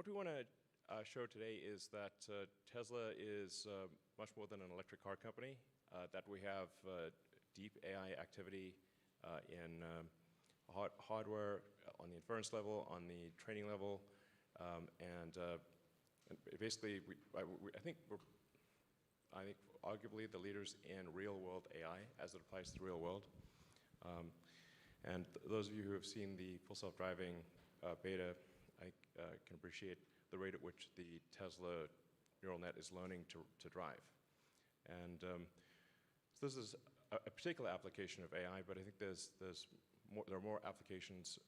What we want to show today is that Tesla is much more than an electric car company, that we have deep AI activity in hardware, on the inference level, on the training level, and basically, I think we're arguably the leaders in real-world AI as it applies to the real world. And those of you who have seen the full self-driving beta, I can appreciate the rate at which the Tesla neural net is learning to drive. And so this is a particular application of AI, but I think there are more applications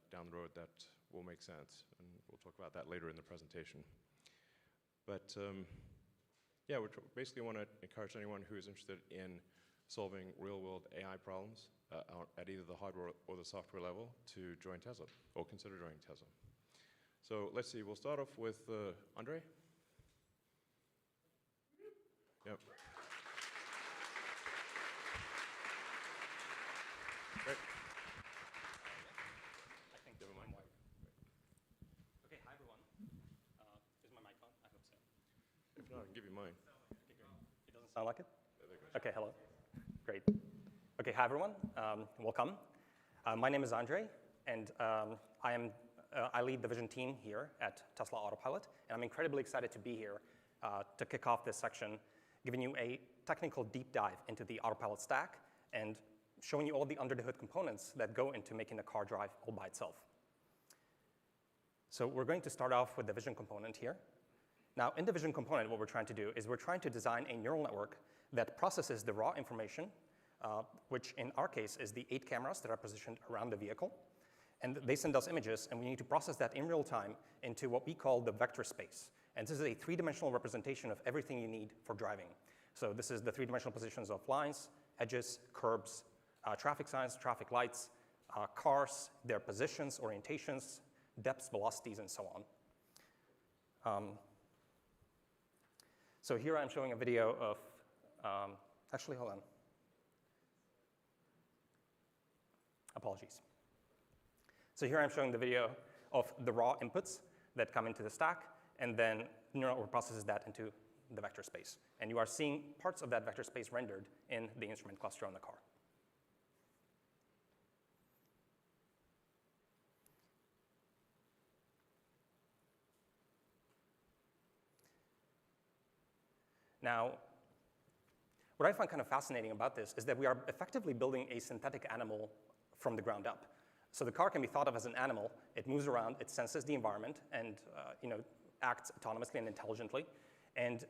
down the road that will make sense, and we'll talk about that later in the presentation. But yeah, we basically want to encourage anyone who is interested in solving real-world AI problems at either the hardware or the software level to join Tesla, or consider joining Tesla. So let's see, we'll start off with Andre. Yep. Great. I think never mind. Okay, hi everyone. Is my mic on? I hope so. If not, I can give you mine. Okay, great. It doesn't sound like it? Yeah, there goes. Okay, hello. Great. Okay, hi everyone. Welcome. My name is Andre, and I lead the vision team here at Tesla Autopilot, and I'm incredibly excited to be here to kick off this section, giving you a technical deep dive into the Autopilot stack and showing you all the under-the-hood components that go into making the car drive all by itself. So we're going to start off with the vision component here. Now, in the vision component, what we're trying to do is we're trying to design a neural network that processes the raw information, which in our case is the 8 cameras that are positioned around the vehicle. And they send us images, and we need to process that in real time into what we call the vector space. And this is a 3-dimensional representation of everything you need for driving. So this is the 3-dimensional positions of lines, edges, curbs, traffic signs, traffic lights, cars, their positions, orientations, depths, velocities, and so on. So here I'm showing a video of, actually, hold on. Apologies. So here I'm showing the video of the raw inputs that come into the stack, and then the neural network processes that into the vector space. And you are seeing parts of that vector space rendered in the instrument cluster on the car. Now, what I find kind of fascinating about this is that we are effectively building a synthetic animal from the ground up. So the car can be thought of as an animal. It moves around, it senses the environment, and acts autonomously and intelligently. And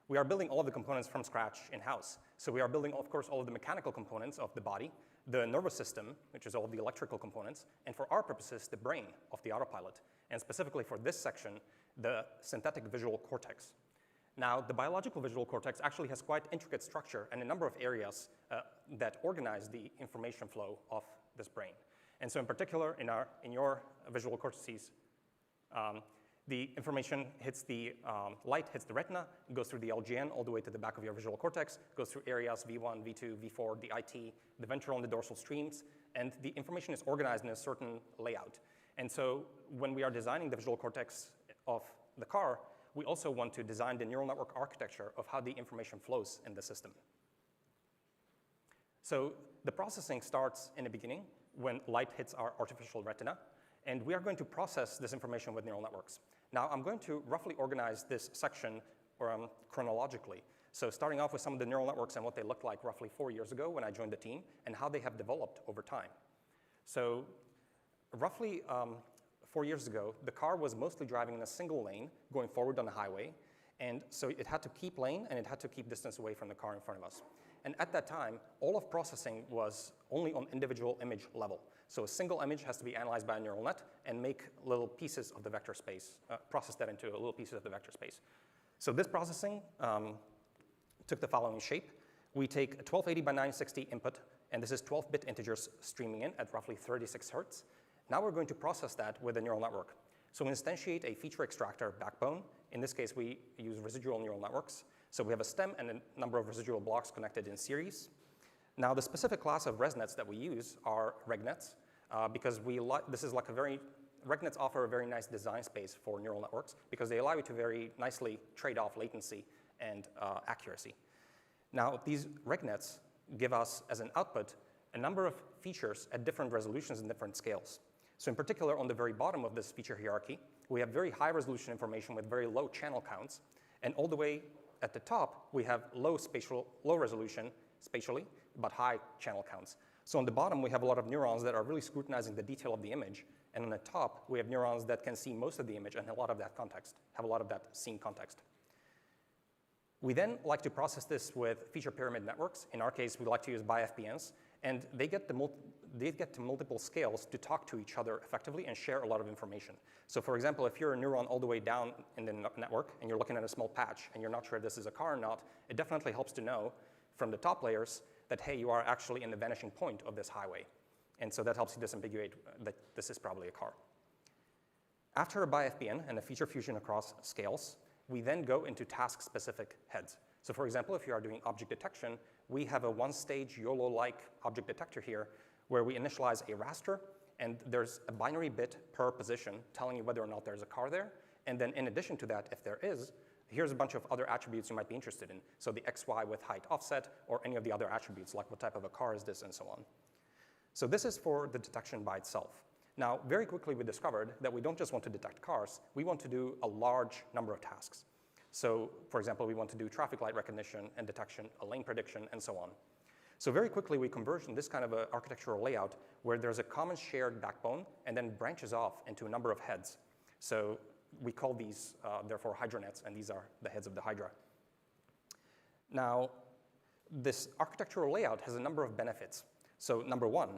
we are building all of the components from scratch in-house. So we are building, of course, all of the mechanical components of the body, the nervous system, which is all of the electrical components, and for our purposes, the brain of the Autopilot, and specifically for this section, the synthetic visual cortex. Now, the biological visual cortex actually has quite intricate structure and a number of areas that organize the information flow of this brain. And so in particular, in your visual cortices, the information hits the light hits the retina, goes through the LGN all the way to the back of your visual cortex, goes through areas V1, V2, V4, the IT, the ventral and the dorsal streams, and the information is organized in a certain layout. And so when we are designing the visual cortex of the car, we also want to design the neural network architecture of how the information flows in the system. So the processing starts in the beginning when light hits our artificial retina, and we are going to process this information with neural networks. Now, I'm going to roughly organize this section chronologically. So starting off with some of the neural networks and what they looked like roughly 4 years ago when I joined the team, and how they have developed over time. So roughly 4 years ago, the car was mostly driving in a single lane, going forward on the highway, and so it had to keep lane, and it had to keep distance away from the car in front of us. And at that time, all of processing was only on individual image level. So a single image has to be analyzed by a neural net and make little pieces of the vector space, process that into little pieces of the vector space. So this processing took the following shape. We take a 1280 by 960 input, and this is 12-bit integers streaming in at roughly 36 hertz. Now we're going to process that with a neural network. So we instantiate a feature extractor backbone. In this case, we use residual neural networks. So we have a stem and a number of residual blocks connected in series. Now, the specific class of ResNets that we use are RegNets, because this is like a very RegNets offer a very nice design space for neural networks because they allow you to very nicely trade off latency and accuracy. Now, these RegNets give us, as an output, a number of features at different resolutions and different scales. So in particular, on the very bottom of this feature hierarchy, we have very high resolution information with very low channel counts. And all the way at the top, we have low resolution spatially, but high channel counts. So on the bottom, we have a lot of neurons that are really scrutinizing the detail of the image. And on the top, we have neurons that can see most of the image and a lot of that context, have a lot of that scene context. We then like to process this with feature pyramid networks. In our case, we like to use BiFPNs. And they get to multiple scales to talk to each other effectively and share a lot of information. So for example, if you're a neuron all the way down in the network and you're looking at a small patch and you're not sure if this is a car or not, it definitely helps to know from the top layers that, hey, you are actually in the vanishing point of this highway. And so that helps you disambiguate that this is probably a car. After a BiFPN and a feature fusion across scales, we then go into task-specific heads. So for example, if you are doing object detection, we have a one-stage YOLO-like object detector here where we initialize a raster, and there's a binary bit per position telling you whether or not there's a car there. And then in addition to that, if there is, here's a bunch of other attributes you might be interested in. So the XY with height offset, or any of the other attributes, like what type of a car is this, and so on. So this is for the detection by itself. Now, very quickly we discovered that we don't just want to detect cars, we want to do a large number of tasks. So, for example, we want to do traffic light recognition and detection, a lane prediction, and so on. So very quickly, we converged in this kind of a architectural layout where there's a common shared backbone and then branches off into a number of heads. So we call these, therefore, hydranets, and these are the heads of the hydra. Now, this architectural layout has a number of benefits. So number one,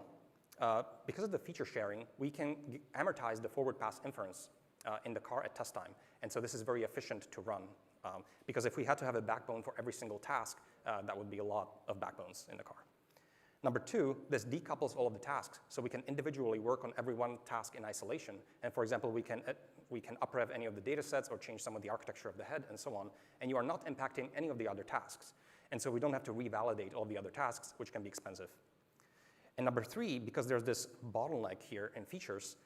because of the feature sharing, we can amortize the forward pass inference in the car at test time. And so this is very efficient to run. Because if we had to have a backbone for every single task, that would be a lot of backbones in the car. Number two, this decouples all of the tasks, so we can individually work on every one task in isolation. And for example, we can uprev any of the data sets or change some of the architecture of the head and so on, and you are not impacting any of the other tasks. And so we don't have to revalidate all the other tasks, which can be expensive. And number three, because there's this bottleneck here in features,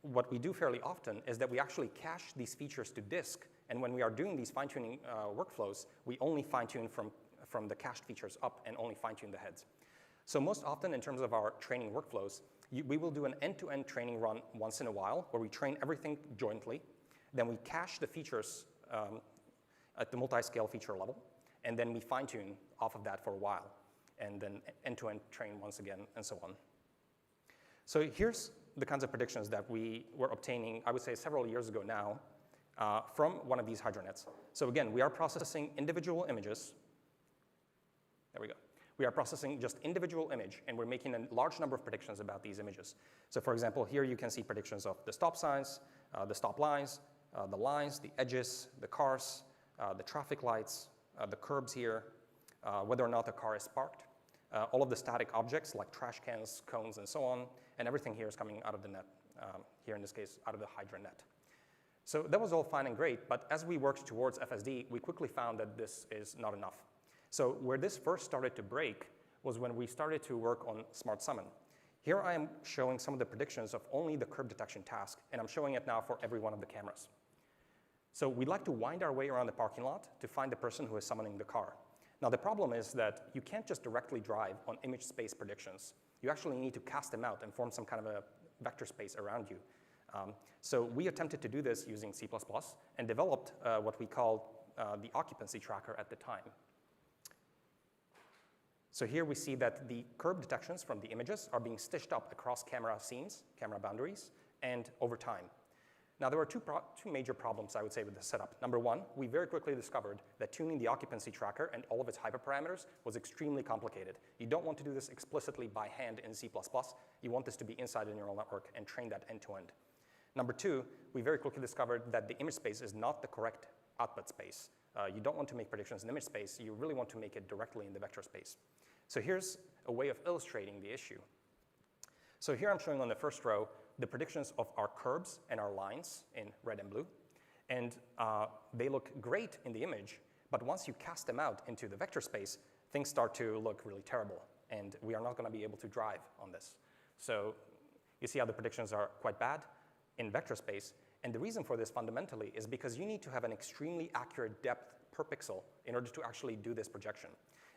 what we do fairly often is that we actually cache these features to disk. And when we are doing these fine-tuning workflows, we only fine-tune from the cached features up and only fine-tune the heads. So most often in terms of our training workflows, we will do an end-to-end training run once in a while where we train everything jointly. Then we cache the features at the multi-scale feature level. And then we fine-tune off of that for a while. And then end-to-end train once again, and so on. So here's the kinds of predictions that we were obtaining, I would say several years ago now, from one of these hydranets. So again, we are processing individual images. There we go. We are processing just individual image, and we're making a large number of predictions about these images. So for example, here you can see predictions of the stop signs, the stop lines, the edges, the cars, the traffic lights, the curbs here, whether or not the car is parked. All of the static objects like trash cans, cones, and so on, and everything here is coming out of the net, here in this case, out of the Hydra net. So that was all fine and great, but as we worked towards FSD, we quickly found that this is not enough. So where this first started to break was when we started to work on Smart Summon. Here I am showing some of the predictions of only the curb detection task, and I'm showing it now for every one of the cameras. So we'd like to wind our way around the parking lot to find the person who is summoning the car. Now the problem is that you can't just directly drive on image space predictions. You actually need to cast them out and form some kind of a vector space around you. So we attempted to do this using C++ and developed what we called the occupancy tracker at the time. So here we see that the curb detections from the images are being stitched up across camera scenes, camera boundaries, and over time. Now, there were two major problems, I would say, with this setup. Number one, we very quickly discovered that tuning the occupancy tracker and all of its hyperparameters was extremely complicated. You don't want to do this explicitly by hand in C++. You want this to be inside a neural network and train that end to end. Number two, we very quickly discovered that the image space is not the correct output space. You don't want to make predictions in image space. You really want to make it directly in the vector space. So here's a way of illustrating the issue. So here I'm showing on the first row the predictions of our curbs and our lines in red and blue. And they look great in the image, but once you cast them out into the vector space, things start to look really terrible. And we are not going to be able to drive on this. So you see how the predictions are quite bad. in vector space. And the reason for this fundamentally is because you need to have an extremely accurate depth per pixel in order to actually do this projection.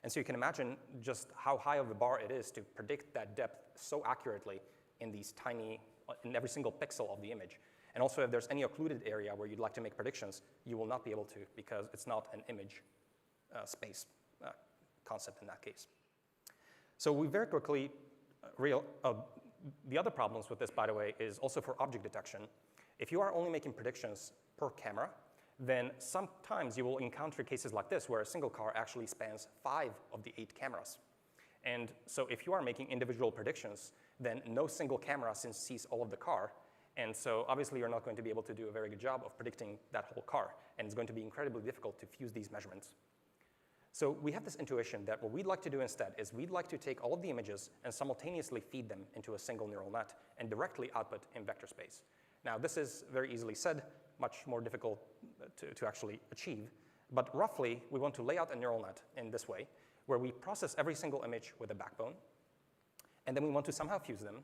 And so you can imagine just how high of a bar it is to predict that depth so accurately in in every single pixel of the image. And also, if there's any occluded area where you'd like to make predictions, you will not be able to because it's not an image space concept in that case. So we very quickly the other problems with this, by the way, is also for object detection. If you are only making predictions per camera, then sometimes you will encounter cases like this where a single car actually spans 5 of the 8 cameras. And so if you are making individual predictions, then no single camera sees all of the car. And so obviously you're not going to be able to do a very good job of predicting that whole car. And it's going to be incredibly difficult to fuse these measurements. So we have this intuition that what we'd like to do instead is we'd like to take all of the images and simultaneously feed them into a single neural net and directly output in vector space. Now this is very easily said, much more difficult to actually achieve. But roughly, we want to lay out a neural net in this way, where we process every single image with a backbone, and then we want to somehow fuse them,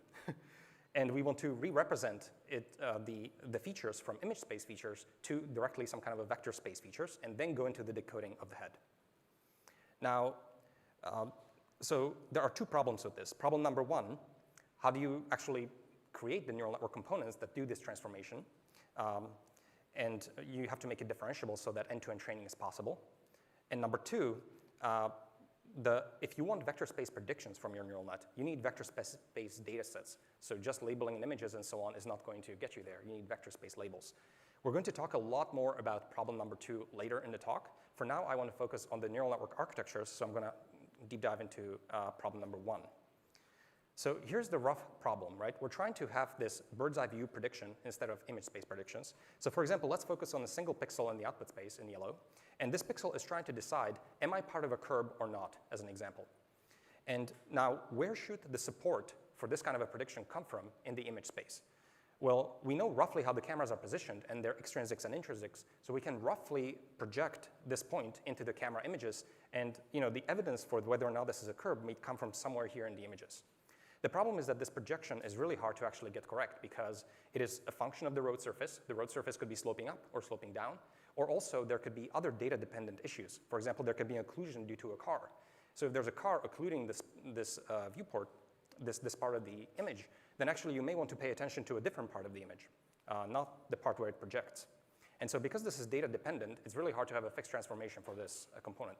and we want to re-represent the features from image space features to directly some kind of a vector space features, and then go into the decoding of the head. Now, so there are 2 problems with this. Problem number 1, how do you actually create the neural network components that do this transformation? And you have to make it differentiable so that end-to-end training is possible. And number 2, if you want vector space predictions from your neural net, you need vector space data sets. So just labeling images and so on is not going to get you there. You need vector space labels. We're going to talk a lot more about problem number 2 later in the talk. For now, I want to focus on the neural network architectures, so I'm going to deep dive into problem number 1. So here's the rough problem, right? We're trying to have this bird's eye view prediction instead of image space predictions. So for example, let's focus on a single pixel in the output space in yellow. And this pixel is trying to decide, am I part of a curb or not, as an example. And now, where should the support for this kind of a prediction come from in the image space? Well, we know roughly how the cameras are positioned and their extrinsics and intrinsics, so we can roughly project this point into the camera images. And the evidence for whether or not this is a curb may come from somewhere here in the images. The problem is that this projection is really hard to actually get correct because it is a function of the road surface. The road surface could be sloping up or sloping down, or also there could be other data-dependent issues. For example, there could be an occlusion due to a car. So if there's a car occluding this viewport, this part of the image, then actually you may want to pay attention to a different part of the image, not the part where it projects. And so because this is data-dependent, it's really hard to have a fixed transformation for this component.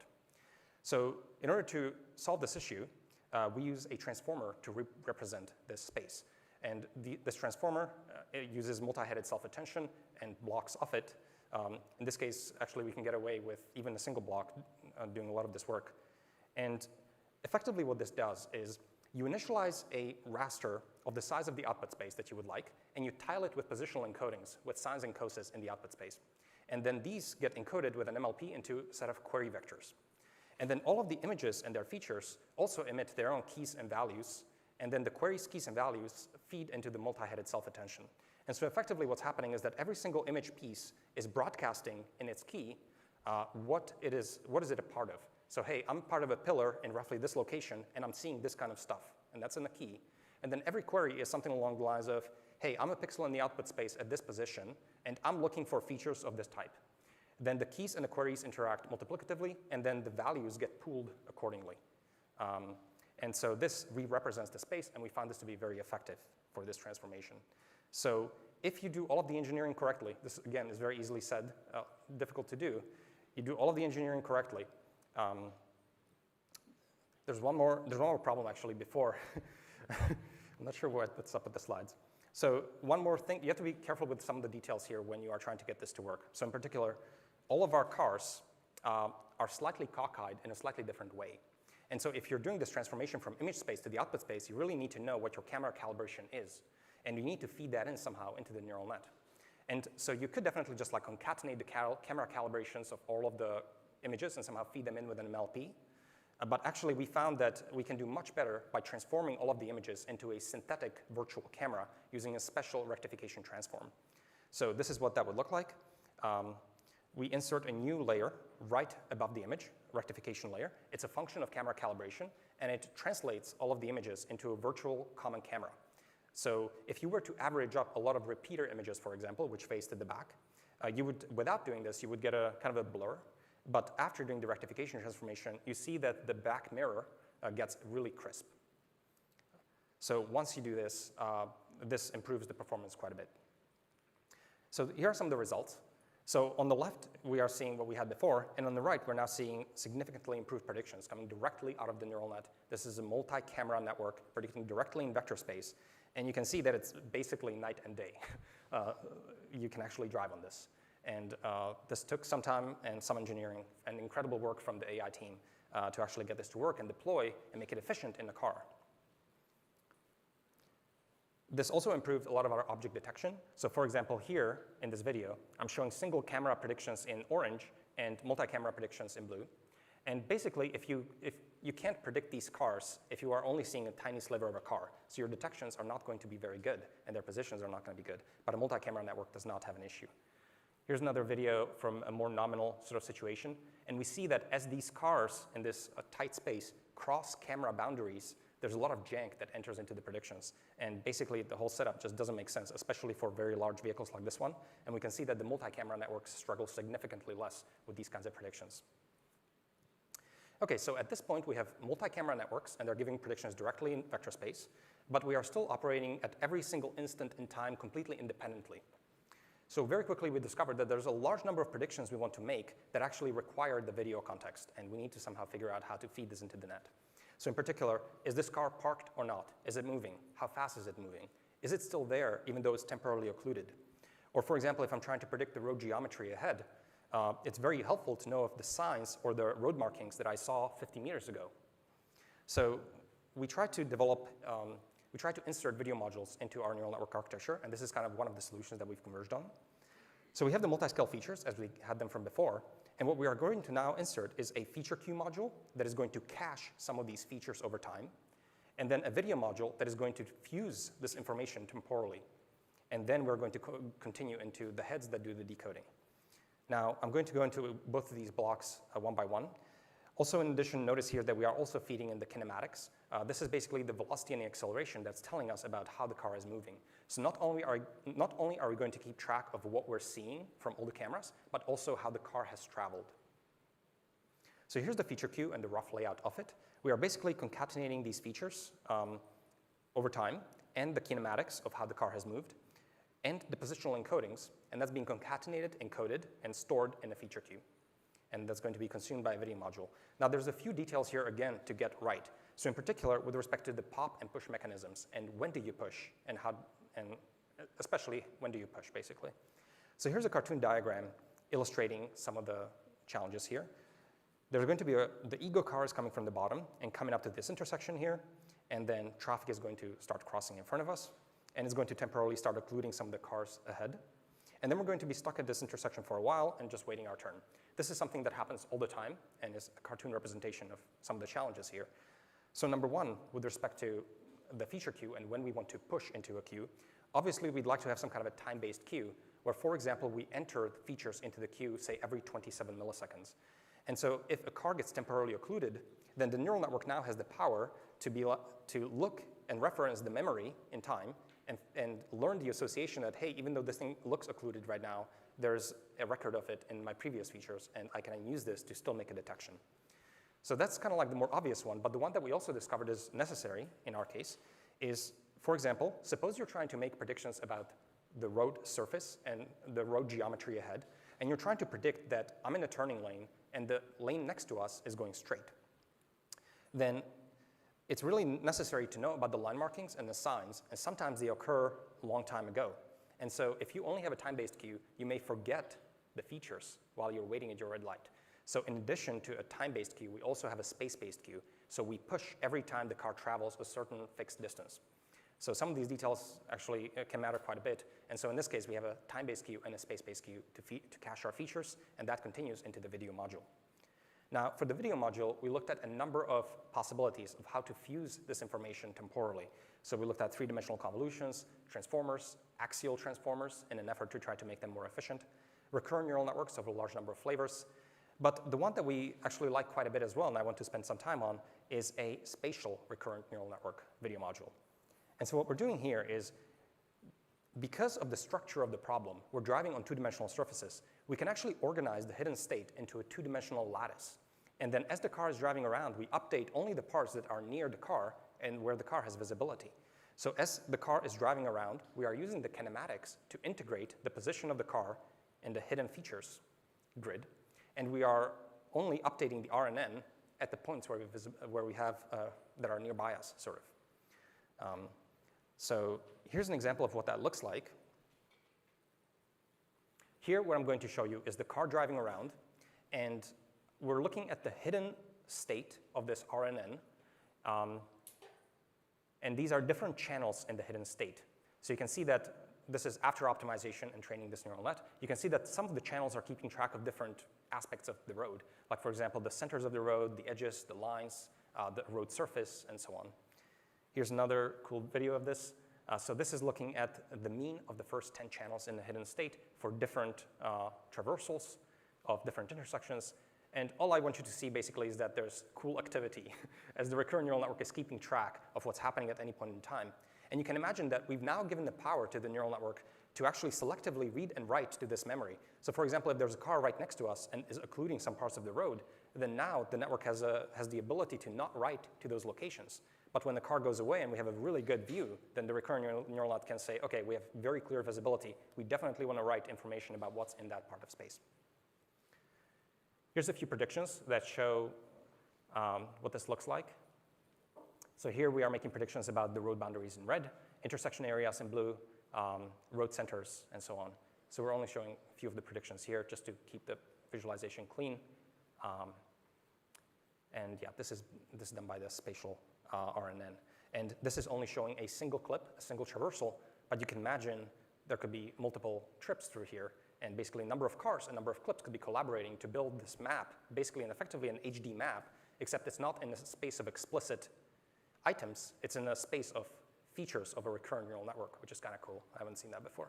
So in order to solve this issue, we use a transformer to represent this space. And this transformer it uses multi-headed self-attention and blocks of it. In this case, actually, we can get away with even a single block doing a lot of this work. And effectively what this does is you initialize a raster of the size of the output space that you would like, and you tile it with positional encodings with sines and coses in the output space. And then these get encoded with an MLP into a set of query vectors. And then all of the images and their features also emit their own keys and values, and then the query's keys and values feed into the multi-headed self-attention. And so effectively what's happening is that every single image piece is broadcasting in its key what is it a part of. So hey, I'm part of a pillar in roughly this location, and I'm seeing this kind of stuff, and that's in the key. And then every query is something along the lines of, hey, I'm a pixel in the output space at this position, and I'm looking for features of this type. Then the keys and the queries interact multiplicatively, and then the values get pooled accordingly. And so this re-represents the space, and we found this to be very effective for this transformation. So if you do all of the engineering correctly, this again is very easily said, difficult to do. You do all of the engineering correctly. There's one more problem actually before. I'm not sure what's up with the slides. So one more thing, you have to be careful with some of the details here when you are trying to get this to work. So in particular, all of our cars are slightly cockeyed in a slightly different way. And so if you're doing this transformation from image space to the output space, you really need to know what your camera calibration is. And you need to feed that in somehow into the neural net. And so you could definitely just like concatenate the camera calibrations of all of the images and somehow feed them in with an MLP. But actually, we found that we can do much better by transforming all of the images into a synthetic virtual camera using a special rectification transform. So this is what that would look like. We insert a new layer right above the image, rectification layer. It's a function of camera calibration, and it translates all of the images into a virtual common camera. So if you were to average up a lot of repeater images, for example, which face to the back, you would, without doing this, you would get a kind of a blur. But after doing the rectification transformation, you see that the back mirror gets really crisp. So once you do this, this improves the performance quite a bit. So here are some of the results. So on the left, we are seeing what we had before, and on the right, we're now seeing significantly improved predictions coming directly out of the neural net. This is a multi-camera network predicting directly in vector space, and you can see that it's basically night and day. You can actually drive on this. And this took some time and some engineering and incredible work from the AI team to actually get this to work and deploy and make it efficient in the car. This also improved a lot of our object detection. So for example, here in this video, I'm showing single camera predictions in orange and multi-camera predictions in blue. And basically, if you can't predict these cars if you are only seeing a tiny sliver of a car. So your detections are not going to be very good, and their positions are not going to be good. But a multi-camera network does not have an issue. Here's another video from a more nominal sort of situation. And we see that as these cars in this tight space cross camera boundaries, there's a lot of jank that enters into the predictions. And basically, the whole setup just doesn't make sense, especially for very large vehicles like this one. And we can see that the multi-camera networks struggle significantly less with these kinds of predictions. OK, so at this point, we have multi-camera networks, and they're giving predictions directly in vector space. But we are still operating at every single instant in time completely independently. So very quickly, we discovered that there's a large number of predictions we want to make that actually require the video context. And we need to somehow figure out how to feed this into the net. So in particular, is this car parked or not? Is it moving? How fast is it moving? Is it still there, even though it's temporarily occluded? Or for example, if I'm trying to predict the road geometry ahead, it's very helpful to know if the signs or the road markings that I saw 50 meters ago. So we try to develop, we try to insert video modules into our neural network architecture, and this is kind of one of the solutions that we've converged on. So we have the multi-scale features, as we had them from before, and what we are going to now insert is a feature queue module that is going to cache some of these features over time, and then a video module that is going to fuse this information temporally. And then we're going to continue into the heads that do the decoding. Now, I'm going to go into both of these blocks one by one. Also, in addition, notice here that we are also feeding in the kinematics. This is basically the velocity and the acceleration that's telling us about how the car is moving. So not only are we going to keep track of what we're seeing from all the cameras, but also how the car has traveled. So here's the feature queue and the rough layout of it. We are basically concatenating these features over time and the kinematics of how the car has moved and the positional encodings, and that's being concatenated, encoded, and stored in a feature queue. And that's going to be consumed by a video module. Now, there's a few details here, again, to get right. So in particular, with respect to the pop and push mechanisms, and when do you push, and how, and especially when do you push, basically. So here's a cartoon diagram illustrating some of the challenges here. There's going to be the ego car is coming from the bottom and coming up to this intersection here, and then traffic is going to start crossing in front of us, and it's going to temporarily start occluding some of the cars ahead. And then we're going to be stuck at this intersection for a while and just waiting our turn. This is something that happens all the time and is a cartoon representation of some of the challenges here. So number one, with respect to the feature queue and when we want to push into a queue, obviously we'd like to have some kind of a time-based queue where, for example, we enter the features into the queue, say, every 27 milliseconds. And so if a car gets temporarily occluded, then the neural network now has the power to look and reference the memory in time and learn the association that, hey, even though this thing looks occluded right now, there's a record of it in my previous features, and I can use this to still make a detection. So that's kind of like the more obvious one, but the one that we also discovered is necessary in our case is, for example, suppose you're trying to make predictions about the road surface and the road geometry ahead, and you're trying to predict that I'm in a turning lane and the lane next to us is going straight. Then it's really necessary to know about the line markings and the signs, and sometimes they occur a long time ago. And so if you only have a time-based queue, you may forget the features while you're waiting at your red light. So in addition to a time-based queue, we also have a space-based queue. So we push every time the car travels a certain fixed distance. So some of these details actually can matter quite a bit. And so in this case, we have a time-based queue and a space-based queue to cache our features, and that continues into the video module. Now, for the video module, we looked at a number of possibilities of how to fuse this information temporally. So we looked at three-dimensional convolutions, transformers, axial transformers in an effort to try to make them more efficient, recurrent neural networks of a large number of flavors. But the one that we actually like quite a bit as well, and I want to spend some time on, is a spatial recurrent neural network video module. And so what we're doing here is, because of the structure of the problem, we're driving on two-dimensional surfaces, we can actually organize the hidden state into a two-dimensional lattice. And then as the car is driving around, we update only the parts that are near the car and where the car has visibility. So as the car is driving around, we are using the kinematics to integrate the position of the car in the hidden features grid. And we are only updating the RNN at the points where we have that are nearby us, sort of. So here's an example of what that looks like. Here, what I'm going to show you is the car driving around, and we're looking at the hidden state of this RNN. And these are different channels in the hidden state. So you can see that this is after optimization and training this neural net. You can see that some of the channels are keeping track of different aspects of the road. Like, for example, the centers of the road, the edges, the lines, the road surface, and so on. Here's another cool video of this. So this is looking at the mean of the first 10 channels in the hidden state for different traversals of different intersections. And all I want you to see basically is that there's cool activity as the recurrent neural network is keeping track of what's happening at any point in time. And you can imagine that we've now given the power to the neural network to actually selectively read and write to this memory. So for example, if there's a car right next to us and is occluding some parts of the road, then now the network has the ability to not write to those locations. But when the car goes away and we have a really good view, then the recurrent neural net can say, okay, we have very clear visibility. We definitely want to write information about what's in that part of space. Here's a few predictions that show what this looks like. So here we are making predictions about the road boundaries in red, intersection areas in blue, road centers, and so on. So we're only showing a few of the predictions here just to keep the visualization clean. And yeah, this is done by the spatial RNN. And this is only showing a single clip, a single traversal, but you can imagine there could be multiple trips through here. And basically a number of cars, a number of clips could be collaborating to build this map, basically and effectively an HD map, except it's not in a space of explicit items, it's in a space of features of a recurrent neural network, which is kind of cool. I haven't seen that before.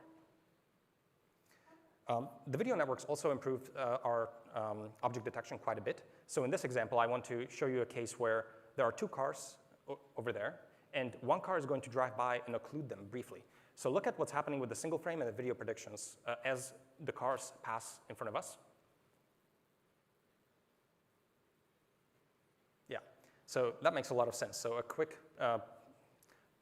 The video networks also improved our object detection quite a bit. So in this example, I want to show you a case where there are two cars over there, and one car is going to drive by and occlude them briefly. So look at what's happening with the single frame and the video predictions as the cars pass in front of us. Yeah, so that makes a lot of sense. So a quick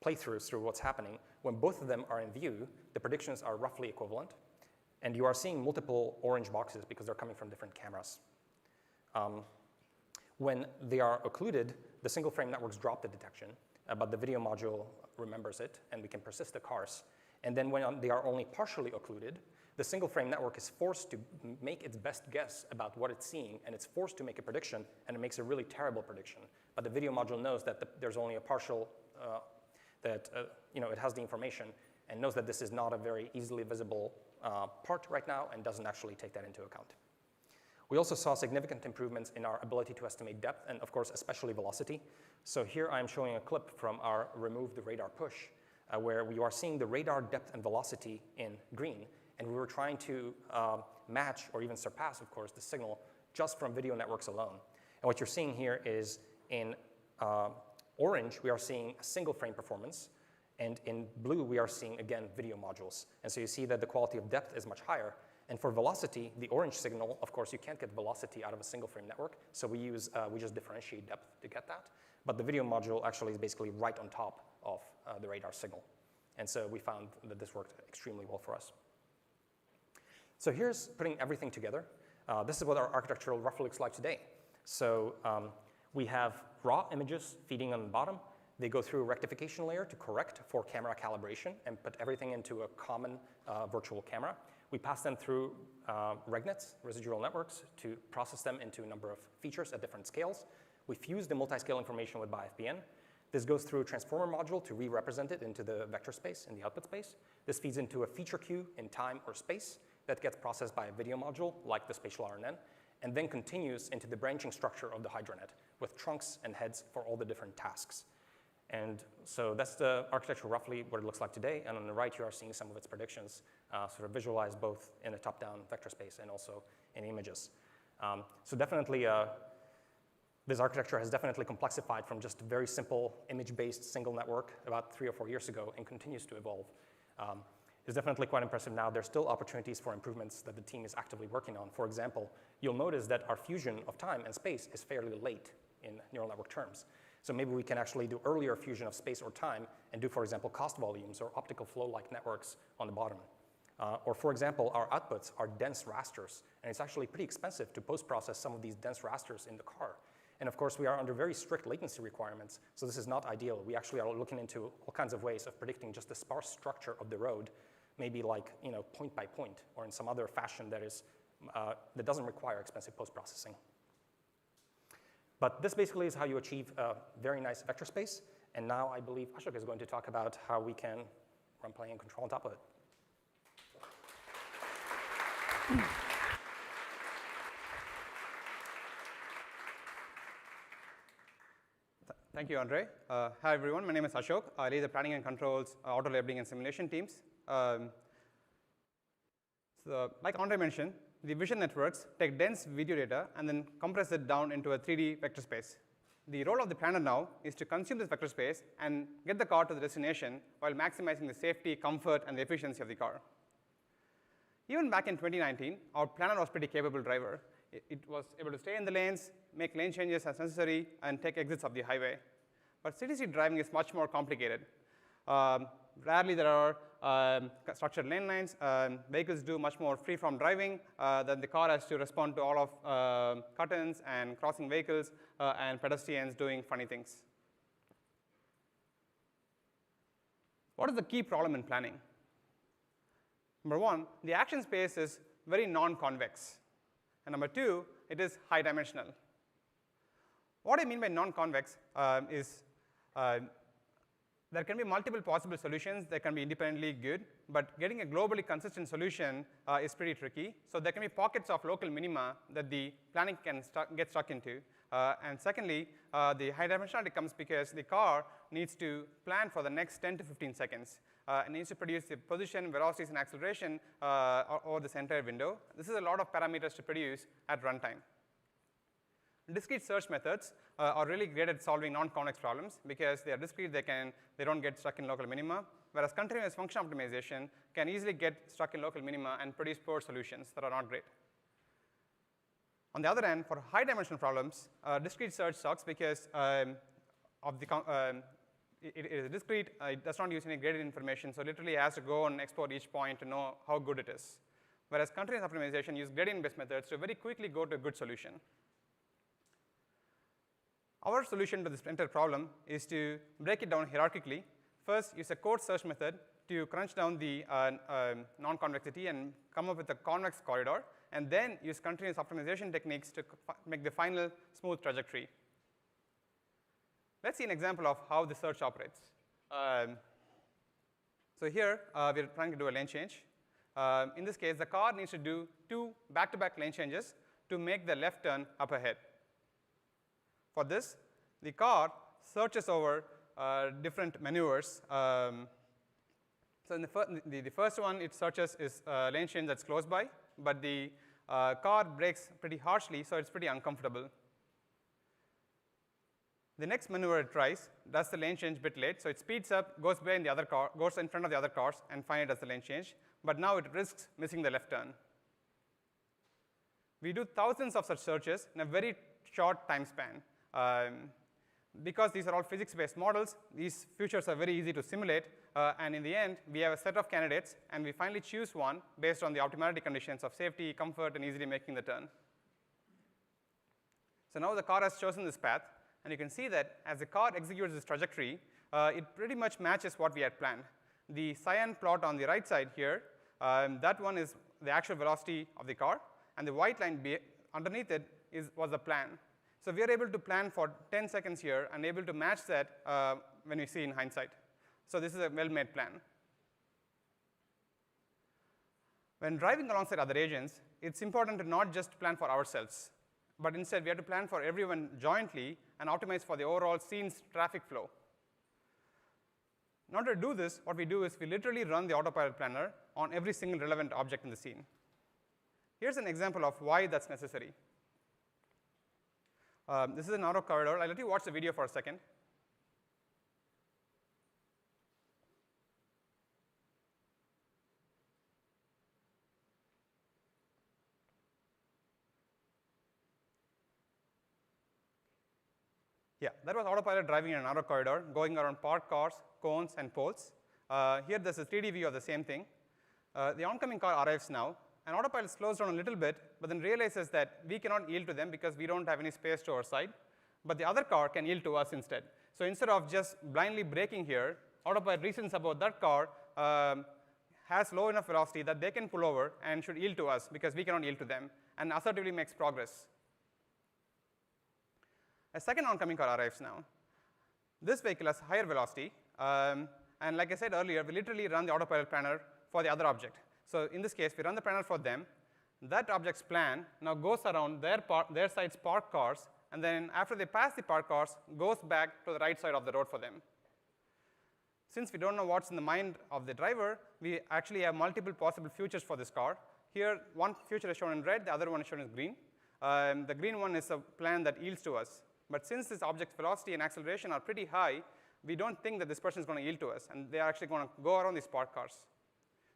playthrough through what's happening. When both of them are in view, the predictions are roughly equivalent. And you are seeing multiple orange boxes because they're coming from different cameras. When they are occluded, the single frame networks drop the detection, but the video module remembers it, and we can persist the cars. And then when they are only partially occluded, the single frame network is forced to make its best guess about what it's seeing, and it's forced to make a prediction, and it makes a really terrible prediction. But the video module knows that there's only a partial, it has the information, and knows that this is not a very easily visible part right now, and doesn't actually take that into account. We also saw significant improvements in our ability to estimate depth, and of course, especially velocity. So here I'm showing a clip from our remove the radar push, where we are seeing the radar depth and velocity in green, and we were trying to match or even surpass, of course, the signal just from video networks alone. And what you're seeing here is in orange, we are seeing a single frame performance, and in blue, we are seeing, again, video modules. And so you see that the quality of depth is much higher. And for velocity, the orange signal, of course, you can't get velocity out of a single frame network, so we just differentiate depth to get that. But the video module actually is basically right on top of the radar signal. And so we found that this worked extremely well for us. So here's putting everything together. This is what our architecture roughly looks like today. So we have raw images feeding on the bottom. They go through a rectification layer to correct for camera calibration and put everything into a common virtual camera. We pass them through RegNets, residual networks, to process them into a number of features at different scales. We fuse the multi-scale information with BiFBN. This goes through a transformer module to re-represent it into the vector space in the output space. This feeds into a feature queue in time or space that gets processed by a video module, like the spatial RNN, and then continues into the branching structure of the HydraNet with trunks and heads for all the different tasks. And so that's the architecture roughly what it looks like today. And on the right, you are seeing some of its predictions sort of visualized both in a top-down vector space and also in images. So definitely This architecture has definitely complexified from just a very simple image-based single network about 3 or 4 years ago and continues to evolve. It's definitely quite impressive now. There's still opportunities for improvements that the team is actively working on. For example, you'll notice that our fusion of time and space is fairly late in neural network terms. So maybe we can actually do earlier fusion of space or time and do, for example, cost volumes or optical flow-like networks on the bottom. Or for example, our outputs are dense rasters, and it's actually pretty expensive to post-process some of these dense rasters in the car. And of course, we are under very strict latency requirements, so this is not ideal. We actually are looking into all kinds of ways of predicting just the sparse structure of the road, maybe like point by point, or in some other fashion that doesn't require expensive post-processing. But this basically is how you achieve a very nice vector space. And now I believe Ashok is going to talk about how we can run plane and control on top of it. Thank you, Andre. Hi, everyone. My name is Ashok. I lead the planning and controls, auto labeling and simulation teams. So, like Andre mentioned, the vision networks take dense video data and then compress it down into a 3D vector space. The role of the planner now is to consume this vector space and get the car to the destination while maximizing the safety, comfort, and the efficiency of the car. Even back in 2019, our planner was a pretty capable driver. It was able to stay in the lanes, make lane changes as necessary, and take exits of the highway. But city driving is much more complicated. Rarely there are structured lane lines. Vehicles do much more free-form driving. Then the car has to respond to all of cut-ins and crossing vehicles and pedestrians doing funny things. What is the key problem in planning? Number one, the action space is very non-convex. And number two, it is high-dimensional. What I mean by non-convex is there can be multiple possible solutions that can be independently good, but getting a globally consistent solution is pretty tricky. So there can be pockets of local minima that the planning can get stuck into. And secondly, the high dimensionality comes because the car needs to plan for the next 10 to 15 seconds. It needs to produce the position, velocities, and acceleration over this entire window. This is a lot of parameters to produce at runtime. Discrete search methods are really great at solving non-convex problems because they are discrete, they don't get stuck in local minima, whereas continuous function optimization can easily get stuck in local minima and produce poor solutions that are not great. On the other hand, for high-dimensional problems, discrete search sucks because it is discrete, it does not use any graded information, so literally it has to go and export each point to know how good it is. Whereas continuous optimization uses gradient-based methods to very quickly go to a good solution. Our solution to this entire problem is to break it down hierarchically. First, use a code search method to crunch down the non-convexity and come up with a convex corridor, and then use continuous optimization techniques to make the final smooth trajectory. Let's see an example of how the search operates. So here, we're trying to do a lane change. In this case, the car needs to do 2 back-to-back lane changes to make the left turn up ahead. For this, the car searches over different maneuvers. So in the first one it searches is a lane change that's close by, but the car brakes pretty harshly, so it's pretty uncomfortable. The next maneuver it tries does the lane change a bit late, so it speeds up, goes behind the other car, goes in front of the other cars, and finally does the lane change. But now it risks missing the left turn. We do thousands of such searches in a very short time span. Because these are all physics-based models, these futures are very easy to simulate, and in the end, we have a set of candidates, and we finally choose one based on the optimality conditions of safety, comfort, and easily making the turn. So now the car has chosen this path, and you can see that as the car executes this trajectory, it pretty much matches what we had planned. The cyan plot on the right side here, that one is the actual velocity of the car, and the white line underneath it was the plan. So we are able to plan for 10 seconds here and able to match that when we see in hindsight. So this is a well-made plan. When driving alongside other agents, it's important to not just plan for ourselves, but instead we have to plan for everyone jointly and optimize for the overall scene's traffic flow. In order to do this, what we do is we literally run the Autopilot planner on every single relevant object in the scene. Here's an example of why that's necessary. This is a narrow corridor. I'll let you watch the video for a second. Yeah, that was Autopilot driving in a narrow corridor, going around parked cars, cones, and poles. Here, there's a 3D view of the same thing. The oncoming car arrives now, and Autopilot slows down a little bit, but then realizes that we cannot yield to them because we don't have any space to our side. But the other car can yield to us instead. So instead of just blindly braking here, Autopilot reasons about that car has low enough velocity that they can pull over and should yield to us because we cannot yield to them, and assertively makes progress. A second oncoming car arrives now. This vehicle has higher velocity, and like I said earlier, we literally run the Autopilot planner for the other object. So in this case, we run the planner for them. That object's plan now goes around their side's parked cars, and then after they pass the parked cars, goes back to the right side of the road for them. Since we don't know what's in the mind of the driver, we actually have multiple possible futures for this car. Here, one future is shown in red, the other one is shown as green. The green one is a plan that yields to us. But since this object's velocity and acceleration are pretty high, we don't think that this person is going to yield to us, and they are actually going to go around these parked cars.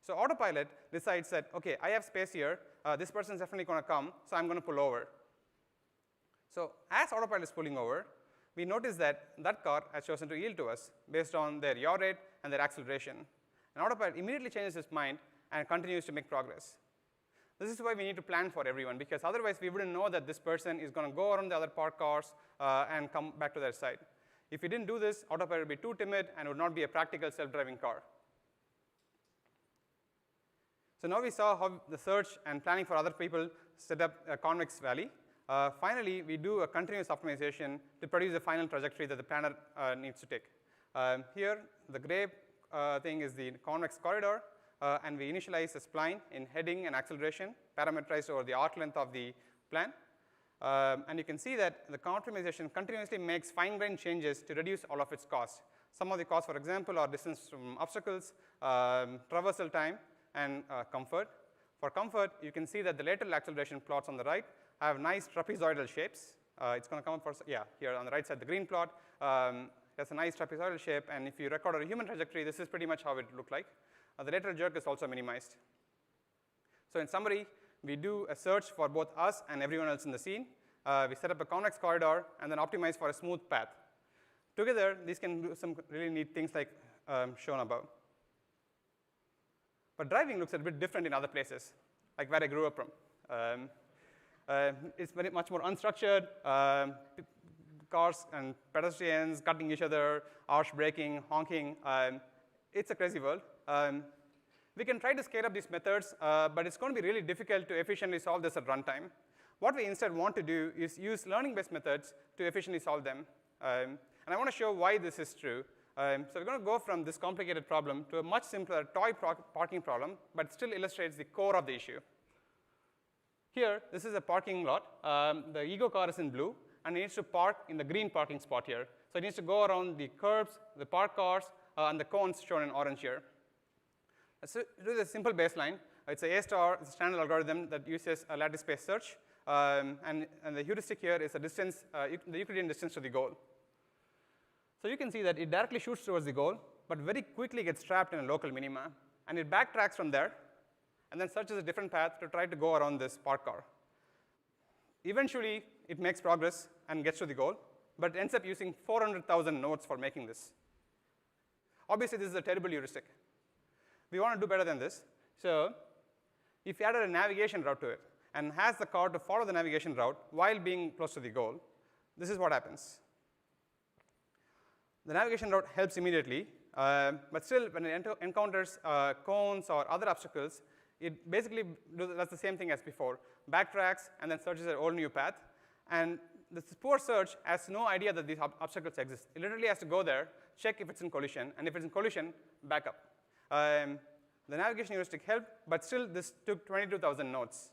So Autopilot decides that, OK, I have space here. This person is definitely going to come, so I'm going to pull over. So as Autopilot is pulling over, we notice that that car has chosen to yield to us based on their yaw rate and their acceleration. And Autopilot immediately changes his mind and continues to make progress. This is why we need to plan for everyone, because otherwise we wouldn't know that this person is going to go around the other parked cars and come back to their side. If we didn't do this, Autopilot would be too timid and would not be a practical self-driving car. So now we saw how the search and planning for other people set up a convex valley. Finally, we do a continuous optimization to produce the final trajectory that the planner needs to take. Here, the gray thing is the convex corridor. And we initialize a spline in heading and acceleration, parameterized over the arc length of the plan. And you can see that the optimization continuously makes fine-grained changes to reduce all of its costs. Some of the costs, for example, are distance from obstacles, traversal time, and comfort. For comfort, you can see that the lateral acceleration plots on the right have nice trapezoidal shapes. It's going to come up for, yeah, here on the right side, the green plot has a nice trapezoidal shape. And if you record a human trajectory, this is pretty much how it would look like. The lateral jerk is also minimized. So in summary, we do a search for both us and everyone else in the scene. We set up a convex corridor and then optimize for a smooth path. Together, these can do some really neat things like shown above. But driving looks a bit different in other places, like where I grew up from. It's very much more unstructured. Cars and pedestrians cutting each other, harsh braking, honking. It's a crazy world. We can try to scale up these methods, but it's going to be really difficult to efficiently solve this at runtime. What we instead want to do is use learning-based methods to efficiently solve them. And I want to show why this is true. So we're going to go from this complicated problem to a much simpler toy parking problem, but still illustrates the core of the issue. Here, this is a parking lot. The Ego car is in blue, and it needs to park in the green parking spot here. So it needs to go around the curbs, the parked cars, and the cones shown in orange here. So this is a simple baseline. It's a A-star, it's a standard algorithm that uses a lattice-based search. And the heuristic here is a distance, the Euclidean distance to the goal. So you can see that it directly shoots towards the goal, but very quickly gets trapped in a local minima. And it backtracks from there, and then searches a different path to try to go around this parked car. Eventually, it makes progress and gets to the goal, but it ends up using 400,000 nodes for making this. Obviously, this is a terrible heuristic. We want to do better than this. So if we added a navigation route to it and has the car to follow the navigation route while being close to the goal, this is what happens. The navigation route helps immediately, but still, when it encounters cones or other obstacles, it basically does the same thing as before, backtracks and then searches a whole new path. And this poor search has no idea that these obstacles exist. It literally has to go there, check if it's in collision, and if it's in collision, back up. The navigation heuristic helped, but still this took 22,000 nodes.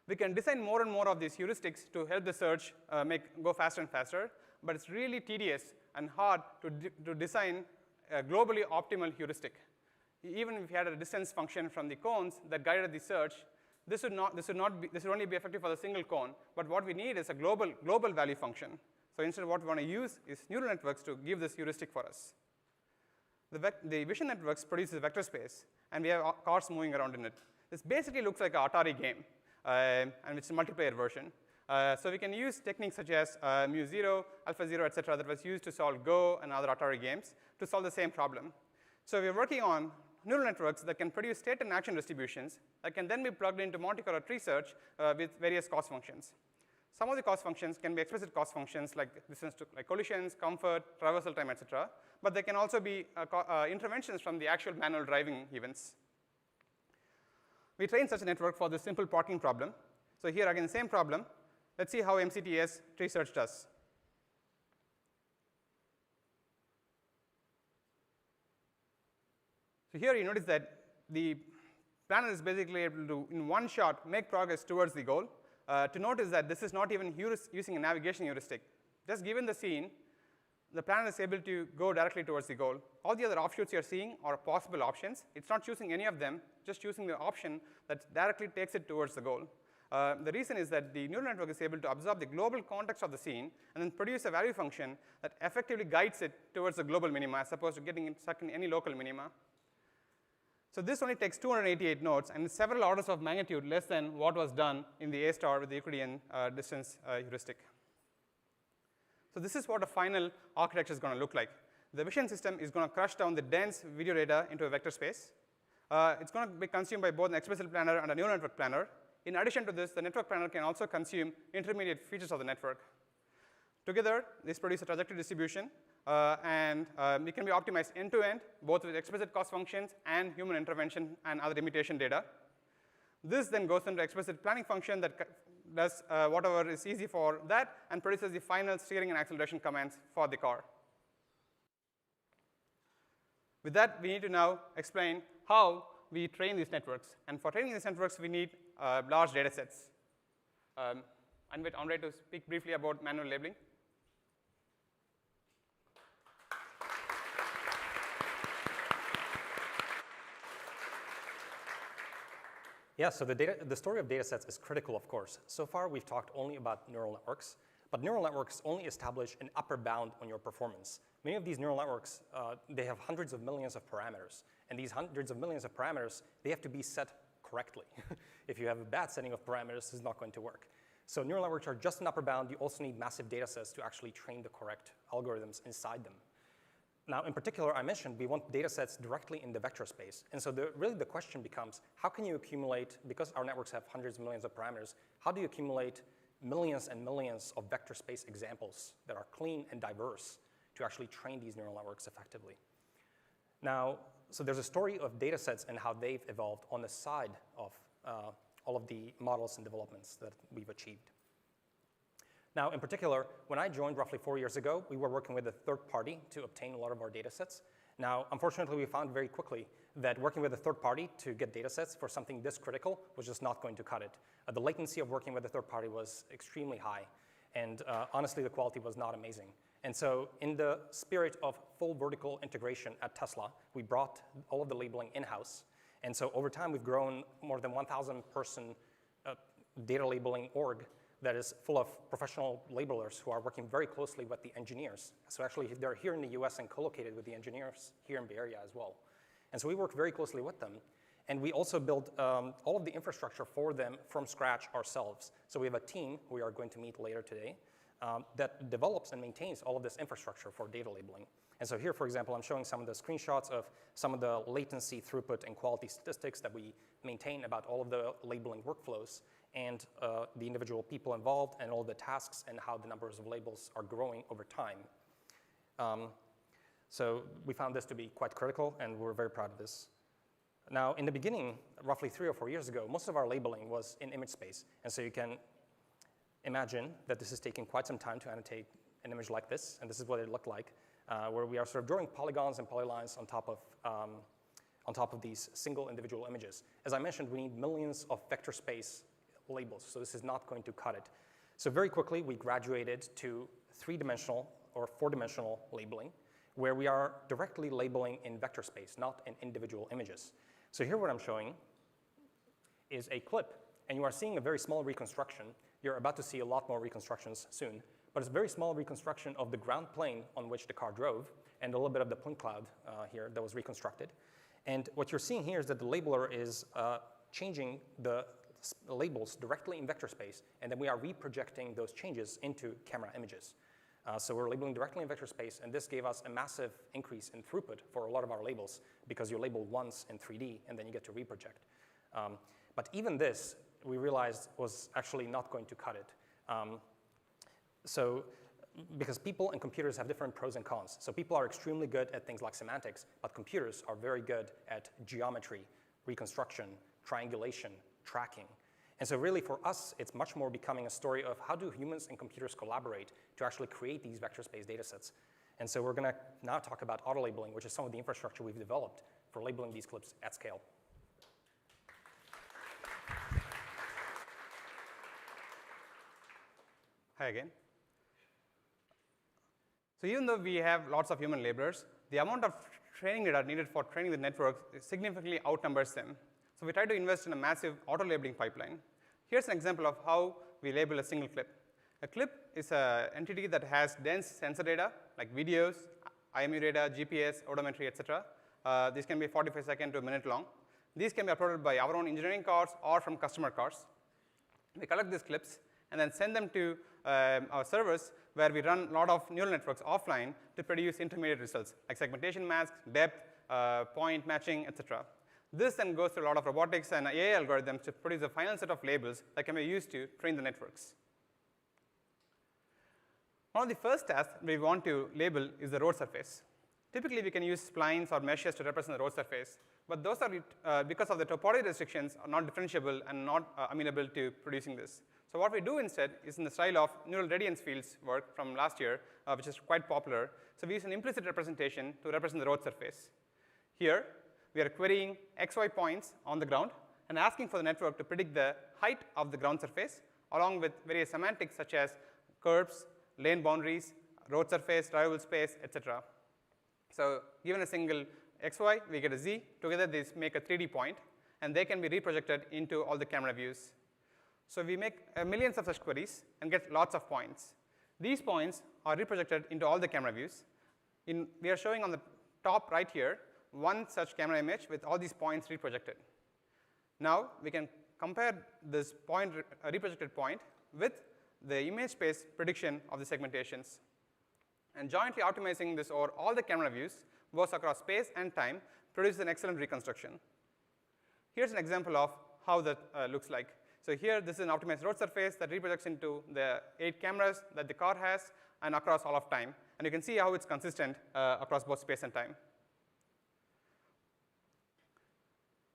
We can design more and more of these heuristics to help the search go faster and faster, but it's really tedious and hard to design a globally optimal heuristic. Even if you had a distance function from the cones that guided the search, this would only be effective for the single cone, but what we need is a global value function. So instead, what we want to use is neural networks to give this heuristic for us. The vision networks produces a vector space, and we have cars moving around in it. This basically looks like an Atari game, and it's a multiplayer version. So we can use techniques such as mu0, alpha0, etc., that was used to solve Go and other Atari games to solve the same problem. So we're working on neural networks that can produce state and action distributions that can then be plugged into Monte Carlo tree search with various cost functions. Some of the cost functions can be explicit cost functions like distance to like collisions, comfort, traversal time, etc. But they can also be interventions from the actual manual driving events. We trained such a network for this simple parking problem. So here again, same problem. Let's see how MCTS tree search does. So here you notice that the planner is basically able to, in one shot, make progress towards the goal. To notice that this is not even using a navigation heuristic. Just given the scene, the planner is able to go directly towards the goal. All the other offshoots you're seeing are possible options. It's not choosing any of them, just choosing the option that directly takes it towards the goal. The reason is that the neural network is able to absorb the global context of the scene and then produce a value function that effectively guides it towards the global minima as opposed to getting it stuck in any local minima. So this only takes 288 nodes and is several orders of magnitude less than what was done in the A-star with the Euclidean distance heuristic. So this is what a final architecture is going to look like. The vision system is going to crush down the dense video data into a vector space. It's going to be consumed by both an explicit planner and a neural network planner. In addition to this, the network planner can also consume intermediate features of the network. Together, these produce a trajectory distribution, and it can be optimized end-to-end, both with explicit cost functions and human intervention and other imitation data. This then goes into explicit planning function that does whatever is easy for that and produces the final steering and acceleration commands for the car. With that, we need to now explain how we train these networks. And for training these networks, we need large data sets. I invite Andre to speak briefly about manual labeling. Yeah, so the story of data sets is critical, of course. So far, we've talked only about neural networks, but neural networks only establish an upper bound on your performance. Many of these neural networks, they have hundreds of millions of parameters, and these hundreds of millions of parameters, they have to be set correctly. If you have a bad setting of parameters, it's not going to work. So neural networks are just an upper bound. You also need massive data sets to actually train the correct algorithms inside them. Now, in particular, I mentioned we want data sets directly in the vector space. And so really the question becomes, how can you accumulate, because our networks have hundreds of millions of parameters, how do you accumulate millions and millions of vector space examples that are clean and diverse to actually train these neural networks effectively? Now, so there's a story of data sets and how they've evolved on the side of all of the models and developments that we've achieved. Now, in particular, when I joined roughly 4 years ago, we were working with a third party to obtain a lot of our data sets. Now, unfortunately, we found very quickly that working with a third party to get data sets for something this critical was just not going to cut it. The latency of working with a third party was extremely high, and honestly, the quality was not amazing. And so in the spirit of full vertical integration at Tesla, we brought all of the labeling in-house. And so over time, we've grown more than 1,000-person data labeling org that is full of professional labelers who are working very closely with the engineers. So actually, they're here in the US and co-located with the engineers here in Bay Area as well. And so we work very closely with them. And we also build all of the infrastructure for them from scratch ourselves. So we have a team we are going to meet later today that develops and maintains all of this infrastructure for data labeling. And so here, for example, I'm showing some of the screenshots of some of the latency, throughput, and quality statistics that we maintain about all of the labeling workflows and the individual people involved and all the tasks and how the numbers of labels are growing over time. So we found this to be quite critical, and we're very proud of this. Now, in the beginning, roughly 3 or 4 years ago, most of our labeling was in image space. And so you can imagine that this is taking quite some time to annotate an image like this, and this is what it looked like, where we are sort of drawing polygons and polylines on top of these single individual images. As I mentioned, we need millions of vector space labels, so this is not going to cut it. So very quickly, we graduated to 3-dimensional or 4-dimensional labeling, where we are directly labeling in vector space, not in individual images. So here what I'm showing is a clip and you are seeing a very small reconstruction. You're about to see a lot more reconstructions soon, but it's a very small reconstruction of the ground plane on which the car drove, and a little bit of the point cloud here that was reconstructed. And what you're seeing here is that the labeler is changing the labels directly in vector space, and then we are reprojecting those changes into camera images. So we're labeling directly in vector space, and this gave us a massive increase in throughput for a lot of our labels, because you label once in 3D, and then you get to reproject. But even this, we realized, was actually not going to cut it. Because people and computers have different pros and cons. So people are extremely good at things like semantics, but computers are very good at geometry, reconstruction, triangulation, tracking. And so really for us, it's much more becoming a story of how do humans and computers collaborate to actually create these vector space data sets. And so we're going to now talk about auto-labeling, which is some of the infrastructure we've developed for labeling these clips at scale. Hi again. So even though we have lots of human labelers, the amount of training data needed for training the network significantly outnumbers them. So we try to invest in a massive auto-labeling pipeline. Here's an example of how we label a single clip. A clip is an entity that has dense sensor data, like videos, IMU data, GPS, odometry, etc. These can be 45 seconds to a minute long. These can be uploaded by our own engineering cars or from customer cars. We collect these clips and then send them to our servers, where we run a lot of neural networks offline to produce intermediate results, like segmentation masks, depth, point matching, etc. This then goes through a lot of robotics and AI algorithms to produce a final set of labels that can be used to train the networks. One of the first tasks we want to label is the road surface. Typically, we can use splines or meshes to represent the road surface, but those are, because of the topology restrictions, are not differentiable and not amenable to producing this. So what we do instead is in the style of neural radiance fields work from last year, which is quite popular. So we use an implicit representation to represent the road surface. Here, we are querying XY points on the ground and asking for the network to predict the height of the ground surface, along with various semantics such as curbs, lane boundaries, road surface, drivable space, etc. So given a single XY, we get a Z. Together, these make a 3D point, and they can be reprojected into all the camera views. So we make millions of such queries and get lots of points. These points are reprojected into all the camera views. We are showing on the top right here one such camera image with all these points reprojected. Now we can compare this point, reprojected point with the image space prediction of the segmentations. And jointly optimizing this over all the camera views, both across space and time, produces an excellent reconstruction. Here's an example of how that looks like. So here, this is an optimized road surface that reprojects into the 8 cameras that the car has and across all of time. And you can see how it's consistent across both space and time.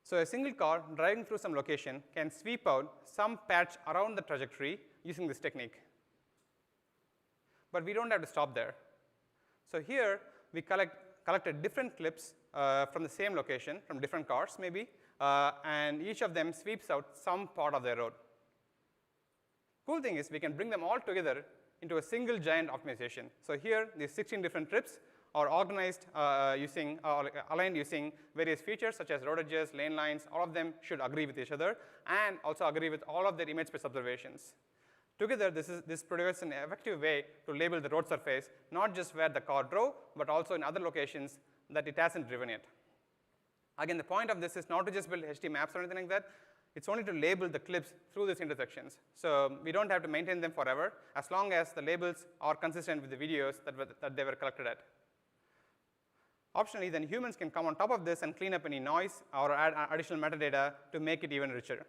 So a single car driving through some location can sweep out some patch around the trajectory using this technique. But we don't have to stop there. So here, we collected different clips from the same location, from different cars maybe, and each of them sweeps out some part of their road. Cool thing is we can bring them all together into a single giant optimization. So here, these 16 different trips are organized aligned using various features such as road edges, lane lines. All of them should agree with each other and also agree with all of their image space observations. Together, this provides an effective way to label the road surface, not just where the car drove, but also in other locations that it hasn't driven yet. Again, the point of this is not to just build HD maps or anything like that. It's only to label the clips through these intersections. So we don't have to maintain them forever, as long as the labels are consistent with the videos that they were collected at. Optionally, then humans can come on top of this and clean up any noise or add additional metadata to make it even richer.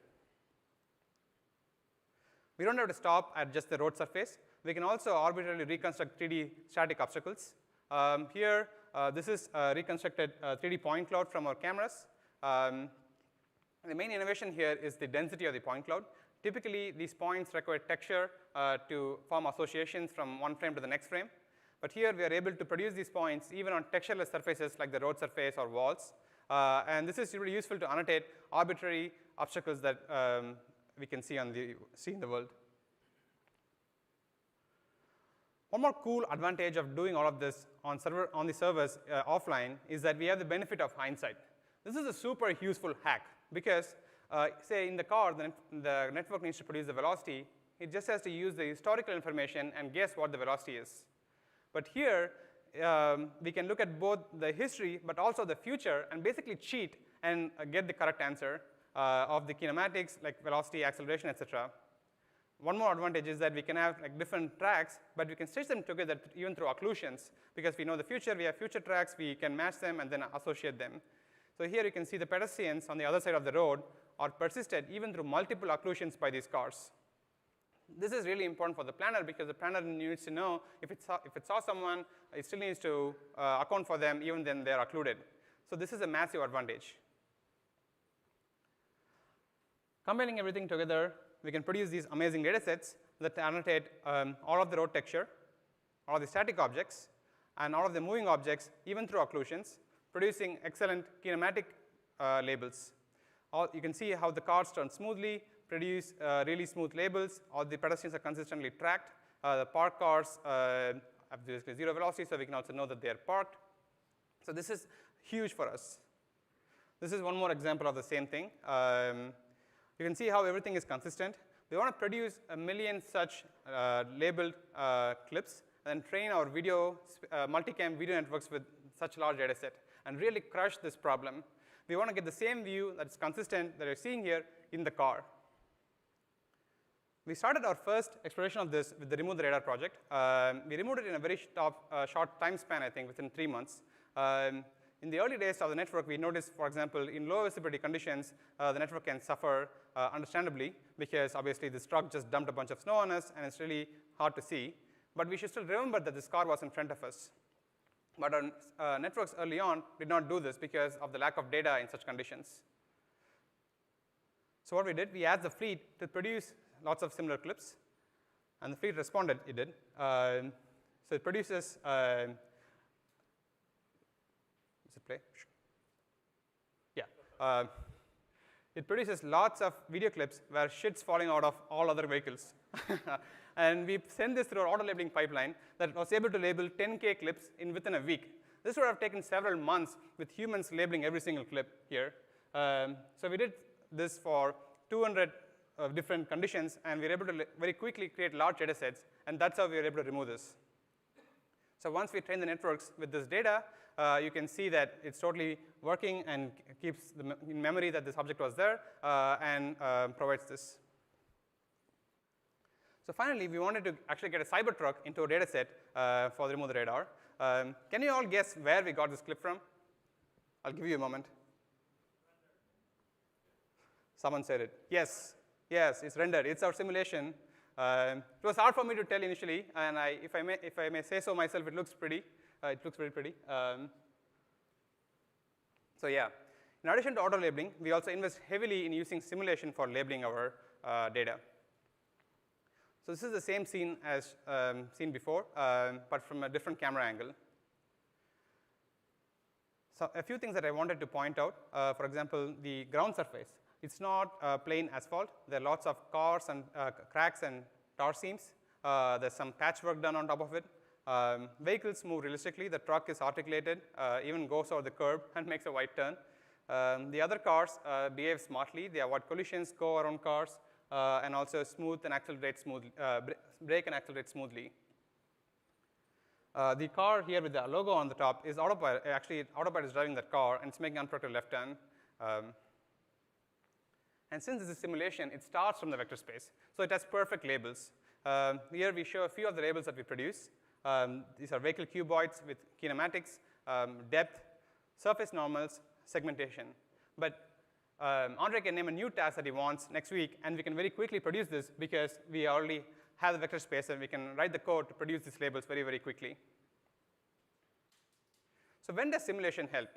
We don't have to stop at just the road surface. We can also arbitrarily reconstruct 3D static obstacles. Here, this is a reconstructed 3D point cloud from our cameras. The main innovation here is the density of the point cloud. Typically, these points require texture to form associations from one frame to the next frame. But here, we are able to produce these points even on textureless surfaces like the road surface or walls. And this is really useful to annotate arbitrary obstacles that we can see in the world. One more cool advantage of doing all of this on the servers offline is that we have the benefit of hindsight. This is a super useful hack because say in the car, the network needs to produce the velocity. It just has to use the historical information and guess what the velocity is. But here, we can look at both the history but also the future and basically cheat and get the correct answer of the kinematics, like velocity, acceleration, etc. One more advantage is that we can have like different tracks, but we can stitch them together even through occlusions. Because we know the future, we have future tracks, we can match them and then associate them. So here you can see the pedestrians on the other side of the road are persisted even through multiple occlusions by these cars. This is really important for the planner because the planner needs to know if it saw someone, it still needs to account for them even then they're occluded. So this is a massive advantage. Combining everything together, we can produce these amazing data sets that annotate all of the road texture, all of the static objects, and all of the moving objects, even through occlusions, producing excellent kinematic labels. You can see how the cars turn smoothly, produce really smooth labels. All the pedestrians are consistently tracked. The parked cars have basically zero velocity, so we can also know that they are parked. So this is huge for us. This is one more example of the same thing. You can see how everything is consistent. We want to produce 1 million such labeled clips and train our video, multicam video networks with such large data set and really crush this problem. We want to get the same view that's consistent that you're seeing here in the car. We started our first exploration of this with the Remove the Radar project. We removed it in a very short time span, I think, within 3 months. In the early days of the network, we noticed, for example, in low visibility conditions, the network can suffer understandably because obviously this truck just dumped a bunch of snow on us and it's really hard to see. But we should still remember that this car was in front of us. But our networks early on did not do this because of the lack of data in such conditions. So what we did, we asked the fleet to produce lots of similar clips. And the fleet responded, it did. So it produces does it play? Yeah. It produces lots of video clips where shit's falling out of all other vehicles. And we sent this through our auto-labeling pipeline that was able to label 10K clips within a week. This would have taken several months with humans labeling every single clip here. So we did this for 200 different conditions, and we were able to very quickly create large data sets, and that's how we were able to remove this. So once we train the networks with this data, you can see that it's totally working and keeps in memory that this object was there and provides this. So finally, we wanted to actually get a Cybertruck into a data set for the Remove the Radar. Can you all guess where we got this clip from? I'll give you a moment. Someone said it. Yes, it's rendered. It's our simulation. It was hard for me to tell initially, and if I may say so myself, it looks pretty. It looks very pretty. So yeah, in addition to auto-labeling, we also invest heavily in using simulation for labeling our data. So this is the same scene as seen before, but from a different camera angle. So a few things that I wanted to point out, for example, the ground surface. It's not plain asphalt. There are lots of cars and cracks and tar seams. There's some patchwork done on top of it. Vehicles move realistically. The truck is articulated, even goes over the curb and makes a wide turn. The other cars behave smartly. They avoid collisions, go around cars, and also smooth and accelerate smoothly, brake and accelerate smoothly. The car here with the logo on the top is Autopilot. Actually, Autopilot is driving that car, and it's making an unproductive left turn. And since this is simulation, it starts from the vector space. So it has perfect labels. Here we show a few of the labels that we produce. These are vehicle cuboids with kinematics, depth, surface normals, segmentation. But Andre can name a new task that he wants next week, and we can very quickly produce this because we already have the vector space, and we can write the code to produce these labels very, very quickly. So when does simulation help?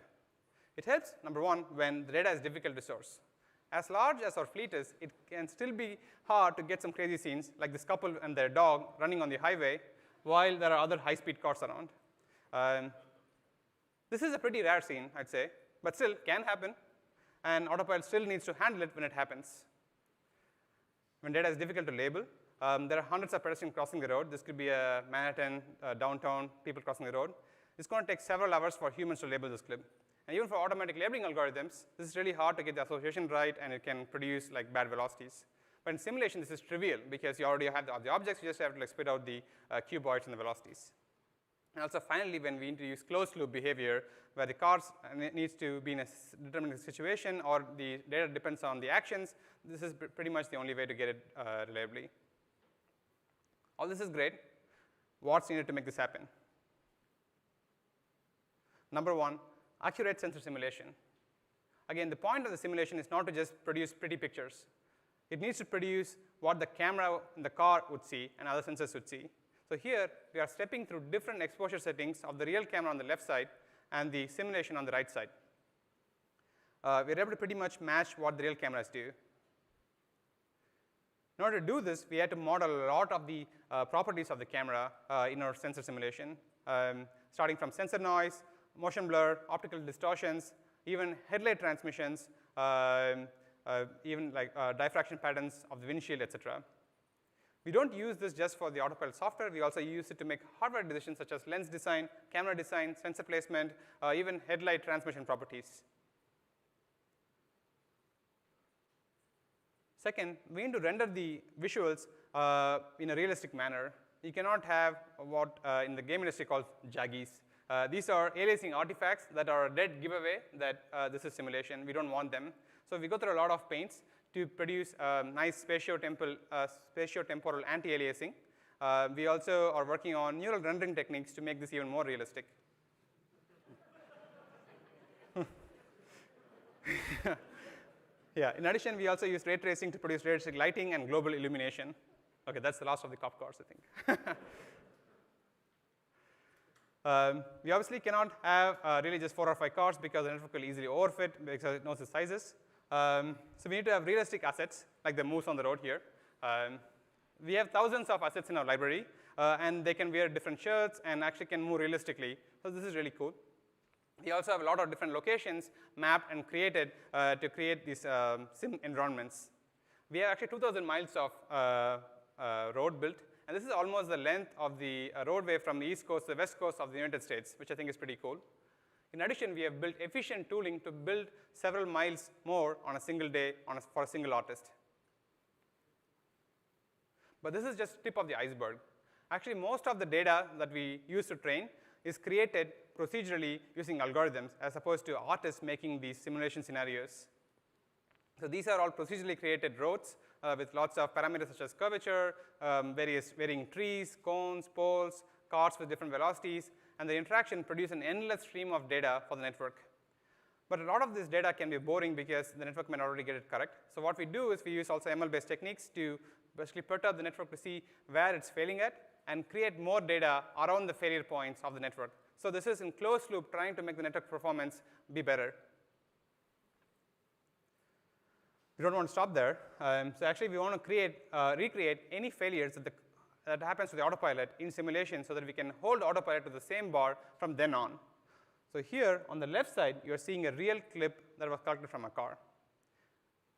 It helps, number one, when the data is difficult to source. As large as our fleet is, it can still be hard to get some crazy scenes, like this couple and their dog running on the highway, while there are other high-speed cars around. This is a pretty rare scene, I'd say, but still can happen, and Autopilot still needs to handle it when it happens. When data is difficult to label, there are hundreds of pedestrians crossing the road. This could be a Manhattan, downtown, people crossing the road. It's going to take several hours for humans to label this clip. And even for automatic labeling algorithms, this is really hard to get the association right, and it can produce like bad velocities. But in simulation, this is trivial because you already have the objects. You just have to like spit out the cuboids and the velocities. And also, finally, when we introduce closed-loop behavior, where the cars needs to be in a determined situation or the data depends on the actions, this is pretty much the only way to get it reliably. All this is great. What's needed to make this happen? Number one, accurate sensor simulation. Again, the point of the simulation is not to just produce pretty pictures. It needs to produce what the camera in the car would see and other sensors would see. So here, we are stepping through different exposure settings of the real camera on the left side and the simulation on the right side. We're able to pretty much match what the real cameras do. In order to do this, we had to model a lot of the properties of the camera in our sensor simulation, starting from sensor noise, motion blur, optical distortions, even headlight transmissions, even like diffraction patterns of the windshield, etc. We don't use this just for the Autopilot software. We also use it to make hardware decisions such as lens design, camera design, sensor placement, even headlight transmission properties. Second, we need to render the visuals in a realistic manner. You cannot have what in the game industry called jaggies. These are aliasing artifacts that are a dead giveaway that this is simulation. We don't want them. So we go through a lot of pains to produce nice spatiotemporal anti-aliasing. We also are working on neural rendering techniques to make this even more realistic. Yeah, in addition, we also use ray tracing to produce realistic lighting and global illumination. Okay, that's the last of the cop cars, I think. We obviously cannot have really just 4 or 5 cars because the network will easily overfit because it knows the sizes. So we need to have realistic assets, like the moose on the road here. We have thousands of assets in our library, and they can wear different shirts and actually can move realistically. So this is really cool. We also have a lot of different locations mapped and created to create these sim environments. We have actually 2,000 miles of road built, and this is almost the length of the roadway from the east coast to the west coast of the United States, which I think is pretty cool. In addition, we have built efficient tooling to build several miles more on a single day for a single artist. But this is just tip of the iceberg. Actually, most of the data that we use to train is created procedurally using algorithms as opposed to artists making these simulation scenarios. So these are all procedurally created roads with lots of parameters such as curvature, various varying trees, cones, poles, cars with different velocities, and the interaction produce an endless stream of data for the network. But a lot of this data can be boring because the network may not already get it correct. So what we do is we use also ML-based techniques to basically perturb the network to see where it's failing at and create more data around the failure points of the network. So this is in closed loop trying to make the network performance be better. We don't want to stop there. So actually, we want to recreate any failures that happens to the Autopilot in simulation so that we can hold Autopilot to the same bar from then on. So here, on the left side, you're seeing a real clip that was collected from a car.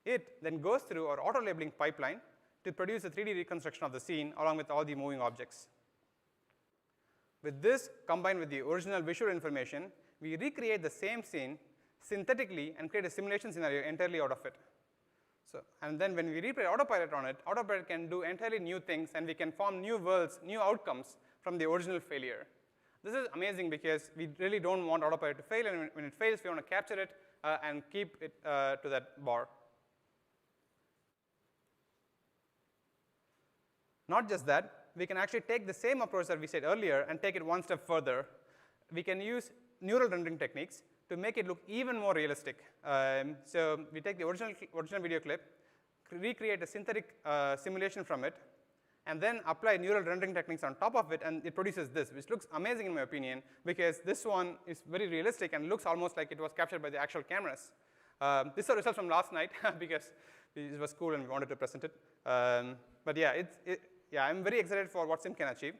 It then goes through our auto-labeling pipeline to produce a 3D reconstruction of the scene along with all the moving objects. With this, combined with the original visual information, we recreate the same scene synthetically and create a simulation scenario entirely out of it. So, and then when we replay Autopilot on it, Autopilot can do entirely new things, and we can form new worlds, new outcomes from the original failure. This is amazing because we really don't want Autopilot to fail, and when it fails, we want to capture it and keep it to that bar. Not just that, we can actually take the same approach that we said earlier and take it one step further. We can use neural rendering techniques to make it look even more realistic. So we take the original video clip, recreate a synthetic simulation from it, and then apply neural rendering techniques on top of it, and it produces this, which looks amazing in my opinion, because this one is very realistic and looks almost like it was captured by the actual cameras. This is a result from last night because it was cool and we wanted to present it. But yeah, I'm very excited for what Sim can achieve.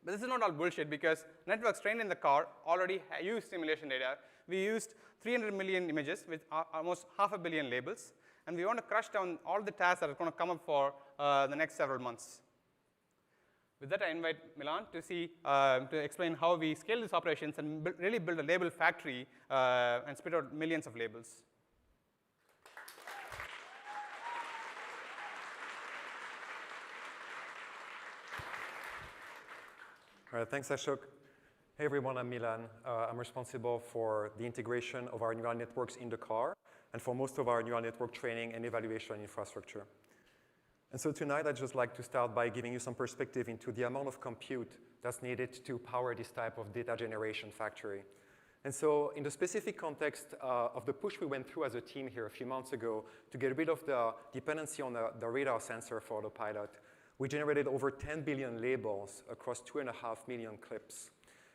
But this is not all bullshit because networks trained in the car already use simulation data. We used 300 million images with almost 500 million labels, and we want to crush down all the tasks that are going to come up for the next several months. With that, I invite Milan to explain how we scale these operations and really build a label factory and spit out millions of labels. All right, thanks, Ashok. Hey, everyone, I'm Milan. I'm responsible for the integration of our neural networks in the car and for most of our neural network training and evaluation infrastructure. And so tonight, I'd just like to start by giving you some perspective into the amount of compute that's needed to power this type of data generation factory. And so in the specific context of the push we went through as a team here a few months ago to get rid of the dependency on the radar sensor for Autopilot, we generated over 10 billion labels across 2.5 million clips.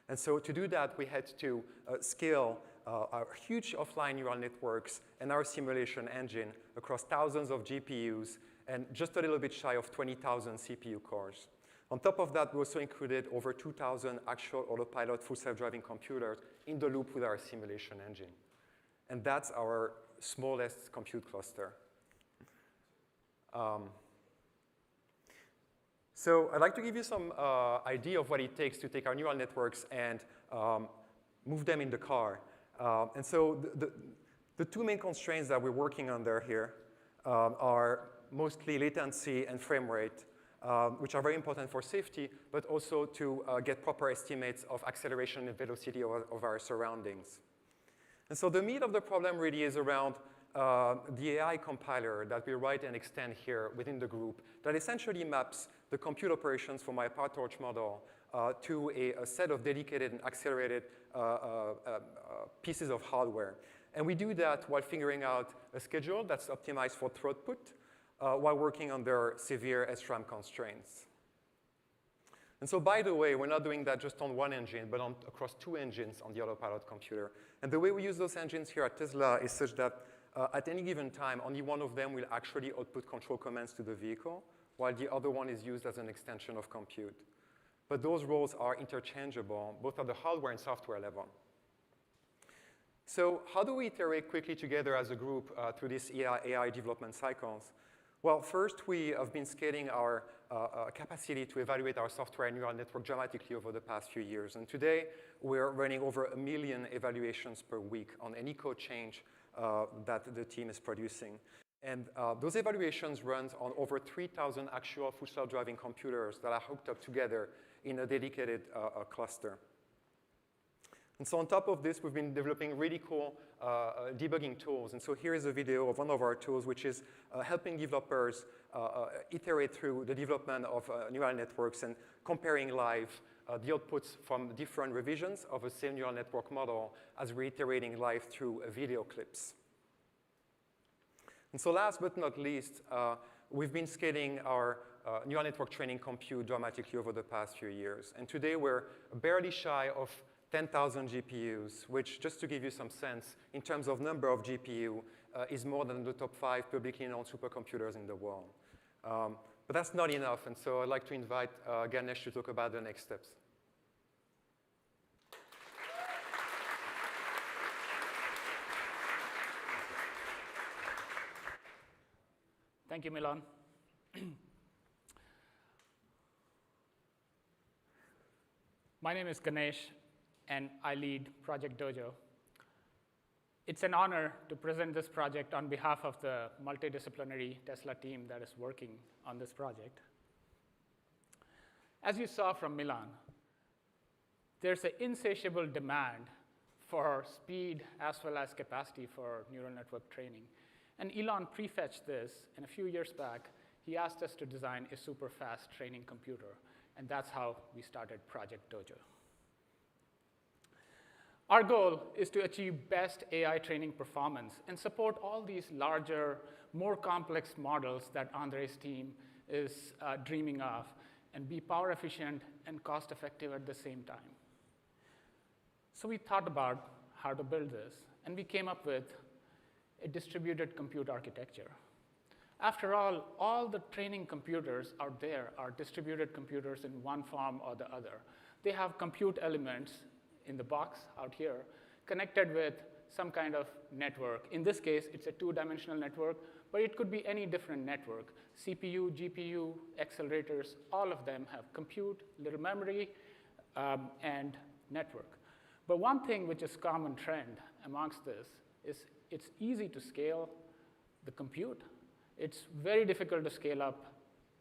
And so to do that, we had to scale our huge offline neural networks and our simulation engine across thousands of GPUs and just a little bit shy of 20,000 CPU cores. On top of that, we also included over 2,000 actual Autopilot full self-driving computers in the loop with our simulation engine. And that's our smallest compute cluster. So I'd like to give you some idea of what it takes to take our neural networks and move them in the car. And so the two main constraints that we're working under here are mostly latency and frame rate, which are very important for safety, but also to get proper estimates of acceleration and velocity of our surroundings. And so the meat of the problem really is around the AI compiler that we write and extend here within the group that essentially maps the compute operations for my PyTorch model to a set of dedicated and accelerated pieces of hardware. And we do that while figuring out a schedule that's optimized for throughput while working under severe SRAM constraints. And so, by the way, we're not doing that just on one engine, but across two engines on the Autopilot computer. And the way we use those engines here at Tesla is such that at any given time, only one of them will actually output control commands to the vehicle, while the other one is used as an extension of compute. But those roles are interchangeable, both at the hardware and software level. So how do we iterate quickly together as a group through these AI development cycles? Well, first, we have been scaling our capacity to evaluate our software and neural network dramatically over the past few years. And today, we're running over 1 million evaluations per week on any code change that the team is producing. And those evaluations run on over 3,000 actual full self-driving computers that are hooked up together in a dedicated cluster. And so on top of this, we've been developing really cool debugging tools. And so here is a video of one of our tools, which is helping developers iterate through the development of neural networks and comparing live the outputs from different revisions of a same neural network model as we're iterating live through video clips. And so last but not least, we've been scaling our neural network training compute dramatically over the past few years. And today, we're barely shy of 10,000 GPUs, which, just to give you some sense, in terms of number of GPU, is more than the top 5 publicly known supercomputers in the world. But that's not enough, and so I'd like to invite Ganesh to talk about the next steps. Thank you, Milan. My name is Ganesh, and I lead Project Dojo. It's an honor to present this project on behalf of the multidisciplinary Tesla team that is working on this project. As you saw from Milan, there's an insatiable demand for speed as well as capacity for neural network training. And Elon prefetched this, and a few years back, he asked us to design a super fast training computer, and that's how we started Project Dojo. Our goal is to achieve best AI training performance and support all these larger, more complex models that Andre's team is dreaming of, and be power efficient and cost effective at the same time. So we thought about how to build this, and we came up with a distributed compute architecture. After all the training computers out there are distributed computers in one form or the other. They have compute elements in the box out here connected with some kind of network. In this case, it's a two-dimensional network, but it could be any different network. CPU, GPU, accelerators, all of them have compute, little memory, and network. But one thing which is common trend amongst this is it's easy to scale the compute. It's very difficult to scale up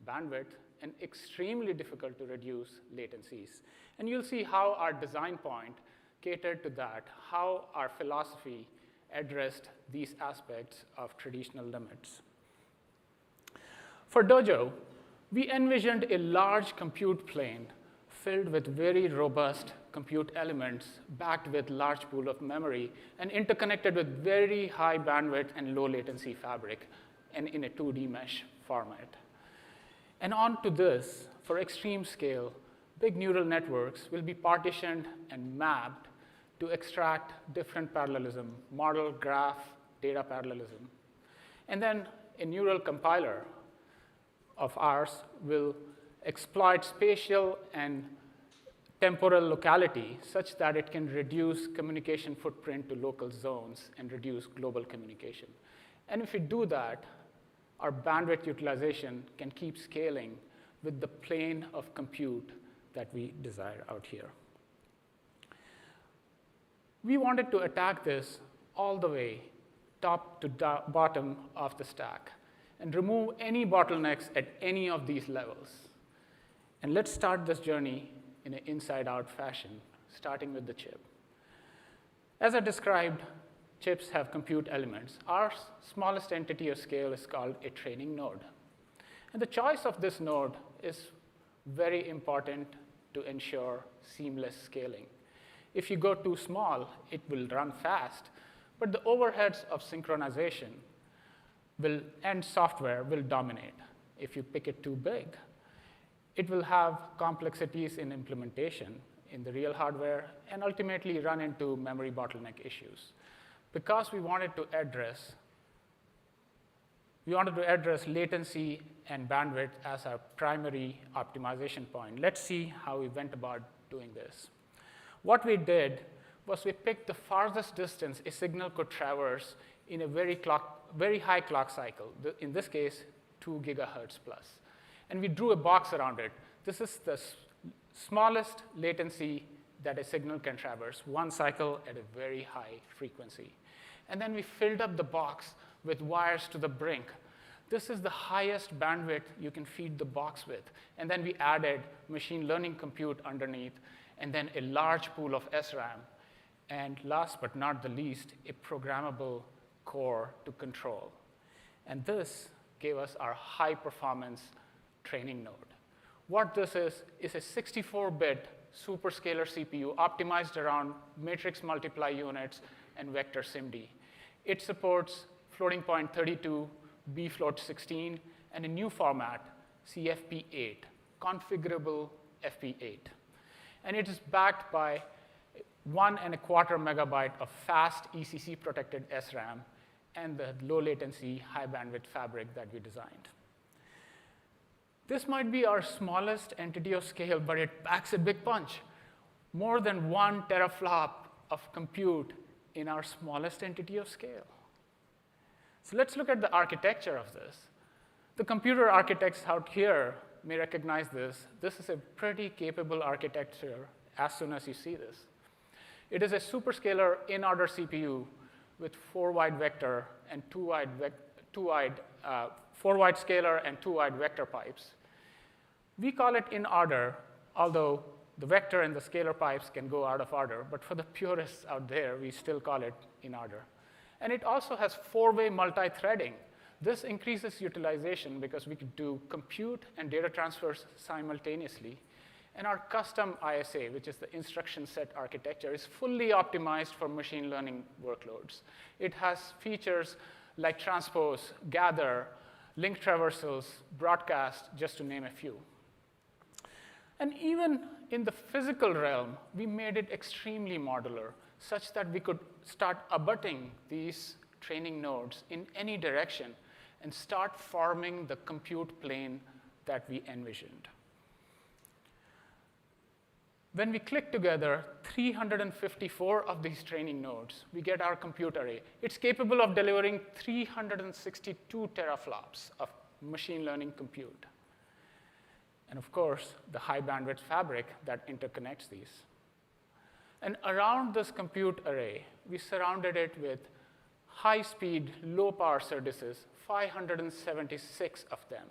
bandwidth and extremely difficult to reduce latencies. And you'll see how our design point catered to that, how our philosophy addressed these aspects of traditional limits. For Dojo, we envisioned a large compute plane filled with very robust compute elements backed with large pool of memory and interconnected with very high bandwidth and low latency fabric and in a 2D mesh format. And onto this, for extreme scale, big neural networks will be partitioned and mapped to extract different parallelism, model, graph, data parallelism. And then a neural compiler of ours will exploit spatial and temporal locality such that it can reduce communication footprint to local zones and reduce global communication. And if we do that, our bandwidth utilization can keep scaling with the plane of compute that we desire out here. We wanted to attack this all the way, top to bottom of the stack, and remove any bottlenecks at any of these levels. And let's start this journey in an inside-out fashion, starting with the chip. As I described, chips have compute elements. Our smallest entity of scale is called a training node. And the choice of this node is very important to ensure seamless scaling. If you go too small, it will run fast, but the overheads of synchronization and software will dominate. If you pick it too big, it will have complexities in implementation in the real hardware and ultimately run into memory bottleneck issues. Because we wanted to address latency and bandwidth as our primary optimization point. Let's see how we went about doing this. What we did was we picked the farthest distance a signal could traverse in a very high clock cycle, in this case, 2 gigahertz plus. And we drew a box around it. This is the smallest latency that a signal can traverse, one cycle at a very high frequency. And then we filled up the box with wires to the brink. This is the highest bandwidth you can feed the box with. And then we added machine learning compute underneath, and then a large pool of SRAM. And last but not the least, a programmable core to control. And this gave us our high-performance training node. What this is a 64-bit superscalar CPU optimized around matrix multiply units and vector SIMD. It supports floating point 32, bfloat 16, and a new format, CFP8, configurable FP8. And it is backed by 1.25 megabyte of fast ECC-protected SRAM and the low latency, high bandwidth fabric that we designed. This might be our smallest entity of scale, but it packs a big punch. More than 1 teraflop of compute in our smallest entity of scale. So let's look at the architecture of this. The computer architects out here may recognize this. This is a pretty capable architecture as soon as you see this. It is a superscalar in-order CPU with 4 wide vector and 2 wide 4 wide scalar and 2 wide vector pipes. We call it in order, although the vector and the scalar pipes can go out of order, but for the purists out there, we still call it in order. And it also has 4-way multi-threading. This increases utilization because we could do compute and data transfers simultaneously. And our custom ISA, which is the instruction set architecture, is fully optimized for machine learning workloads. It has features like transpose, gather, link traversals, broadcast, just to name a few. And even in the physical realm, we made it extremely modular, such that we could start abutting these training nodes in any direction and start forming the compute plane that we envisioned. When we click together 354 of these training nodes, we get our compute array. It's capable of delivering 362 teraflops of machine learning compute. And of course, the high bandwidth fabric that interconnects these. And around this compute array, we surrounded it with high-speed, low-power SerDeses, 576 of them,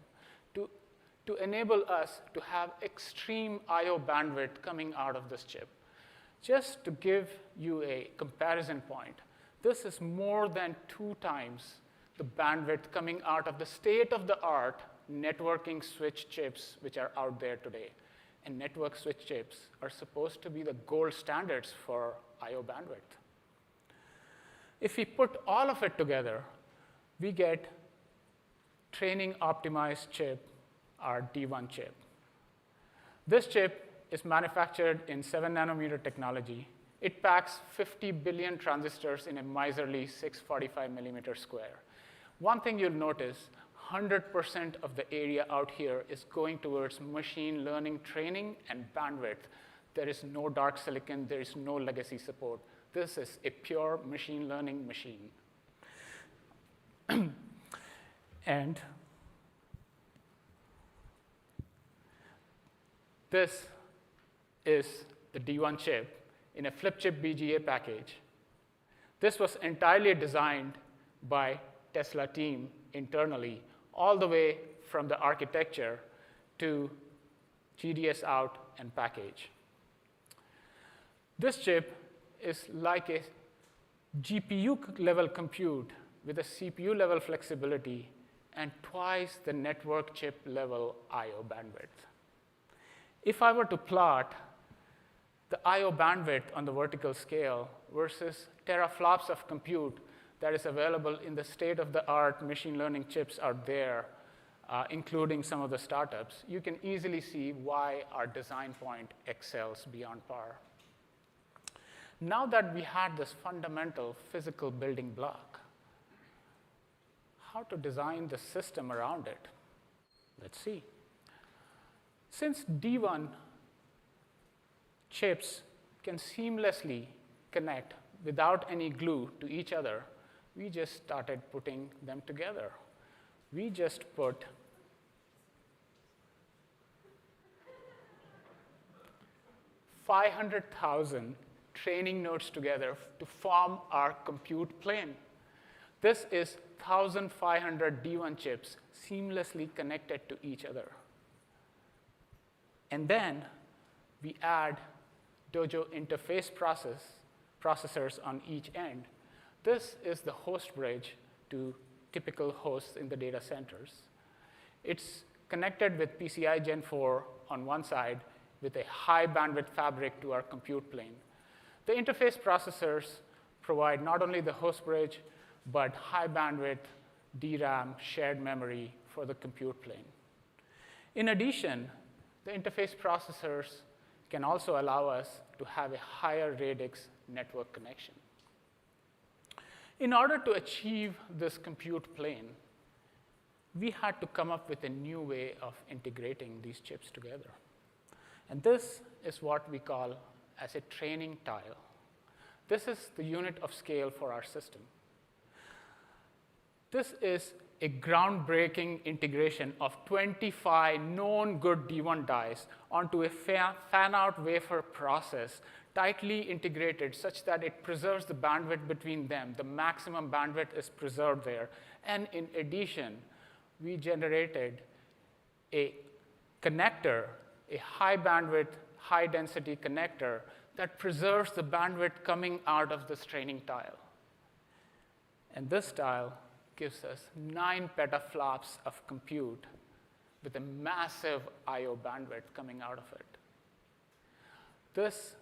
to enable us to have extreme I/O bandwidth coming out of this chip. Just to give you a comparison point, this is more than 2 times the bandwidth coming out of the state-of-the-art networking switch chips which are out there today. And network switch chips are supposed to be the gold standards for I/O bandwidth. If we put all of it together, we get training optimized chip, our D1 chip. This chip is manufactured in 7 nanometer technology. It packs 50 billion transistors in a miserly 645 millimeter square. One thing you'll notice, 100% of the area out here is going towards machine learning training and bandwidth. There is no dark silicon, there is no legacy support. This is a pure machine learning machine. And this is the D1 chip in a flip chip BGA package. This was entirely designed by Tesla team internally, all the way from the architecture to GDS out and package. This chip is like a GPU level compute with a CPU level flexibility and twice the network chip level I/O bandwidth. If I were to plot the I/O bandwidth on the vertical scale versus teraflops of compute that is available in the state-of-the-art machine learning chips out there, including some of the startups, you can easily see why our design point excels beyond par. Now that we had this fundamental physical building block, how to design the system around it? Let's see. Since D1 chips can seamlessly connect without any glue to each other, we just started putting them together. We just put 500,000 training nodes together to form our compute plane. This is 1,500 D1 chips seamlessly connected to each other. And then we add Dojo interface processors on each end. This is the host bridge to typical hosts in the data centers. It's connected with PCI Gen 4 on one side with a high bandwidth fabric to our compute plane. The interface processors provide not only the host bridge, but high bandwidth DRAM shared memory for the compute plane. In addition, the interface processors can also allow us to have a higher radix network connection. In order to achieve this compute plane, we had to come up with a new way of integrating these chips together. And this is what we call as a training tile. This is the unit of scale for our system. This is a groundbreaking integration of 25 known good D1 dies onto a fan-out wafer process, tightly integrated such that it preserves the bandwidth between them. The maximum bandwidth is preserved there. And in addition, we generated a connector, a high bandwidth, high density connector that preserves the bandwidth coming out of this training tile. And this tile gives us 9 petaflops of compute with a massive I/O bandwidth coming out of it. This,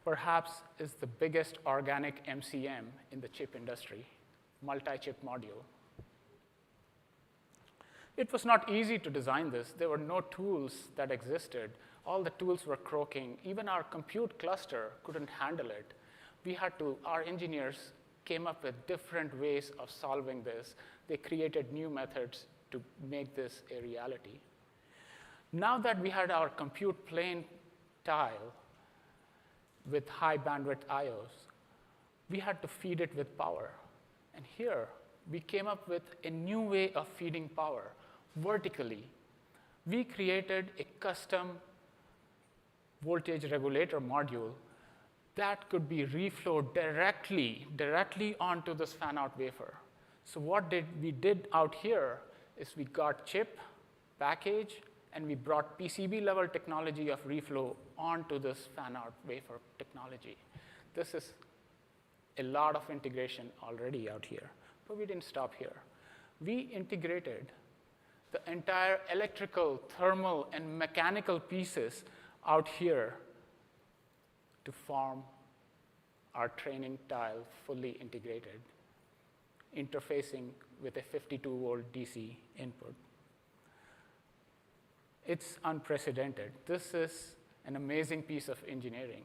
perhaps, is the biggest organic MCM in the chip industry, multi-chip module. It was not easy to design this. There were no tools that existed. All the tools were croaking. Even our compute cluster couldn't handle it. Our engineers came up with different ways of solving this. They created new methods to make this a reality. Now that we had our compute plane tile, with high bandwidth IOs. We had to feed it with power. And here, we came up with a new way of feeding power vertically. We created a custom voltage regulator module that could be reflowed directly onto this fan-out wafer. So what we did out here is we got chip, package, and we brought PCB-level technology of reflow onto this fan-out wafer technology. This is a lot of integration already out here. But we didn't stop here. We integrated the entire electrical, thermal, and mechanical pieces out here to form our training tile fully integrated, interfacing with a 52-volt DC input. It's unprecedented. This is an amazing piece of engineering.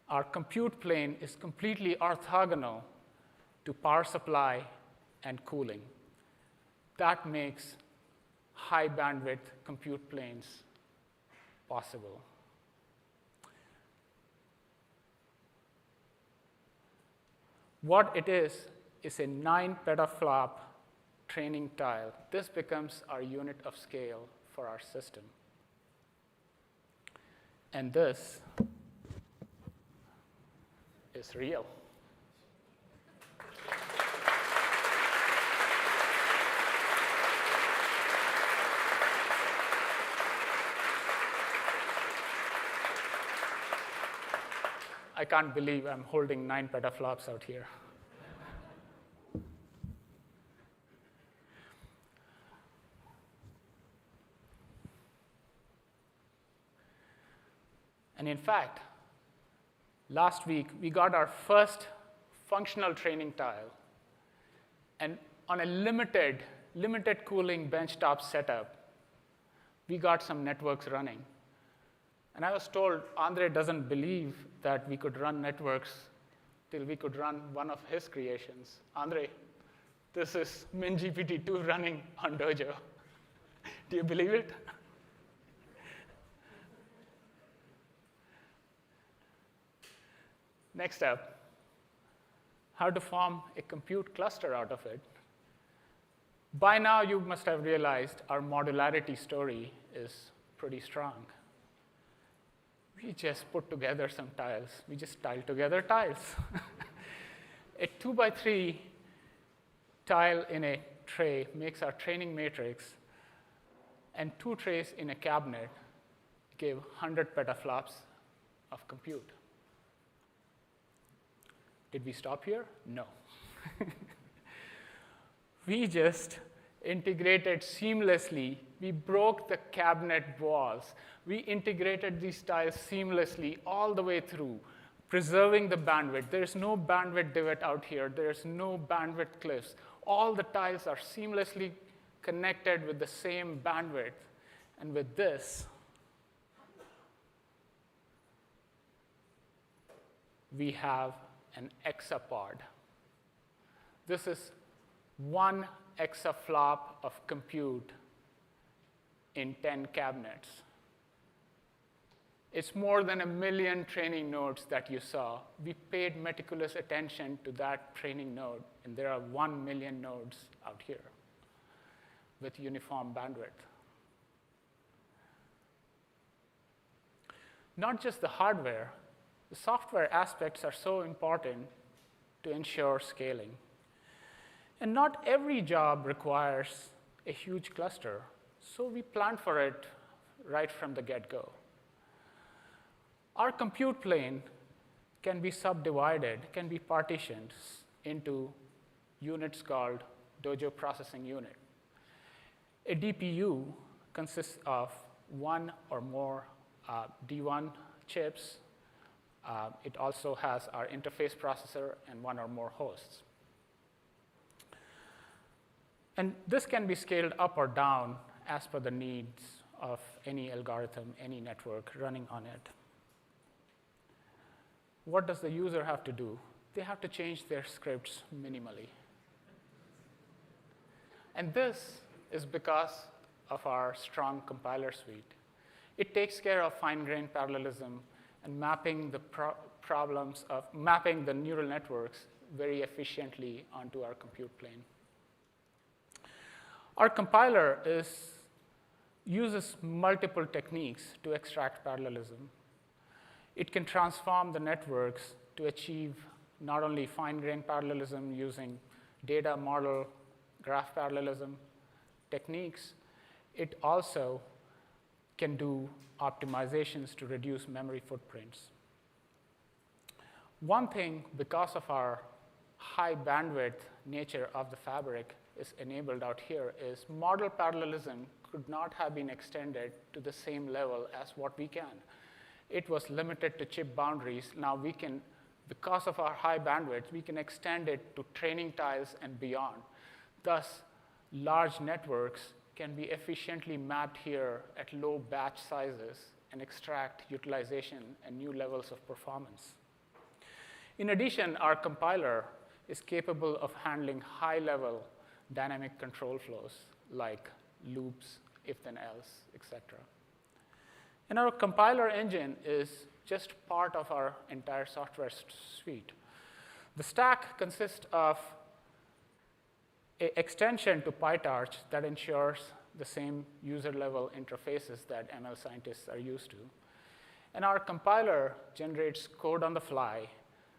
Our compute plane is completely orthogonal to power supply and cooling. That makes high bandwidth compute planes possible. What it is a 9 petaflop training tile. This becomes our unit of scale for our system. And this is real. I can't believe I'm holding 9 petaflops out here. And in fact, last week, we got our first functional training tile. And on a limited cooling benchtop setup, we got some networks running. And I was told Andre doesn't believe that we could run networks till we could run one of his creations. Andre, this is MinGPT-2 running on Dojo. Do you believe it? Next up, how to form a compute cluster out of it. By now, you must have realized our modularity story is pretty strong. We just put together some tiles. We just tiled together tiles. A 2x3 tile in a tray makes our training matrix, and 2 trays in a cabinet give 100 petaflops of compute. Did we stop here? No. We just integrated seamlessly. We broke the cabinet walls. We integrated these tiles seamlessly all the way through, preserving the bandwidth. There's no bandwidth divot out here. There's no bandwidth cliffs. All the tiles are seamlessly connected with the same bandwidth. And with this, we have an exapod. This is 1 exaflop of compute in 10 cabinets. It's more than 1 million training nodes that you saw. We paid meticulous attention to that training node, and there are 1 million nodes out here with uniform bandwidth. Not just the hardware, the software aspects are so important to ensure scaling. And not every job requires a huge cluster, so we planned for it right from the get-go. Our compute plane can be subdivided, can be partitioned into units called Dojo processing unit. A DPU consists of 1 or more D1 chips. It also has our interface processor and 1 or more hosts. And this can be scaled up or down as per the needs of any algorithm, any network running on it. What does the user have to do? They have to change their scripts minimally. And this is because of our strong compiler suite. It takes care of fine-grained parallelism and mapping the problems of mapping the neural networks very efficiently onto our compute plane. Our compiler uses multiple techniques to extract parallelism. It can transform the networks to achieve not only fine-grained parallelism using data model graph parallelism techniques, it also can do optimizations to reduce memory footprints. One thing, because of our high bandwidth nature of the fabric is enabled out here, is model parallelism could not have been extended to the same level as what we can. It was limited to chip boundaries. Now we can, because of our high bandwidth, we can extend it to training tiles and beyond. Thus, large networks can be efficiently mapped here at low batch sizes and extract utilization and new levels of performance. In addition, our compiler is capable of handling high-level dynamic control flows like loops, if then else, etc. And our compiler engine is just part of our entire software suite. The stack consists of an extension to PyTorch that ensures the same user-level interfaces that ML scientists are used to. And our compiler generates code on the fly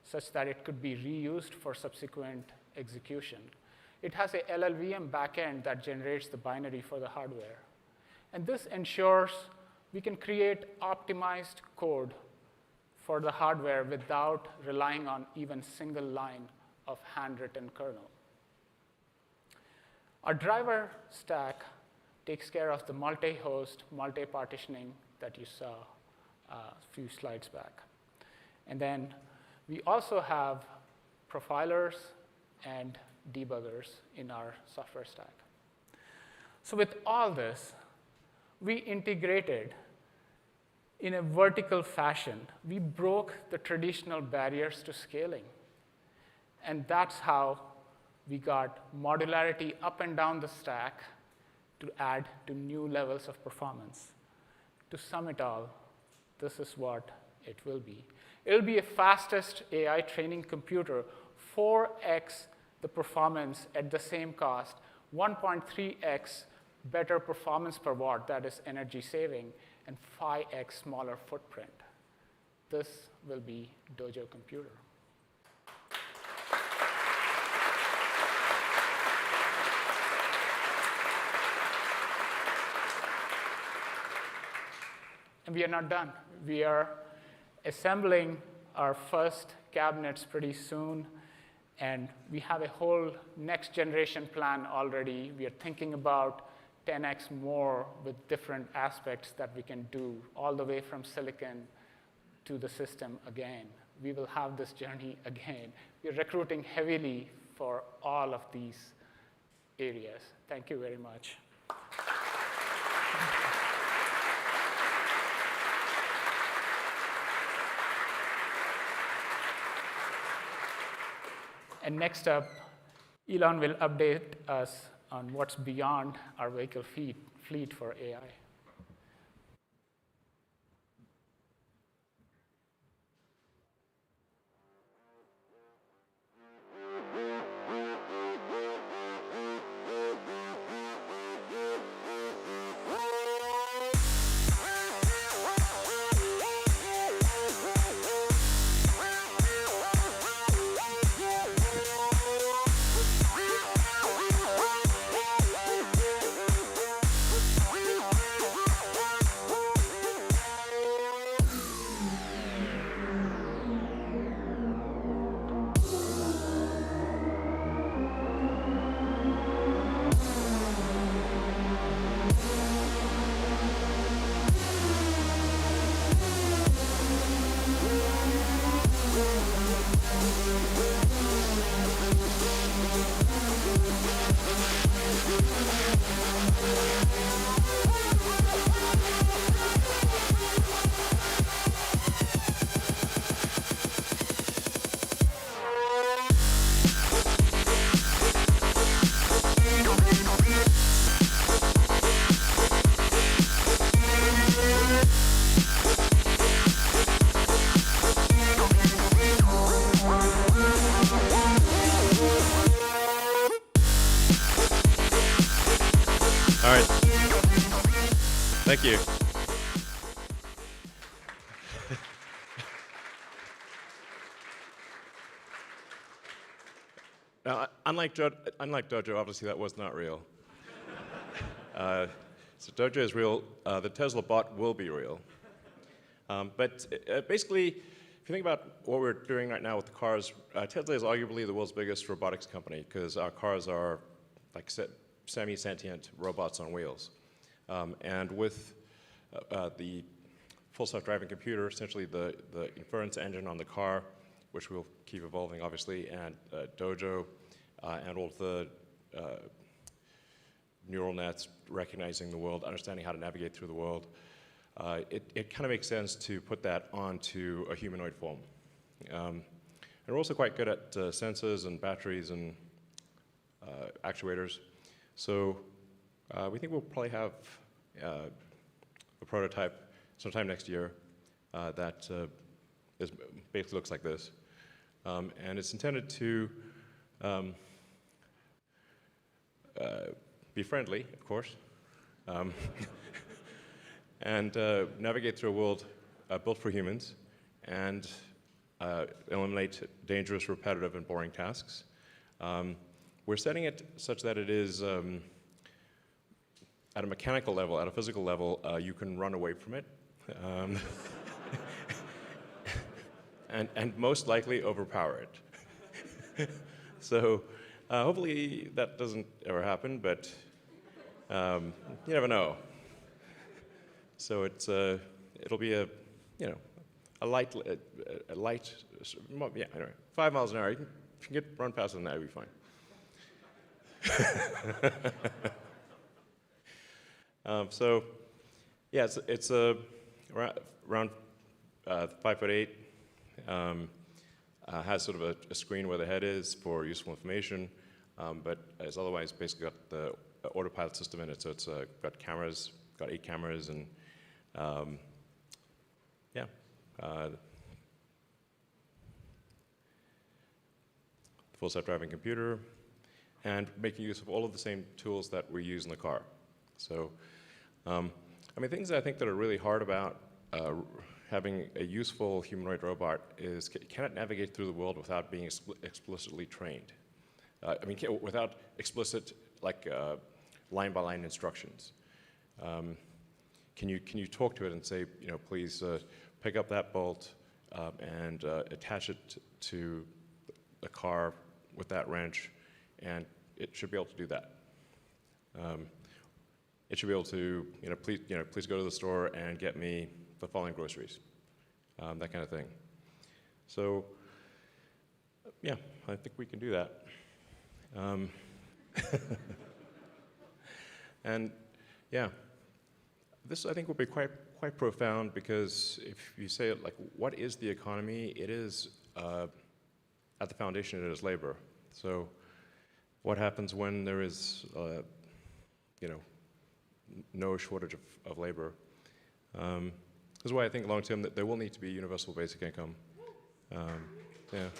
such that it could be reused for subsequent execution. It has a LLVM backend that generates the binary for the hardware. And this ensures we can create optimized code for the hardware without relying on even single line of handwritten kernel. Our driver stack takes care of the multi-host, multi-partitioning that you saw a few slides back. And then we also have profilers and debuggers in our software stack. So with all this, we integrated in a vertical fashion. We broke the traditional barriers to scaling. And that's how we got modularity up and down the stack to add to new levels of performance. To sum it all, this is what it will be. It'll be a fastest AI training computer, 4x the performance at the same cost, 1.3x better performance per watt, that is energy saving, and 5x smaller footprint. This will be Dojo Computer. And we are not done. We are assembling our first cabinets pretty soon, and we have a whole next generation plan already. We are thinking about 10x more with different aspects that we can do, all the way from silicon to the system again. We will have this journey again. We're recruiting heavily for all of these areas. Thank you very much. And next up, Elon will update us on what's beyond our vehicle fleet for AI. Thank you. Now, unlike Dojo, obviously that was not real. So Dojo is real. The Tesla bot will be real. But basically, if you think about what we're doing right now with the cars, Tesla is arguably the world's biggest robotics company because our cars are like semi-sentient robots on wheels. And with the full self-driving computer, essentially the inference engine on the car, which will keep evolving, obviously, and Dojo, and all of the neural nets recognizing the world, understanding how to navigate through the world, it kind of makes sense to put that onto a humanoid form. And we're also quite good at sensors and batteries and actuators. So we think we'll probably have a prototype sometime next year that basically looks like this. And it's intended to be friendly, of course, and navigate through a world built for humans and eliminate dangerous, repetitive, and boring tasks. We're setting it such that it is, at a mechanical level, at a physical level, you can run away from it. And most likely overpower it. So hopefully that doesn't ever happen, but you never know. So it'll be a light, yeah, anyway, 5 miles an hour. If you can run faster than that, it'll be fine. So yeah, it's around 5'8". Has sort of a screen where the head is for useful information, but it's otherwise basically got the Autopilot system in it. So it's got cameras, got 8 cameras, and yeah. Full self-driving computer, and making use of all of the same tools that we use in the car. So, I mean, things that I think that are really hard about having a useful humanoid robot is, can it navigate through the world without being explicitly trained? I mean, without explicit, like, line-by-line instructions. Can you talk to it and say, please pick up that bolt and attach it to the car with that wrench, and it should be able to do that. It should be able to, please go to the store and get me the following groceries, that kind of thing. So, yeah, I think we can do that. And yeah, this I think will be quite profound, because if you say it like, what is the economy? It is, at the foundation, it is labor. So what happens when there is, no shortage of labor? This is why I think long term that there will need to be universal basic income. Yeah.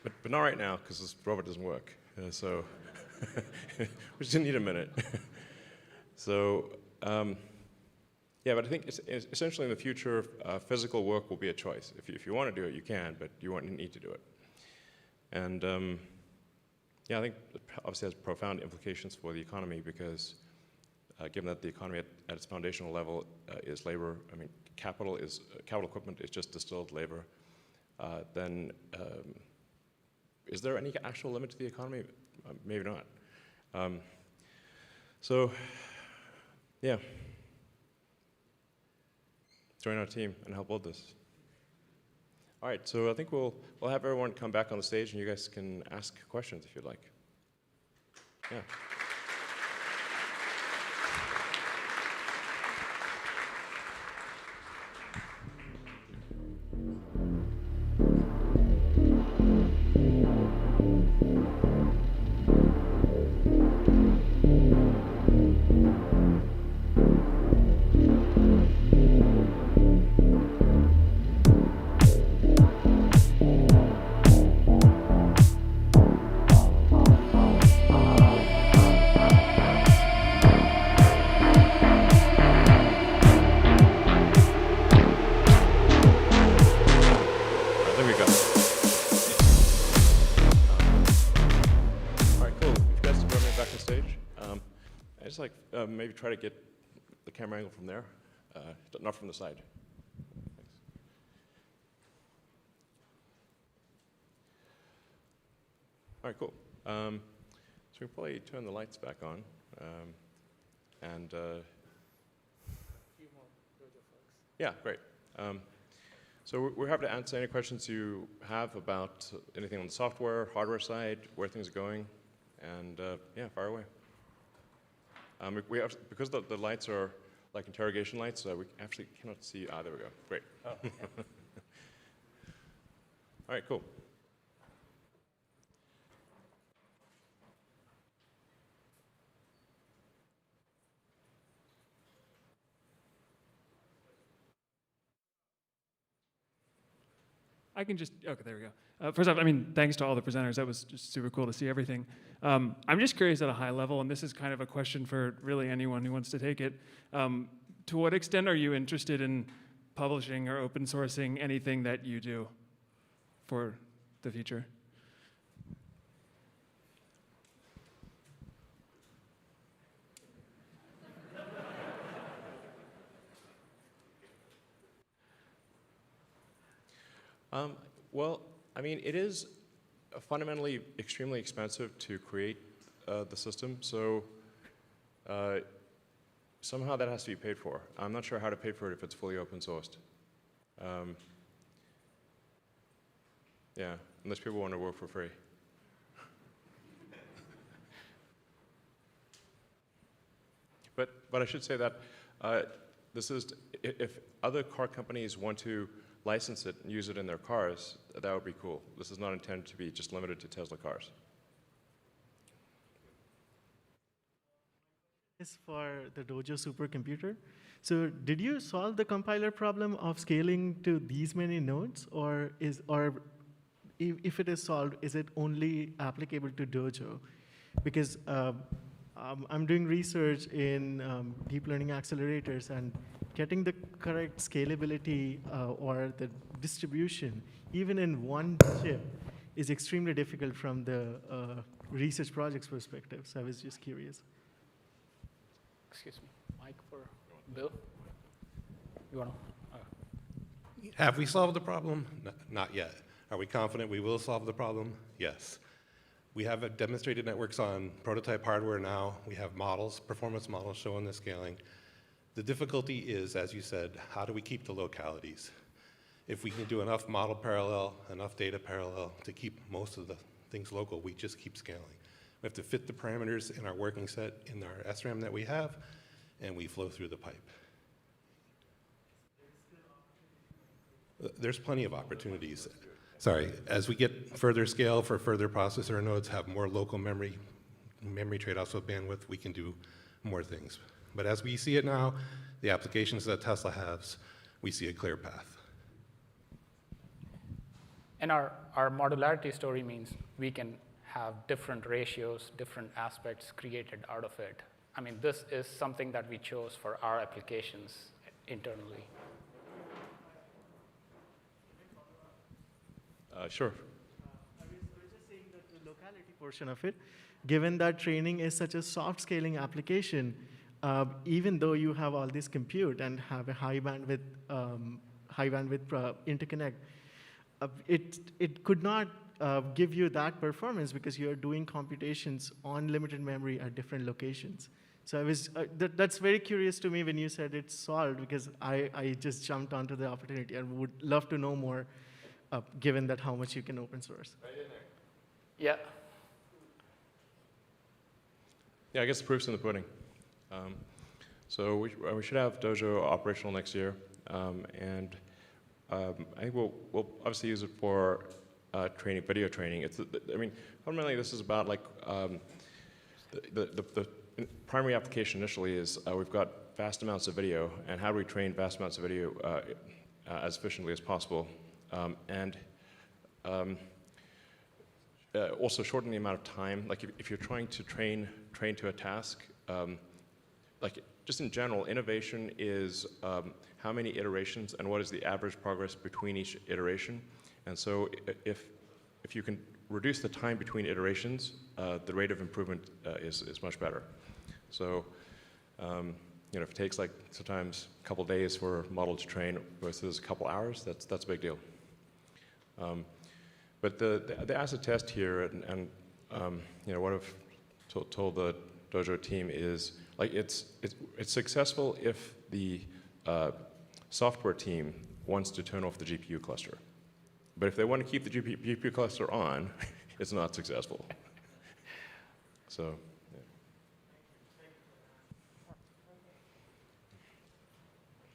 But not right now, because this robot doesn't work. So we just need a minute. So yeah, but I think it's essentially in the future, physical work will be a choice. If you want to do it, you can, but you won't need to do it. And yeah, I think it obviously has profound implications for the economy, because given that the economy at its foundational level is labor, I mean, capital equipment is just distilled labor, then is there any actual limit to the economy? Maybe not. So, yeah, join our team and help build this. All right, so I think we'll have everyone come back on the stage, and you guys can ask questions if you'd like. Yeah. maybe try to get the camera angle from there, not from the side. Thanks. All right, cool. So we can probably turn the lights back on. And yeah, great. So we're happy to answer any questions you have about anything on the software, hardware side, where things are going, and yeah, fire away. We have, because the lights are like interrogation lights, we actually cannot see. Ah, there we go. Great. Oh, yeah. All right, cool. I can just, okay, there we go. First off, I mean, thanks to all the presenters. That was just super cool to see everything. I'm just curious at a high level, and this is kind of a question for really anyone who wants to take it. To what extent are you interested in publishing or open sourcing anything that you do for the future? Well, I mean, it is fundamentally extremely expensive to create the system, so somehow that has to be paid for. I'm not sure how to pay for it if it's fully open sourced. Yeah, unless people want to work for free. But I should say that this is, if other car companies want to license it and use it in their cars, that would be cool. This is not intended to be just limited to Tesla cars. Is for the Dojo supercomputer. So did you solve the compiler problem of scaling to these many nodes, or if it is solved, is it only applicable to Dojo? Because I'm doing research in deep learning accelerators, and getting the correct scalability or the distribution, even in one chip, is extremely difficult from the research project's perspective. So I was just curious. Excuse me, mic for Bill. You want to? Have we solved the problem? Not yet. Are we confident we will solve the problem? Yes. We have demonstrated networks on prototype hardware now. We have models, performance models showing the scaling. The difficulty is, as you said, how do we keep the localities? If we can do enough model parallel, enough data parallel to keep most of the things local, we just keep scaling. We have to fit the parameters in our working set in our SRAM that we have, and we flow through the pipe. There's plenty of opportunities. Sorry, as we get further scale for further processor nodes, have more local memory trade-offs with bandwidth, we can do more things. But as we see it now, the applications that Tesla has, we see a clear path. And our modularity story means we can have different ratios, different aspects created out of it. I mean, this is something that we chose for our applications internally. Sure. I was just saying that the locality portion of it, given that training is such a soft scaling application, even though you have all this compute and have a high bandwidth interconnect, it could not give you that performance because you are doing computations on limited memory at different locations. So I was that's very curious to me when you said it's solved, because I just jumped onto the opportunity and would love to know more, given that how much you can open source. Right in there. Yeah. Yeah, I guess the proof's in the pudding. So we should have Dojo operational next year, and I think we'll obviously use it for training, video training. I mean, fundamentally, this is about like the primary application initially is we've got vast amounts of video, and how do we train vast amounts of video as efficiently as possible, and also shorten the amount of time. Like if you're trying to train to a task, like just in general, innovation is how many iterations and what is the average progress between each iteration. And so if you can reduce the time between iterations, the rate of improvement is much better. So If it takes like sometimes a couple days for a model to train versus a couple hours, that's a big deal. But the acid test here, and what I've told the Dojo team is, like, it's successful if the software team wants to turn off the GPU cluster. But if they want to keep the GPU cluster on, it's not successful. So,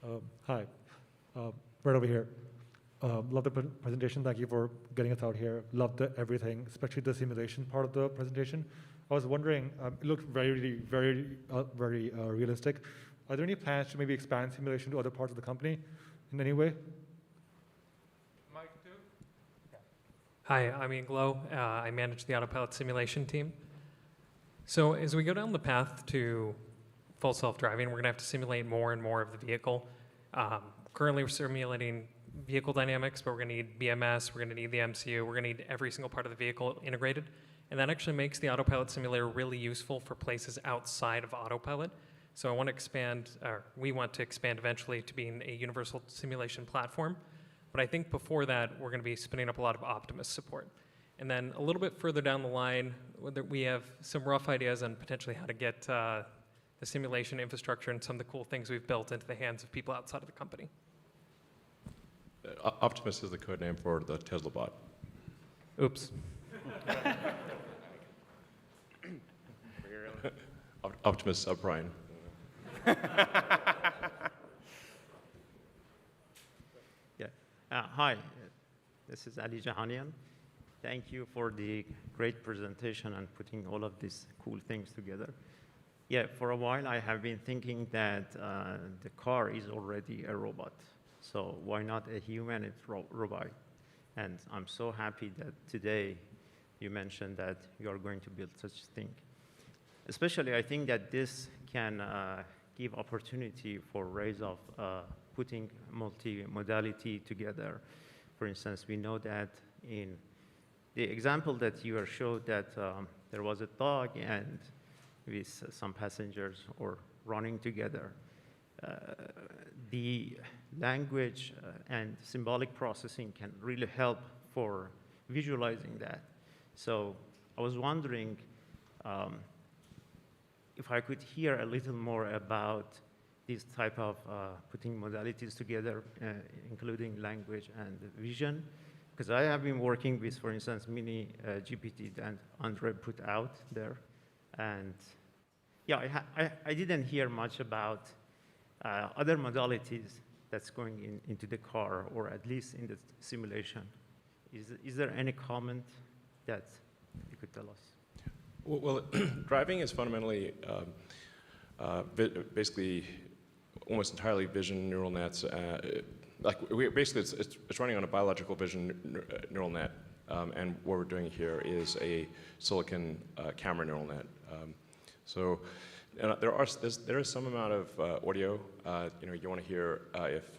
yeah. Hi, right over here. Love the presentation. Thank you for getting us out here. Love everything, especially the simulation part of the presentation. I was wondering, it looked very realistic. Are there any plans to maybe expand simulation to other parts of the company in any way? Mike, too? Hi, I'm Ian Glow. I manage the Autopilot simulation team. So as we go down the path to full self-driving, we're going to have to simulate more and more of the vehicle. Currently, we're simulating vehicle dynamics, but we're going to need BMS, we're going to need the MCU, we're going to need every single part of the vehicle integrated. And that actually makes the Autopilot simulator really useful for places outside of Autopilot. So I want to expand, or we want to expand eventually to being a universal simulation platform. But I think before that, we're going to be spinning up a lot of Optimus support. And then a little bit further down the line, we have some rough ideas on potentially how to get the simulation infrastructure and some of the cool things we've built into the hands of people outside of the company. Optimus is the code name for the Tesla bot. Oops. Optimus subprime. Yeah. Hi, this is Ali Jahanian. Thank you for the great presentation and putting all of these cool things together. Yeah, for a while I have been thinking that the car is already a robot. So why not a humanoid robot? And I'm so happy that today you mentioned that you are going to build such a thing. Especially, I think that this can give opportunity for ways of putting multi-modality together. For instance, we know that in the example that you showed that there was a dog and with some passengers or running together. The language and symbolic processing can really help for visualizing that. So I was wondering if I could hear a little more about this type of putting modalities together, including language and vision, because I have been working with, for instance, mini GPT that Andre put out there. And yeah, I didn't hear much about other modalities that's going into the car, or at least in the simulation. Is there any comment that you could tell us? Well, driving is fundamentally basically almost entirely vision neural nets. Basically, it's running on a biological vision neural net, and what we're doing here is a silicon camera neural net. So there is some amount of audio. You want to hear if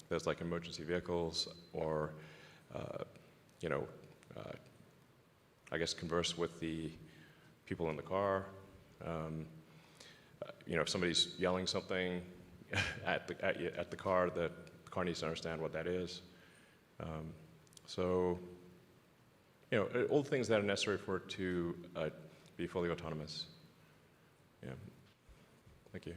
there's like emergency vehicles, or I guess converse with the people in the car. If somebody's yelling something at the car, the car needs to understand what that is. So all the things that are necessary for it to be fully autonomous. Yeah. Thank you.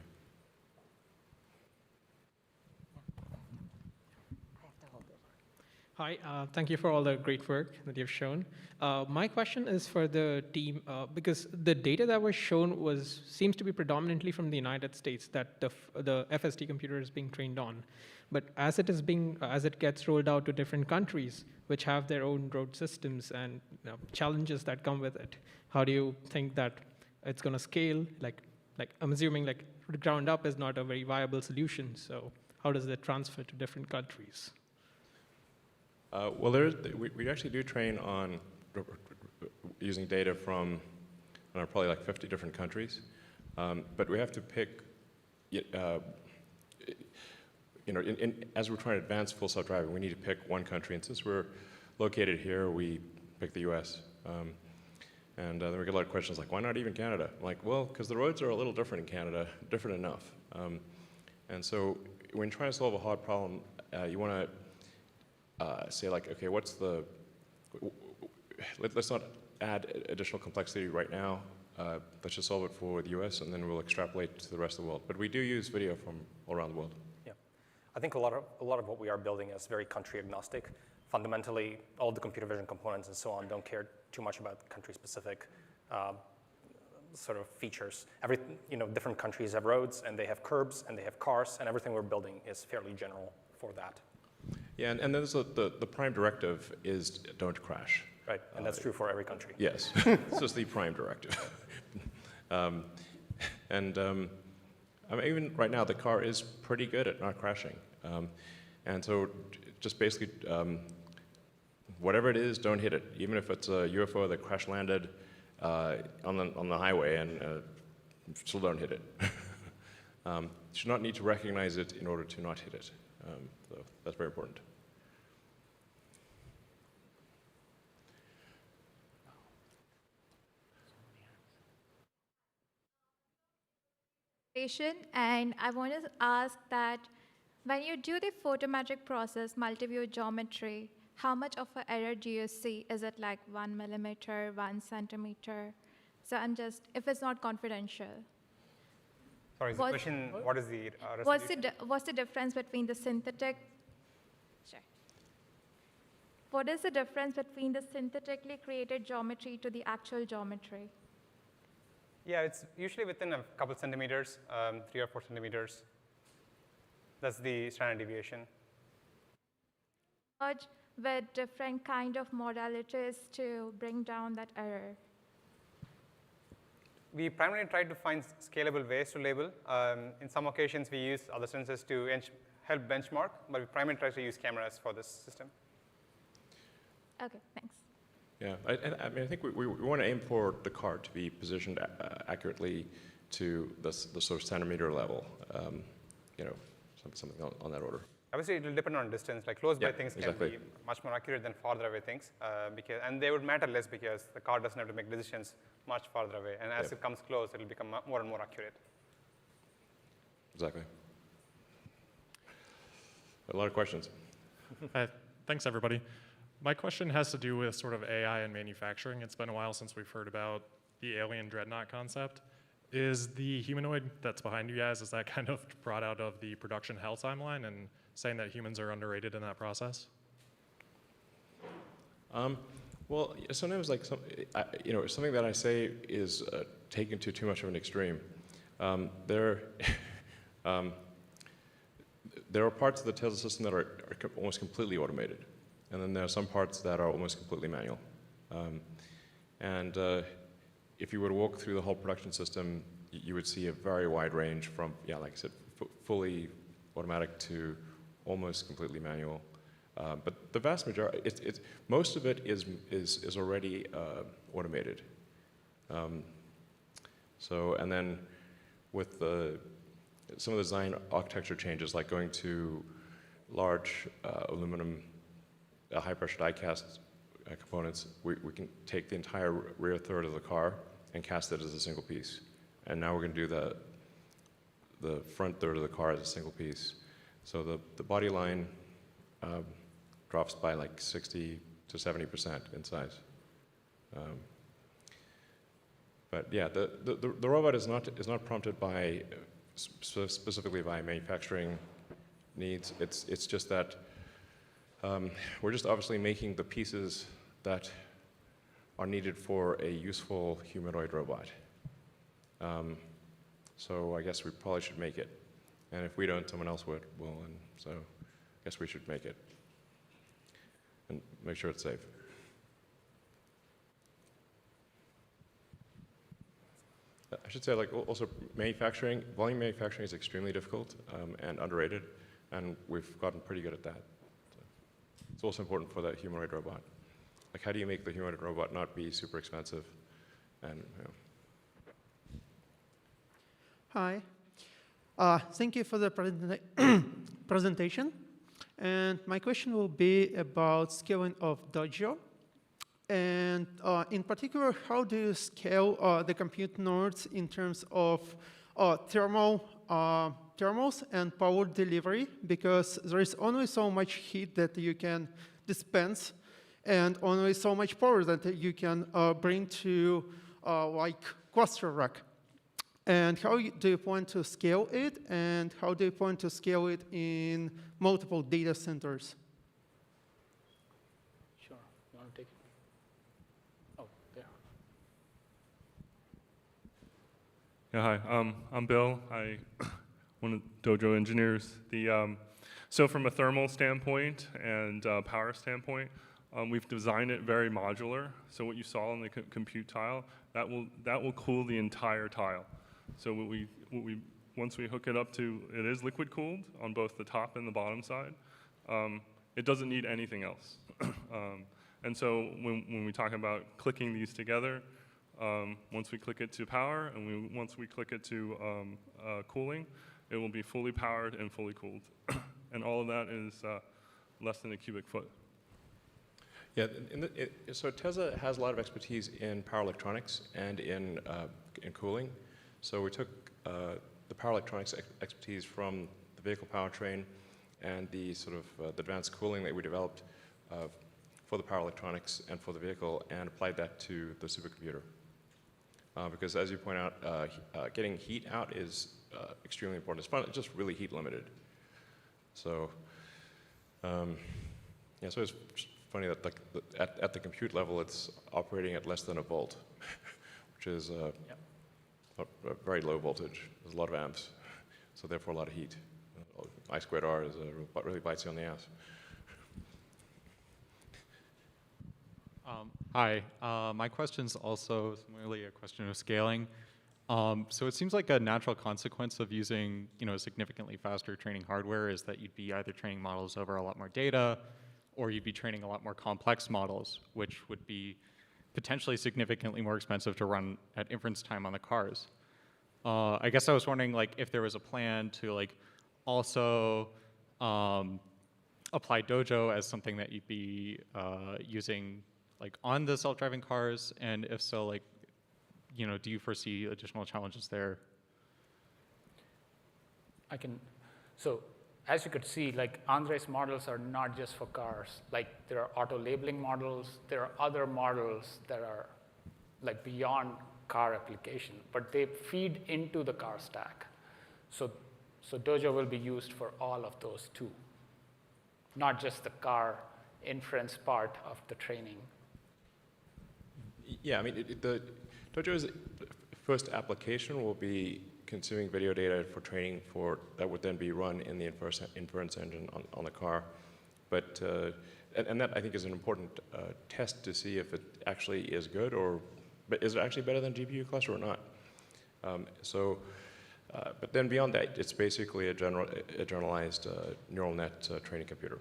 Hi, thank you for all the great work that you've shown. My question is for the team, because the data that was shown seems to be predominantly from the United States that the FSD computer is being trained on. But as it gets rolled out to different countries, which have their own road systems and challenges that come with it, how do you think that it's going to scale? Like I'm assuming like ground up is not a very viable solution. So how does it transfer to different countries? Well, we actually do train on using data from probably like 50 different countries, but we have to pick. As we're trying to advance full self-driving, we need to pick one country, and since we're located here, we pick the U.S. And then we get a lot of questions like, why not even Canada? I'm like, well, because the roads are a little different in Canada, different enough. And so when trying to solve a hard problem, you want to say like, okay, let's not add additional complexity right now. Let's just solve it for the US, and then we'll extrapolate to the rest of the world. But we do use video from all around the world. Yeah, I think a lot of what we are building is very country agnostic. Fundamentally, all the computer vision components and so on don't care too much about country-specific sort of features. Different countries have roads, and they have curbs, and they have cars, and everything we're building is fairly general for that. Yeah, and then the prime directive is don't crash. Right, and that's true for every country. Yes, this is the prime directive. Even right now, the car is pretty good at not crashing. And so just basically, whatever it is, don't hit it. Even if it's a UFO that crash landed on the highway, and still don't hit it. You should not need to recognize it in order to not hit it. So that's very important. And I want to ask that when you do the photometric process, multi-view geometry, how much of an error do you see? Is it like 1 millimeter, 1 centimeter? So if it's not confidential. Sorry, is the question, what is the resolution? What's the difference between the synthetic? Sure. What is the difference between the synthetically created geometry to the actual geometry? Yeah, it's usually within a couple centimeters, 3 or 4 centimeters. That's the standard deviation. With different kind of modalities to bring down that error? We primarily try to find scalable ways to label. In some occasions, we use other sensors to help benchmark, but we primarily try to use cameras for this system. Okay, thanks. Yeah, I think we want to aim for the car to be positioned accurately to the sort of centimeter level, something on that order. Obviously, it will depend on distance. Like close by things can be much more accurate than farther away things, and they would matter less because the car doesn't have to make decisions much farther away. And as it comes close, it will become more and more accurate. Exactly. A lot of questions. Thanks, everybody. My question has to do with sort of AI and manufacturing. It's been a while since we've heard about the alien dreadnought concept. Is the humanoid that's behind you guys, is that kind of brought out of the production hell timeline and saying that humans are underrated in that process? Well, sometimes something that I say is taken to too much of an extreme. There are parts of the Tesla system that are almost completely automated. And then there are some parts that are almost completely manual. If you were to walk through the whole production system, you would see a very wide range from, like I said, fully automatic to almost completely manual. But the vast majority, most of it is already automated. And then with some of the design architecture changes, like going to large aluminum high-pressure die-cast components, we can take the entire rear third of the car and cast it as a single piece. And now we're going to do the front third of the car as a single piece. So the body line drops by like 60 to 70% in size. But yeah, the robot is not prompted by specifically by manufacturing needs. It's just that we're just obviously making the pieces that are needed for a useful humanoid robot. So I guess we probably should make it. And if we don't, someone else will. And so I guess we should make it and make sure it's safe. I should say, like, also manufacturing, volume manufacturing is extremely difficult and underrated, and we've gotten pretty good at that. So it's also important for that humanoid robot. Like, how do you make the humanoid robot not be super expensive? And Hi. Thank you for the presentation. And my question will be about scaling of Dojo. And in particular, how do you scale the compute nodes in terms of thermals and power delivery? Because there is only so much heat that you can dispense and only so much power that you can bring to like cluster rack. And how do you plan to scale it? And how do you plan to scale it in multiple data centers? Sure. You want to take it? Oh, there. Yeah, hi. I'm Bill. I'm one of the Dojo engineers. So from a thermal standpoint and power standpoint, we've designed it very modular. So what you saw on the compute tile, that will cool the entire tile. So once we hook it up to, it is liquid cooled on both the top and the bottom side. It doesn't need anything else. And so when we talk about clicking these together, once we click it to power and once we click it to cooling, it will be fully powered and fully cooled. And all of that is less than a cubic foot. Yeah, so Tesla has a lot of expertise in power electronics and in cooling. So we took the power electronics expertise from the vehicle powertrain and the sort of the advanced cooling that we developed for the power electronics and for the vehicle and applied that to the supercomputer. Because as you point out, getting heat out is extremely important. It's just really heat limited. So, yeah, so it's funny that at the compute level, it's operating at less than a volt, which is a very low voltage. There's a lot of amps, so therefore a lot of heat. I squared R is really bites you on the ass. Hi, my question's also similarly a question of scaling. So it seems like a natural consequence of using, significantly faster training hardware is that you'd be either training models over a lot more data, or you'd be training a lot more complex models, which would be potentially significantly more expensive to run at inference time on the cars. I guess I was wondering, if there was a plan to, also apply Dojo as something that you'd be using, on the self-driving cars, and if so, do you foresee additional challenges there? So as you could see, Andre's models are not just for cars. There are auto labeling models. There are other models that are beyond car application, but they feed into the car stack. So Dojo will be used for all of those too, not just the car inference part of the training. Yeah, I mean, the Dojo's first application will be consuming video data for training that would then be run in the inference engine on the car. But, and that I think is an important test to see if it actually is good but is it actually better than GPU cluster or not? But then beyond that, it's basically a generalized neural net training computer.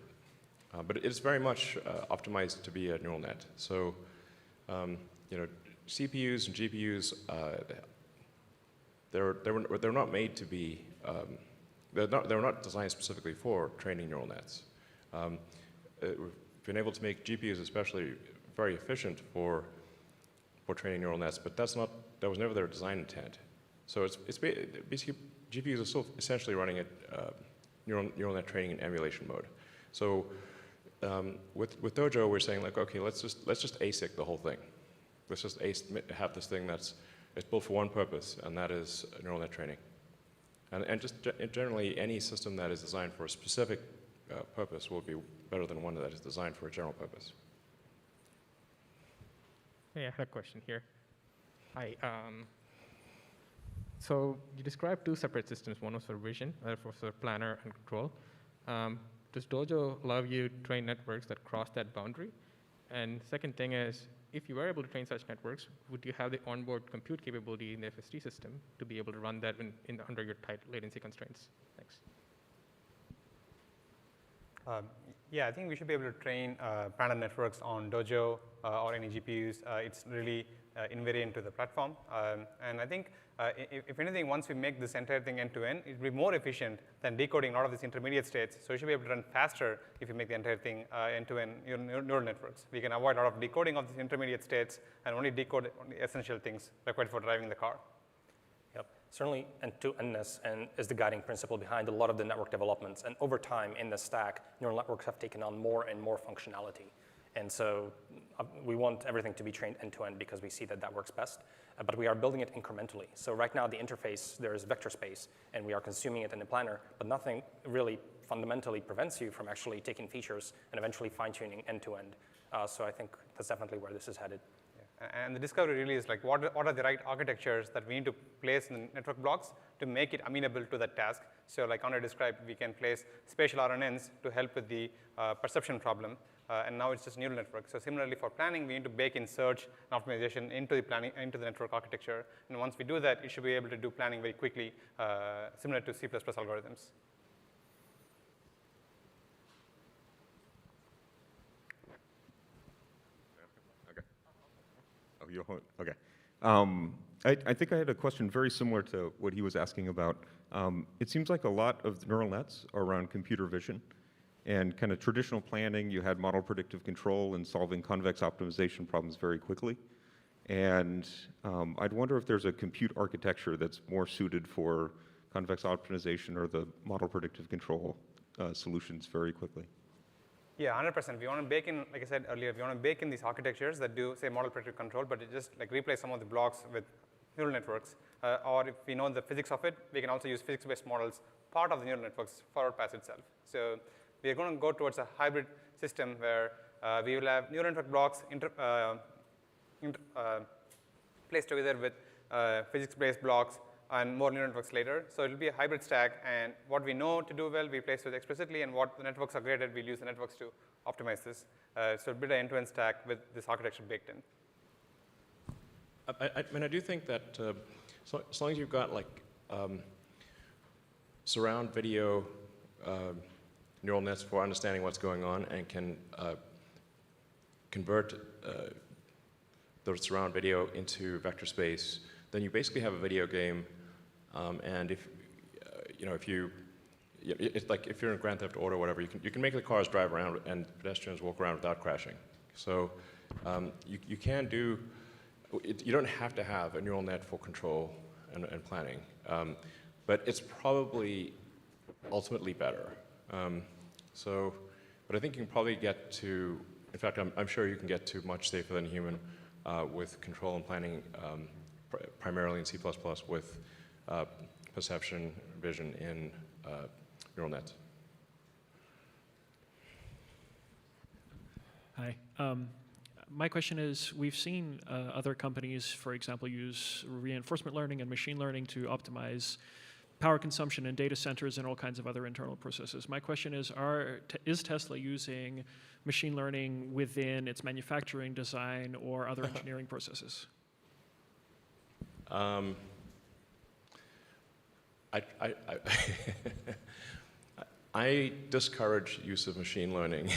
But it's very much optimized to be a neural net. So, CPUs and GPUs, they're not made to be, they're not designed specifically for training neural nets. We've been able to make GPUs especially very efficient for training neural nets, but that was never their design intent. So it's basically, GPUs are still essentially running at neural net training in emulation mode. So with Dojo, we're saying okay, let's just ASIC the whole thing. Let's just have this thing it's built for one purpose, and that is neural net training. And just generally, any system that is designed for a specific purpose will be better than one that is designed for a general purpose. Hey, I have a question here. Hi. So you described two separate systems. One was for vision, other was for planner and control. Does Dojo allow you to train networks that cross that boundary? And second thing is, if you were able to train such networks, would you have the onboard compute capability in the FSD system to be able to run that under your tight latency constraints? Thanks. Yeah, I think we should be able to train planner networks on Dojo or any GPUs. It's really invariant to the platform. And I think, if anything, once we make this entire thing end-to-end, it will be more efficient than decoding a lot of these intermediate states. So you should be able to run faster if you make the entire thing end-to-end neural networks. We can avoid a lot of decoding of these intermediate states and only decode only essential things required for driving the car. Yep. Certainly, end-to-endness is the guiding principle behind a lot of the network developments. And over time in the stack, neural networks have taken on more and more functionality. And so we want everything to be trained end-to-end because we see that that works best. But we are building it incrementally. So right now, the interface, there is vector space, and we are consuming it in the planner. But nothing really fundamentally prevents you from actually taking features and eventually fine-tuning end-to-end. So I think that's definitely where this is headed. And the discovery really is like, what are the right architectures that we need to place in the network blocks to make it amenable to that task? So like Andre described, we can place spatial RNNs to help with the perception problem. And now it's just neural network. So similarly for planning, we need to bake in search and optimization into the network architecture. And once we do that, you should be able to do planning very quickly, similar to C++ algorithms. Okay. I think I had a question very similar to what he was asking about. It seems like a lot of neural nets are around computer vision. And kind of traditional planning, you had model predictive control and solving convex optimization problems very quickly. And I'd wonder if there's a compute architecture that's more suited for convex optimization or the model predictive control solutions very quickly. Yeah, 100%. We want to bake in, like I said earlier, we want to bake in these architectures that do, say, model predictive control, but it just like replace some of the blocks with neural networks. Or if we know the physics of it, we can also use physics-based models, part of the neural network's forward pass itself. So we are going to go towards a hybrid system where we will have neural network blocks placed together with physics-based blocks and more neural networks later. So it will be a hybrid stack, and what we know to do well, we place it explicitly, and what the networks are great at, we'll use the networks to optimize this. So build an end-to-end stack with this architecture baked in. I mean, I do think that so as long as you've got like surround video neural nets for understanding what's going on and can convert the surround video into vector space, then you basically have a video game. And if it's like if you're in Grand Theft Auto or whatever, you can make the cars drive around and pedestrians walk around without crashing. So you can do. You don't have to have a neural net for control and planning, but it's probably ultimately better. But I think you can probably get to. In fact, I'm sure you can get to much safer than human with control and planning, primarily in C++ with perception, vision in neural nets. Hi. My question is, we've seen other companies, for example, use reinforcement learning and machine learning to optimize power consumption in data centers and all kinds of other internal processes. My question is Tesla using machine learning within its manufacturing design or other engineering processes? I discourage use of machine learning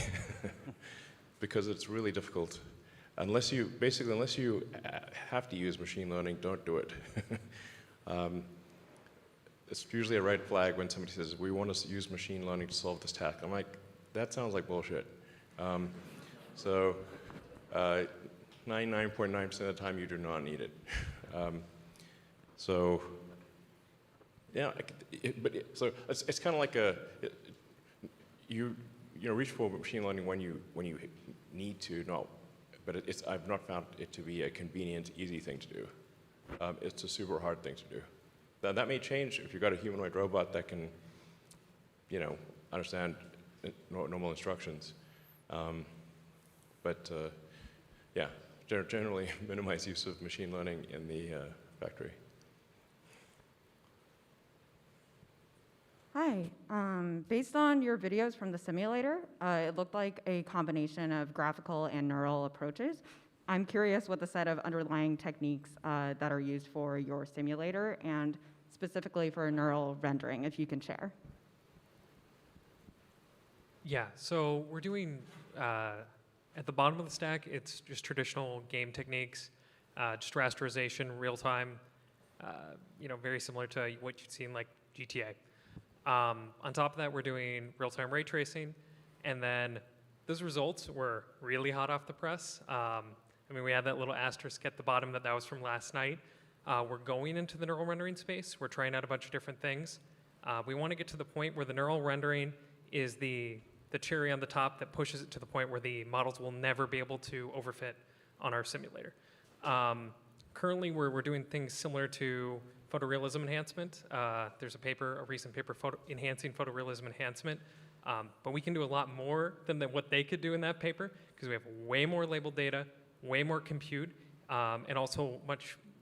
because it's really difficult. Unless you have to use machine learning, don't do it. It's usually a red flag when somebody says, we want to use machine learning to solve this task. I'm like, that sounds like bullshit. 99.9% of the time, you do not need it. So it's kind of like you reach for machine learning when you need to, but I've not found it to be a convenient, easy thing to do. It's a super hard thing to do. That may change if you've got a humanoid robot that can, understand normal instructions. Generally minimize use of machine learning in the factory. Hi. Based on your videos from the simulator, it looked like a combination of graphical and neural approaches. I'm curious what the set of underlying techniques that are used for your simulator and specifically for neural rendering, if you can share. Yeah, so we're doing, at the bottom of the stack, it's just traditional game techniques. just rasterization, real time, very similar to what you'd see in like GTA. On top of that, we're doing real-time ray tracing, and then those results were really hot off the press. We had that little asterisk at the bottom that was from last night. We're going into the neural rendering space. We're trying out a bunch of different things. We want to get to the point where the neural rendering is the cherry on the top that pushes it to the point where the models will never be able to overfit on our simulator. Currently, we're doing things similar to photorealism enhancement. There's a recent paper enhancing photorealism enhancement, but we can do a lot more than what they could do in that paper because we have way more labeled data, way more compute, and also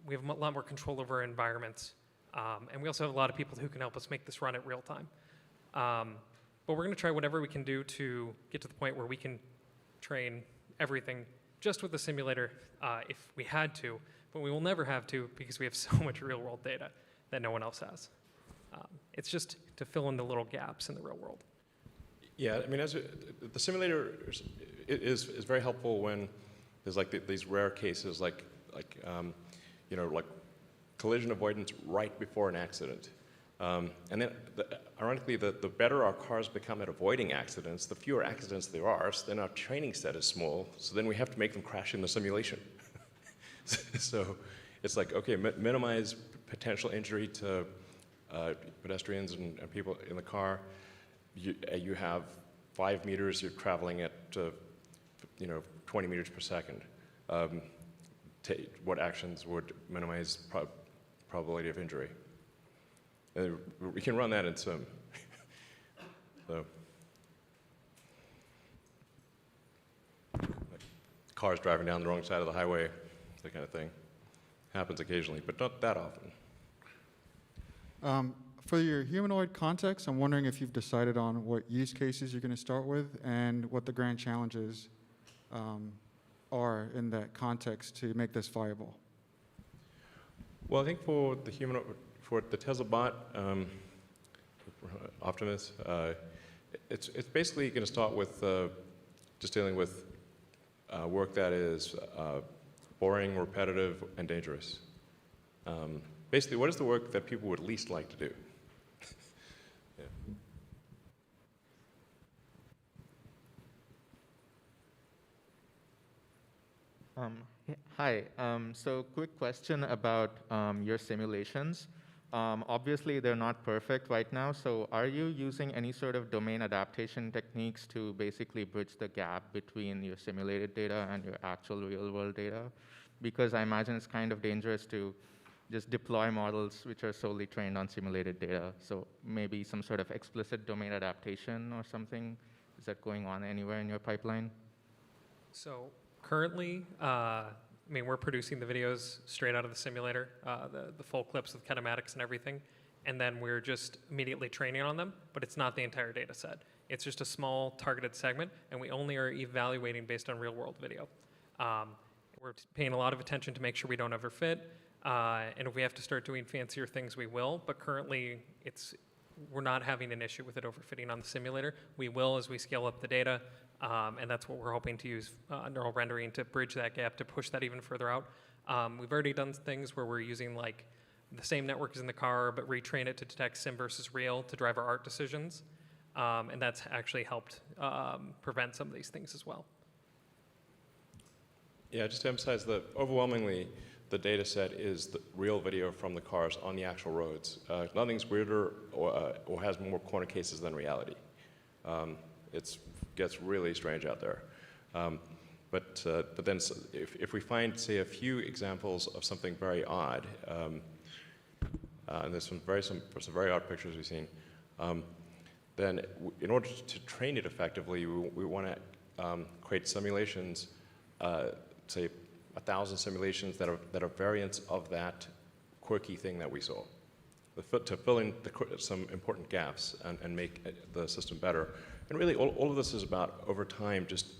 we have a lot more control over our environments. And we also have a lot of people who can help us make this run at real time. But we're going to try whatever we can do to get to the point where we can train everything just with the simulator if we had to, but we will never have to because we have so much real-world data that no one else has. It's just to fill in the little gaps in the real world. Yeah, the simulator is very helpful when there's these rare cases like collision avoidance right before an accident. And then, ironically, the better our cars become at avoiding accidents, the fewer accidents there are, so then our training set is small, so then we have to make them crash in the simulation. So it's like, okay, minimize potential injury to pedestrians and people in the car. You have 5 meters, you're traveling at 20 meters per second. What actions would minimize probability of injury? And we can run that in sim. So, cars driving down the wrong side of the highway, that kind of thing. Happens occasionally, but not that often. For your humanoid context, I'm wondering if you've decided on what use cases you're going to start with and what the grand challenges are in that context to make this viable. Well, I think for the Tesla bot, Optimus, it's basically going to start with just dealing with work that is boring, repetitive, and dangerous. Basically, what is the work that people would least like to do? Yeah. Hi. So quick question about your simulations. Obviously, they're not perfect right now. So are you using any sort of domain adaptation techniques to basically bridge the gap between your simulated data and your actual real-world data? Because I imagine it's kind of dangerous to just deploy models which are solely trained on simulated data. So maybe some sort of explicit domain adaptation or something. Is that going on anywhere in your pipeline? So currently, we're producing the videos straight out of the simulator, the full clips with kinematics and everything, and then we're just immediately training on them, but it's not the entire data set. It's just a small targeted segment, and we only are evaluating based on real-world video. We're paying a lot of attention to make sure we don't overfit, and if we have to start doing fancier things, we will, but currently we're not having an issue with it overfitting on the simulator. We will as we scale up the data, and that's what we're hoping to use neural rendering to bridge that gap, to push that even further out. We've already done things where we're using the same network as in the car, but retrain it to detect sim versus real to drive our art decisions, and that's actually helped prevent some of these things as well. Yeah, just to emphasize that overwhelmingly, the data set is the real video from the cars on the actual roads. Nothing's weirder or has more corner cases than reality. It gets really strange out there. But then if we find, say, a few examples of something very odd, and there's some very odd pictures we've seen, then in order to train it effectively, we want to create simulations, say 1,000 simulations that are variants of that quirky thing that we saw, to fill in some important gaps and make the system better. And really, all of this is about, over time, just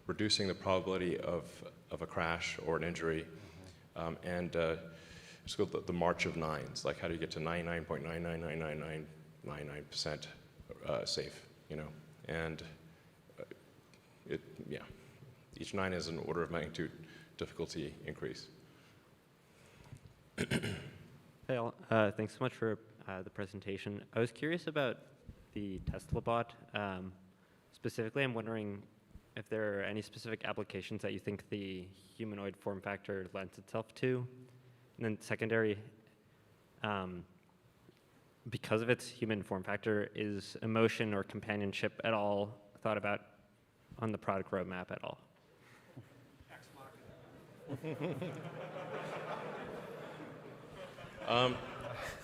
reducing the probability of a crash or an injury, and it's called the march of nines. Like, how do you get to 99.9999999% safe? And each 9 is an order of magnitude difficulty increase. Hey, all. Thanks so much for the presentation. I was curious about the Tesla bot. Specifically, I'm wondering if there are any specific applications that you think the humanoid form factor lends itself to. And then secondary, because of its human form factor, is emotion or companionship at all thought about on the product roadmap at all?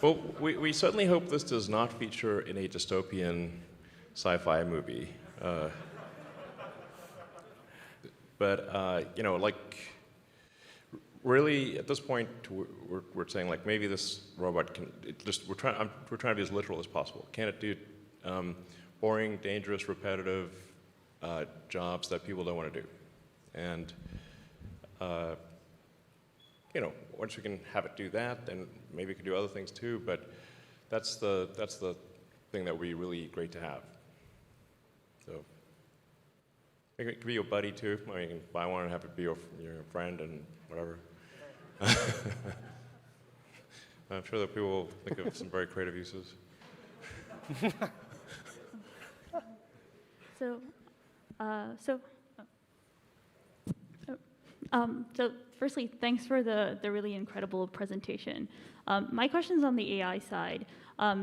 Well, we certainly hope this does not feature in a dystopian sci-fi movie. But you know, like, really, at this point, we're saying like maybe this robot can. We're trying to be as literal as possible. Can it do boring, dangerous, repetitive jobs that people don't want to do? And you know, once we can have it do that, then maybe it can do other things too. But that's the thing that would be really great to have. So it could be your buddy too. I mean, you can buy one and have it be your friend and whatever. I'm sure that people will think of some very creative uses. So firstly, thanks for the really incredible presentation. My question's on the AI side.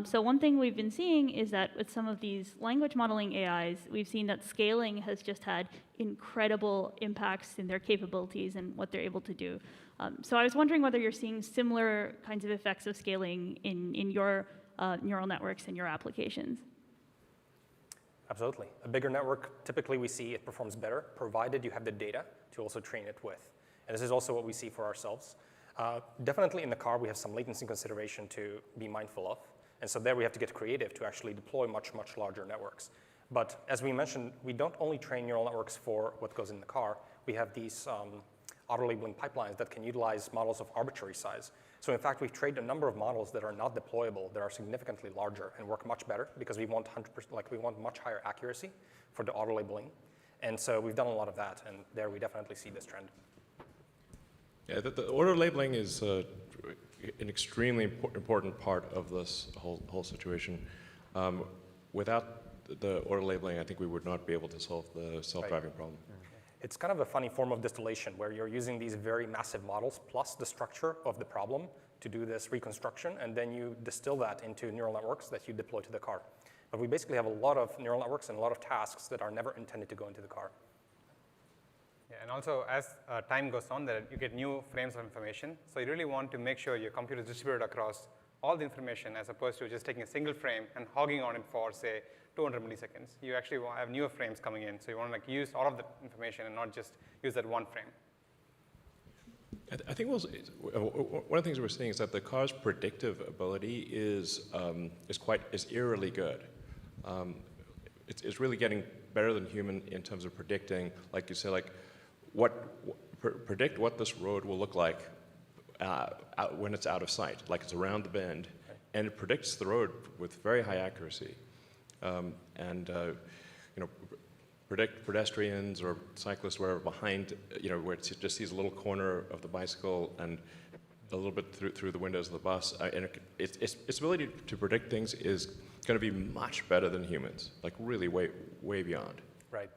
So one thing we've been seeing is that with some of these language modeling AIs, we've seen that scaling has just had incredible impacts in their capabilities and what they're able to do. So I was wondering whether you're seeing similar kinds of effects of scaling in your neural networks and your applications. Absolutely. A bigger network, typically we see it performs better, provided you have the data to also train it with. And this is also what we see for ourselves. Definitely in the car, we have some latency consideration to be mindful of. And so there we have to get creative to actually deploy much, much larger networks. But as we mentioned, we don't only train neural networks for what goes in the car. We have these auto-labeling pipelines that can utilize models of arbitrary size. So in fact, we've trained a number of models that are not deployable, that are significantly larger and work much better because we want 100%, like we want much higher accuracy for the auto-labeling. And so we've done a lot of that, and there we definitely see this trend. Yeah, the auto-labeling is an extremely important part of this whole situation. Without the auto-labeling, I think we would not be able to solve the self-driving problem. It's kind of a funny form of distillation where you're using these very massive models plus the structure of the problem to do this reconstruction, and then you distill that into neural networks that you deploy to the car. But we basically have a lot of neural networks and a lot of tasks that are never intended to go into the car. Yeah, and also as time goes on, you get new frames of information. So you really want to make sure your computer is distributed across all the information as opposed to just taking a single frame and hogging on it for, say, 200 milliseconds. You actually want to have newer frames coming in. So you want to use all of the information and not just use that one frame. I think one of the things we're seeing is that the car's predictive ability is eerily good. It's really getting better than human in terms of predicting, like you say, like predict what this road will look like when it's out of sight, like it's around the bend, and it predicts the road with very high accuracy. You know, predict pedestrians or cyclists where behind, you know, where it just sees a little corner of the bicycle and a little bit through the windows of the bus. And its ability to predict things is going to be much better than humans, like really way beyond. Right.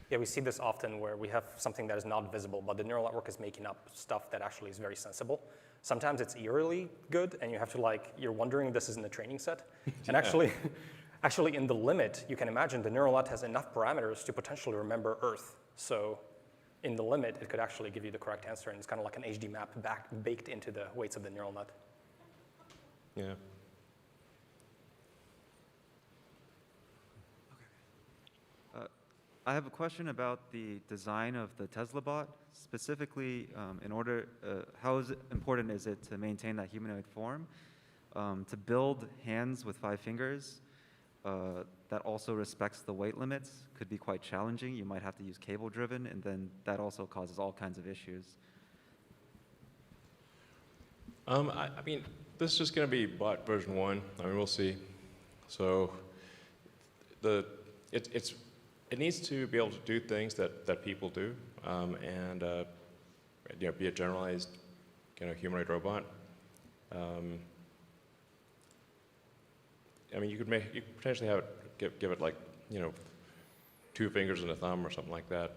Yeah, we see this often where we have something that is not visible, but the neural network is making up stuff that actually is very sensible. Sometimes it's eerily good, and you have to you're wondering if this is in the training set. And actually in the limit, you can imagine the neural net has enough parameters to potentially remember Earth. So in the limit, it could actually give you the correct answer, and it's kind of like an HD map baked into the weights of the neural net. Yeah. I have a question about the design of the Tesla bot. Specifically, how important is it to maintain that humanoid form? To build hands with 5 fingers that also respects the weight limits could be quite challenging. You might have to use cable-driven, and then that also causes all kinds of issues. I mean, this is just going to be bot version 1. I mean, we'll see. So it needs to be able to do things that people do, and you know, be a generalized kind of humanoid robot. I mean, you could potentially have it, give it like, 2 fingers and a thumb or something like that.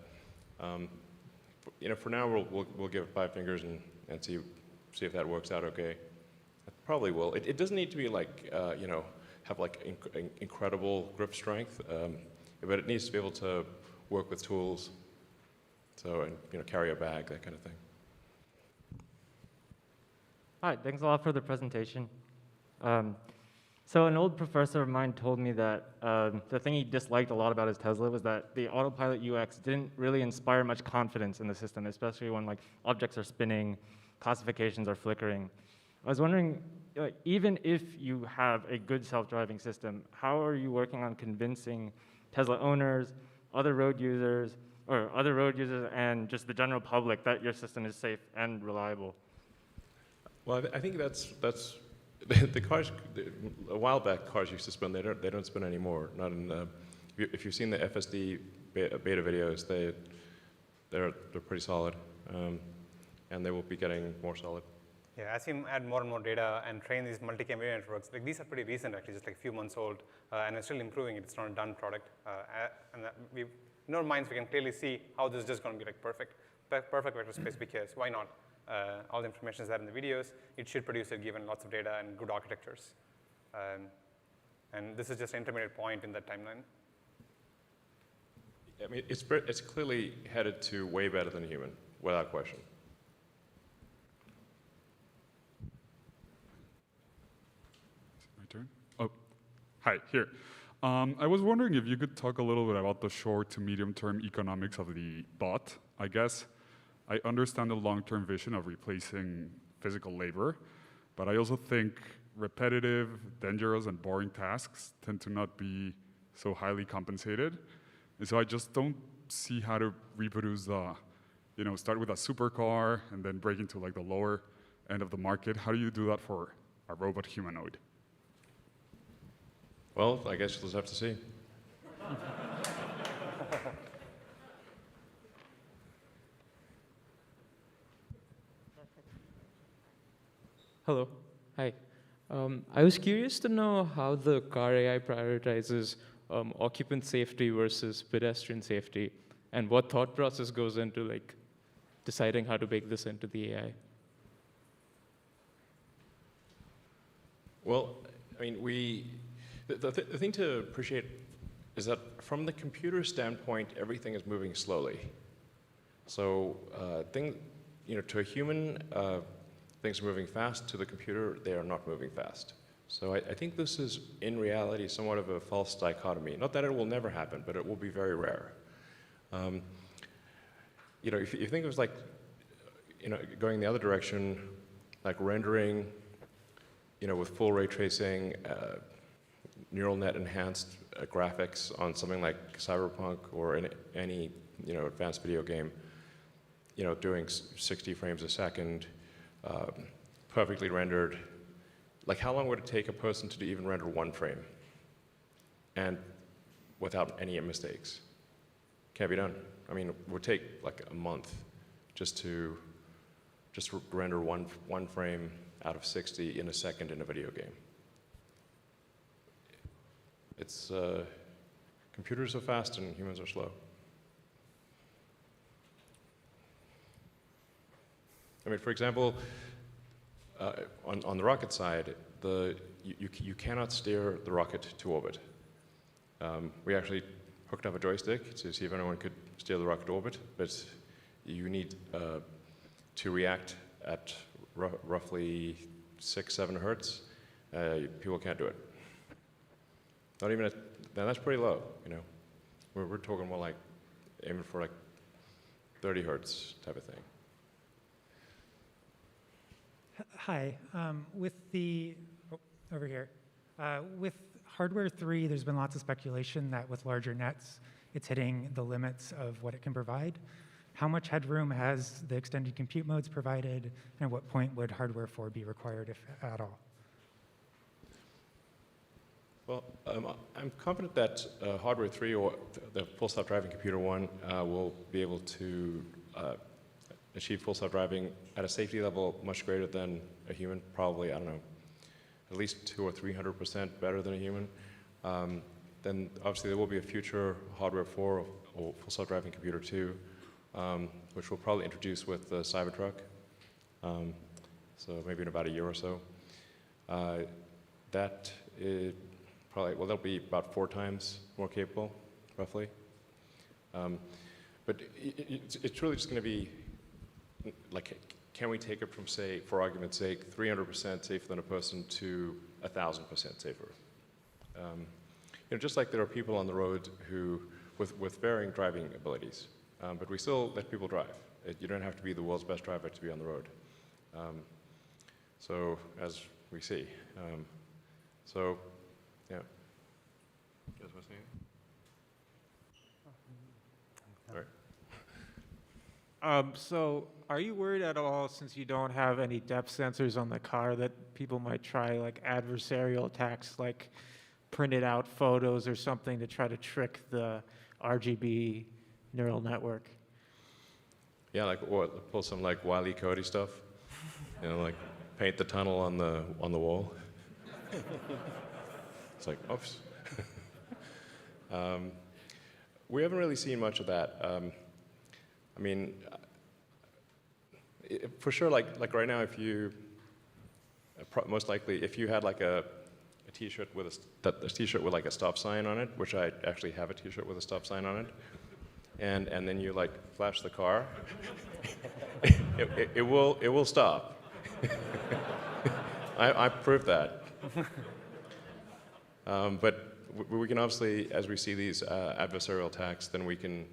For now, we'll give it 5 fingers and see if that works out okay. It probably will. It doesn't need to be like, have like incredible grip strength, but it needs to be able to work with tools. So, and carry a bag, that kind of thing. Hi, thanks a lot for the presentation. So an old professor of mine told me that the thing he disliked a lot about his Tesla was that the Autopilot UX didn't really inspire much confidence in the system, especially when like objects are spinning, classifications are flickering. I was wondering, even if you have a good self-driving system, how are you working on convincing Tesla owners, other road users and just the general public that your system is safe and reliable? Well, I think that's the cars. A while back, cars used to spin. They don't spin anymore. Not in. If you've seen the FSD beta videos, they're pretty solid, and they will be getting more solid. Yeah, as you add more and more data and train these multi-cam video networks, like these are pretty recent, actually, just like a few months old, and it's still improving. It's not a done product, and in our minds, we can clearly see how this is just going to be like perfect vector space, because why not? All the information is there in the videos. It should produce it given lots of data and good architectures. And this is just an intermediate point in that timeline. I mean, it's clearly headed to way better than a human, without question. My turn? Oh, hi, here. I was wondering if you could talk a little bit about the short to medium-term economics of the bot. I guess I understand the long-term vision of replacing physical labor, but I also think repetitive, dangerous, and boring tasks tend to not be so highly compensated. And so I just don't see how to reproduce the, start with a supercar and then break into like the lower end of the market. How do you do that for a robot humanoid? Well, I guess you'll just have to see. Hello. Hi. I was curious to know how the car AI prioritizes occupant safety versus pedestrian safety, and what thought process goes into like deciding how to bake this into the AI. Well, I mean, the thing to appreciate is that from the computer standpoint, everything is moving slowly. So to a human, things are moving fast. To the computer, they are not moving fast. So I think this is, in reality, somewhat of a false dichotomy. Not that it will never happen, but it will be very rare. If you think it was like, going the other direction, like rendering, with full ray tracing, neural net enhanced graphics on something like Cyberpunk or any advanced video game, doing 60 frames a second, perfectly rendered. Like, how long would it take a person to even render 1 frame, and without any mistakes? Can't be done. I mean, it would take like a month just to render one frame out of 60 in a second in a video game. It's computers are fast and humans are slow. I mean, for example, on the rocket side, you cannot steer the rocket to orbit. We actually hooked up a joystick to see if anyone could steer the rocket to orbit, but you need to react at roughly 6-7 hertz. People can't do it. Not even that's pretty low. We're talking more like aiming for like 30 hertz type of thing. Hi. Over here, with hardware 3, there's been lots of speculation that with larger nets, it's hitting the limits of what it can provide. How much headroom has the extended compute modes provided, and at what point would hardware 4 be required, if at all? Well, I'm confident that hardware 3 or the full self-driving computer 1 will be able to achieve full self-driving at a safety level much greater than a human, probably, I don't know, at least 200 or 300% better than a human, then obviously there will be a future hardware 4 or full self-driving computer 2, which we'll probably introduce with the Cybertruck. So maybe in about a year or so. That is probably, well, that'll be about 4 times more capable, roughly. But it's really just going to be, like, can we take it from, say, for argument's sake, 300% safer than a person to 1,000% safer? Just like there are people on the road who, with varying driving abilities, but we still let people drive. You don't have to be the world's best driver to be on the road. So, as we see. So, yeah. You guys want to say anything? All right. So are you worried at all, since you don't have any depth sensors on the car, that people might try like adversarial attacks, like printed out photos or something to try to trick the RGB neural network? Yeah, like what, pull some like Wile E. Coyote stuff, like paint the tunnel on the wall. It's like, oops. We haven't really seen much of that. I mean, for sure, like right now, if you, most likely, if you had like a T-shirt with a T-shirt with like a stop sign on it, which I actually have a T-shirt with a stop sign on it, and then you like flash the car, it will stop. I proved that. But we can obviously, as we see these adversarial attacks, then we can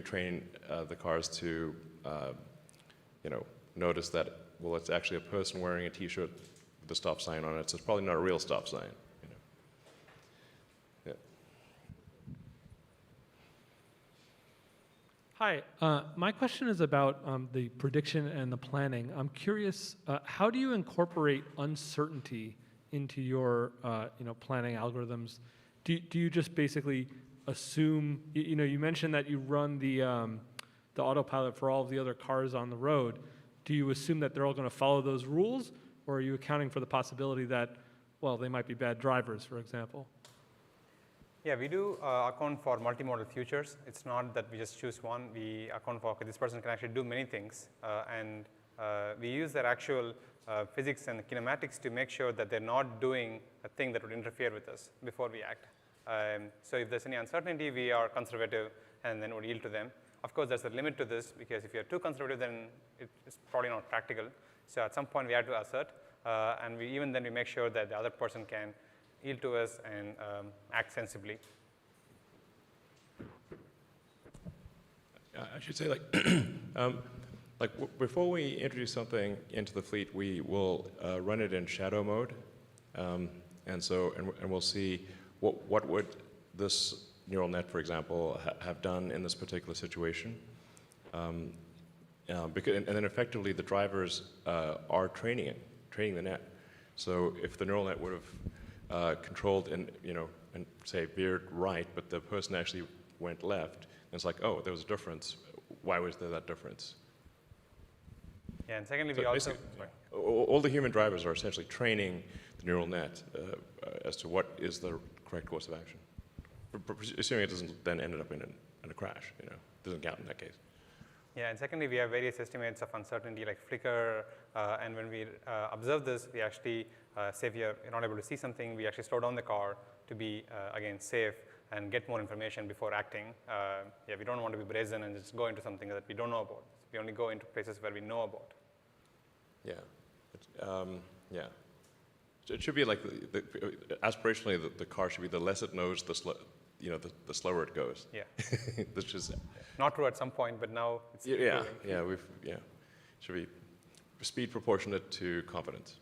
train the cars to, notice that, well, it's actually a person wearing a T-shirt with a stop sign on it, so it's probably not a real stop sign. Yeah. Hi, my question is about the prediction and the planning. I'm curious, how do you incorporate uncertainty into your planning algorithms? Do you just basically assume, you mentioned that you run the autopilot for all of the other cars on the road. Do you assume that they're all going to follow those rules, or are you accounting for the possibility that, well, they might be bad drivers, for example? Yeah, we do account for multimodal futures. It's not that we just choose one. We account for, okay, this person can actually do many things. And we use their actual physics and kinematics to make sure that they're not doing a thing that would interfere with us before we act. So if there's any uncertainty, we are conservative and then would yield to them. Of course, there's a limit to this, because if you're too conservative, then it's probably not practical. So at some point, we have to assert. And even then, we make sure that the other person can yield to us and act sensibly. I should say, before we introduce something into the fleet, we will run it in shadow mode, and we'll see what would this neural net, for example, have done in this particular situation. And then effectively, the drivers are training the net. So if the neural net would have controlled and say veered right, but the person actually went left, and it's like, oh, there was a difference. Why was there that difference? Yeah, and secondly, we also all the human drivers are essentially training the neural net as to what is the correct course of action, assuming it doesn't then end up in a crash. It doesn't count in that case. Yeah, and secondly, we have various estimates of uncertainty like flicker, and when we observe this, we actually say if you're not able to see something, we actually slow down the car to be, again, safe and get more information before acting. Yeah, we don't want to be brazen and just go into something that we don't know about. We only go into places where we know about. Yeah, yeah. It should be like, aspirationally, the car should be the less it knows, the slower it goes. Yeah. This is not true at some point, but now it's yeah. Should be speed proportionate to confidence.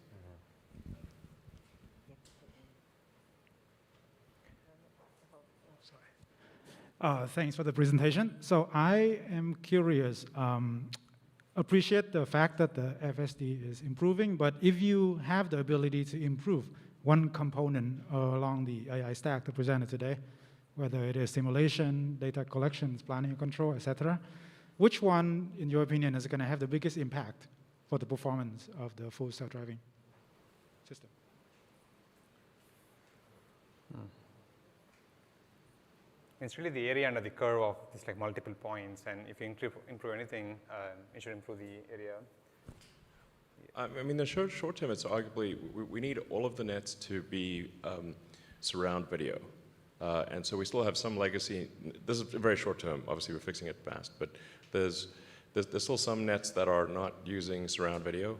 Thanks for the presentation. So I am curious. Appreciate the fact that the FSD is improving, but if you have the ability to improve one component along the AI stack that presented today, whether it is simulation, data collection, planning and control, etc., which one, in your opinion, is going to have the biggest impact for the performance of the full self-driving? system. It's really the area under the curve of these like multiple points, and if you improve anything, it should improve the area. I mean, the short term, it's arguably, we need all of the nets to be surround video. And so we still have some legacy. This is very short term. Obviously, we're fixing it fast. But there's still some nets that are not using surround video.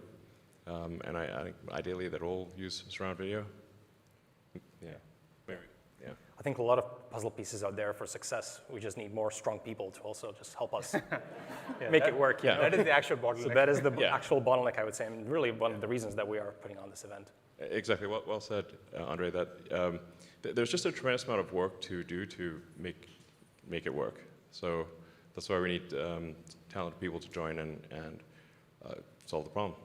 And I think ideally they'd all use surround video. Yeah, maybe. Yeah. I think a lot of puzzle pieces are there for success. We just need more strong people to also just help us make it work. Yeah, that is the actual bottleneck. So that is the actual bottleneck, I would say, and really one of the reasons that we are putting on this event. Exactly. Well said, Andre. That there's just a tremendous amount of work to do to make it work. So that's why we need talented people to join and solve the problem.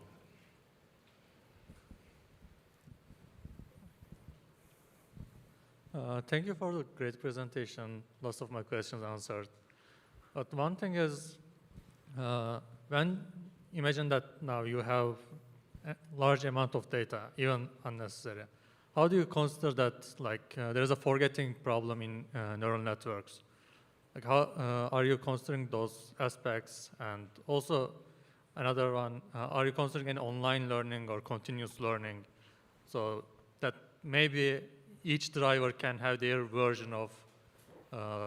Thank you for the great presentation. Lots of my questions answered. But one thing is, when imagine that now you have a large amount of data, even unnecessary. How do you consider that, like, there is a forgetting problem in neural networks? Like, how are you considering those aspects? And also, another one, are you considering an online learning or continuous learning? So that maybe each driver can have their version of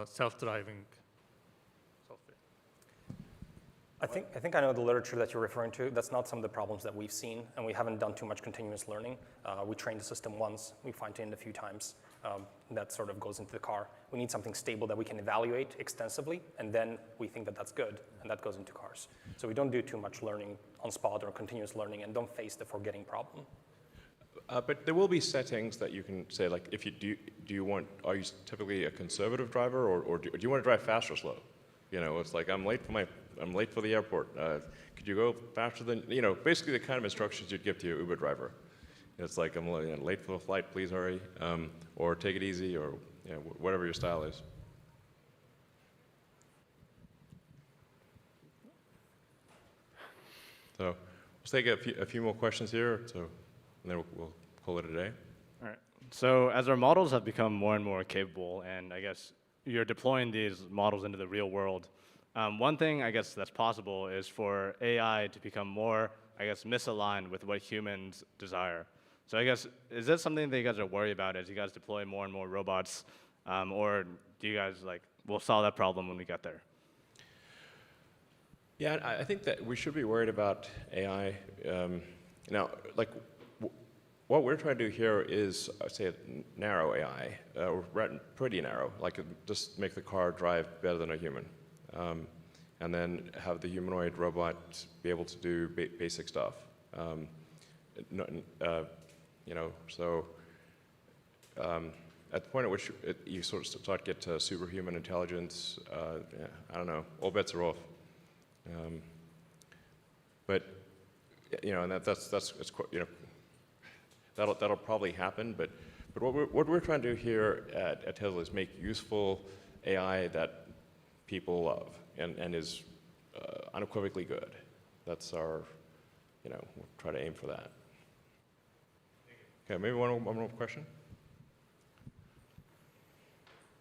self-driving software. I think I know the literature that you're referring to. That's not some of the problems that we've seen, and we haven't done too much continuous learning. We trained the system once, we fine-tuned a few times. That sort of goes into the car. We need something stable that we can evaluate extensively, and then we think that that's good, and that goes into cars. So we don't do too much learning on spot or continuous learning, and don't face the forgetting problem. But there will be settings that you can say, like, if you are you typically a conservative driver, or do you want to drive fast or slow? You know, it's like I'm late for the airport. Could you go faster than, you know, basically the kind of instructions you'd give to your Uber driver. It's like I'm late for the flight, please hurry, or take it easy, or whatever your style is. So let's take a few more questions here. And then we'll call it a day. All right. So as our models have become more and more capable, and I guess you're deploying these models into the real world, one thing I guess that's possible is for AI to become more, I guess, misaligned with what humans desire. So I guess, is that something that you guys are worried about as you guys deploy more and more robots? Or do you guys, like, we'll solve that problem when we get there? Yeah, I think that we should be worried about AI. Now, like, what we're trying to do here is, I'd say, narrow AI, pretty narrow, like just make the car drive better than a human. And then have the humanoid robot be able to do basic stuff. You know, so at the point at which you sort of start to get to superhuman intelligence, I don't know, all bets are off. But you know, and that's you know, that'll probably happen. But what we're trying to do here at Tesla is make useful AI that people love and is unequivocally good. That's our, you know, we'll try to aim for that. Okay, maybe one more question.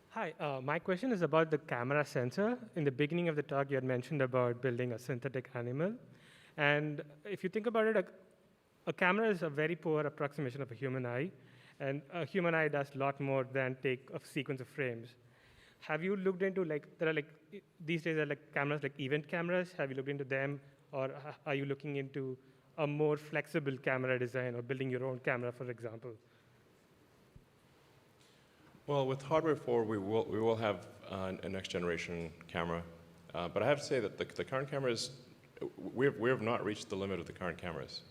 Hi, my question is about the camera sensor. In the beginning of the talk, you had mentioned about building a synthetic animal. And if you think about it, a camera is a very poor approximation of a human eye. And a human eye does a lot more than take a sequence of frames. Have you looked into, like, there are, like, these days are, like, cameras, like event cameras. Have you looked into them? Or are you looking into a more flexible camera design or building your own camera, for example? Well, with Hardware 4, we will have a next generation camera. But I have to say that the current cameras, we have not reached the limit of the current cameras.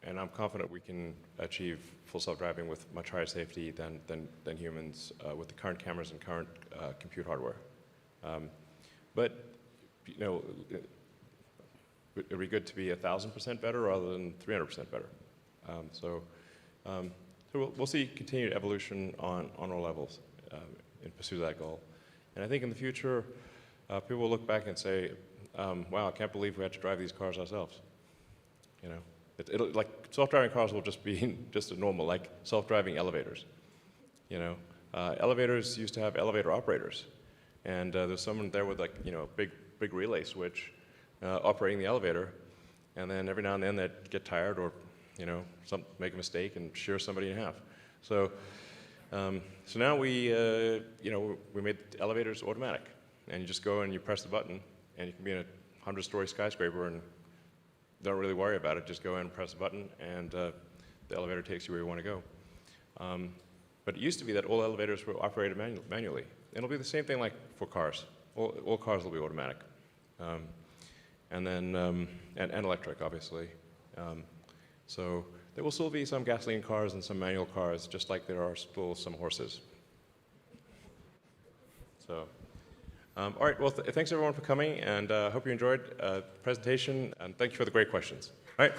And I'm confident we can achieve full self-driving with much higher safety than humans with the current cameras and current compute hardware. But, you know, it would be good to be 1,000% better rather than 300% better. So we'll see continued evolution on all levels in pursuit of that goal. And I think in the future, people will look back and say, wow, I can't believe we had to drive these cars ourselves. You know, it'll like self-driving cars will just be just a normal, like self-driving elevators. You know, elevators used to have elevator operators, and there's someone there with like a big relay switch operating the elevator, and then every now and then they'd get tired or make a mistake and shear somebody in half. So so now we made elevators automatic, and you just go and you press the button, and you can be in a 100-story skyscraper and don't really worry about it. Just go in and press the button, and the elevator takes you where you want to go. But it used to be that all elevators were operated manually. And it'll be the same thing like for cars. All cars will be automatic. And then, and electric, obviously. So there will still be some gasoline cars and some manual cars, just like there are still some horses. So, all right, well, thanks everyone for coming, and hope you enjoyed the presentation, and thank you for the great questions. All right.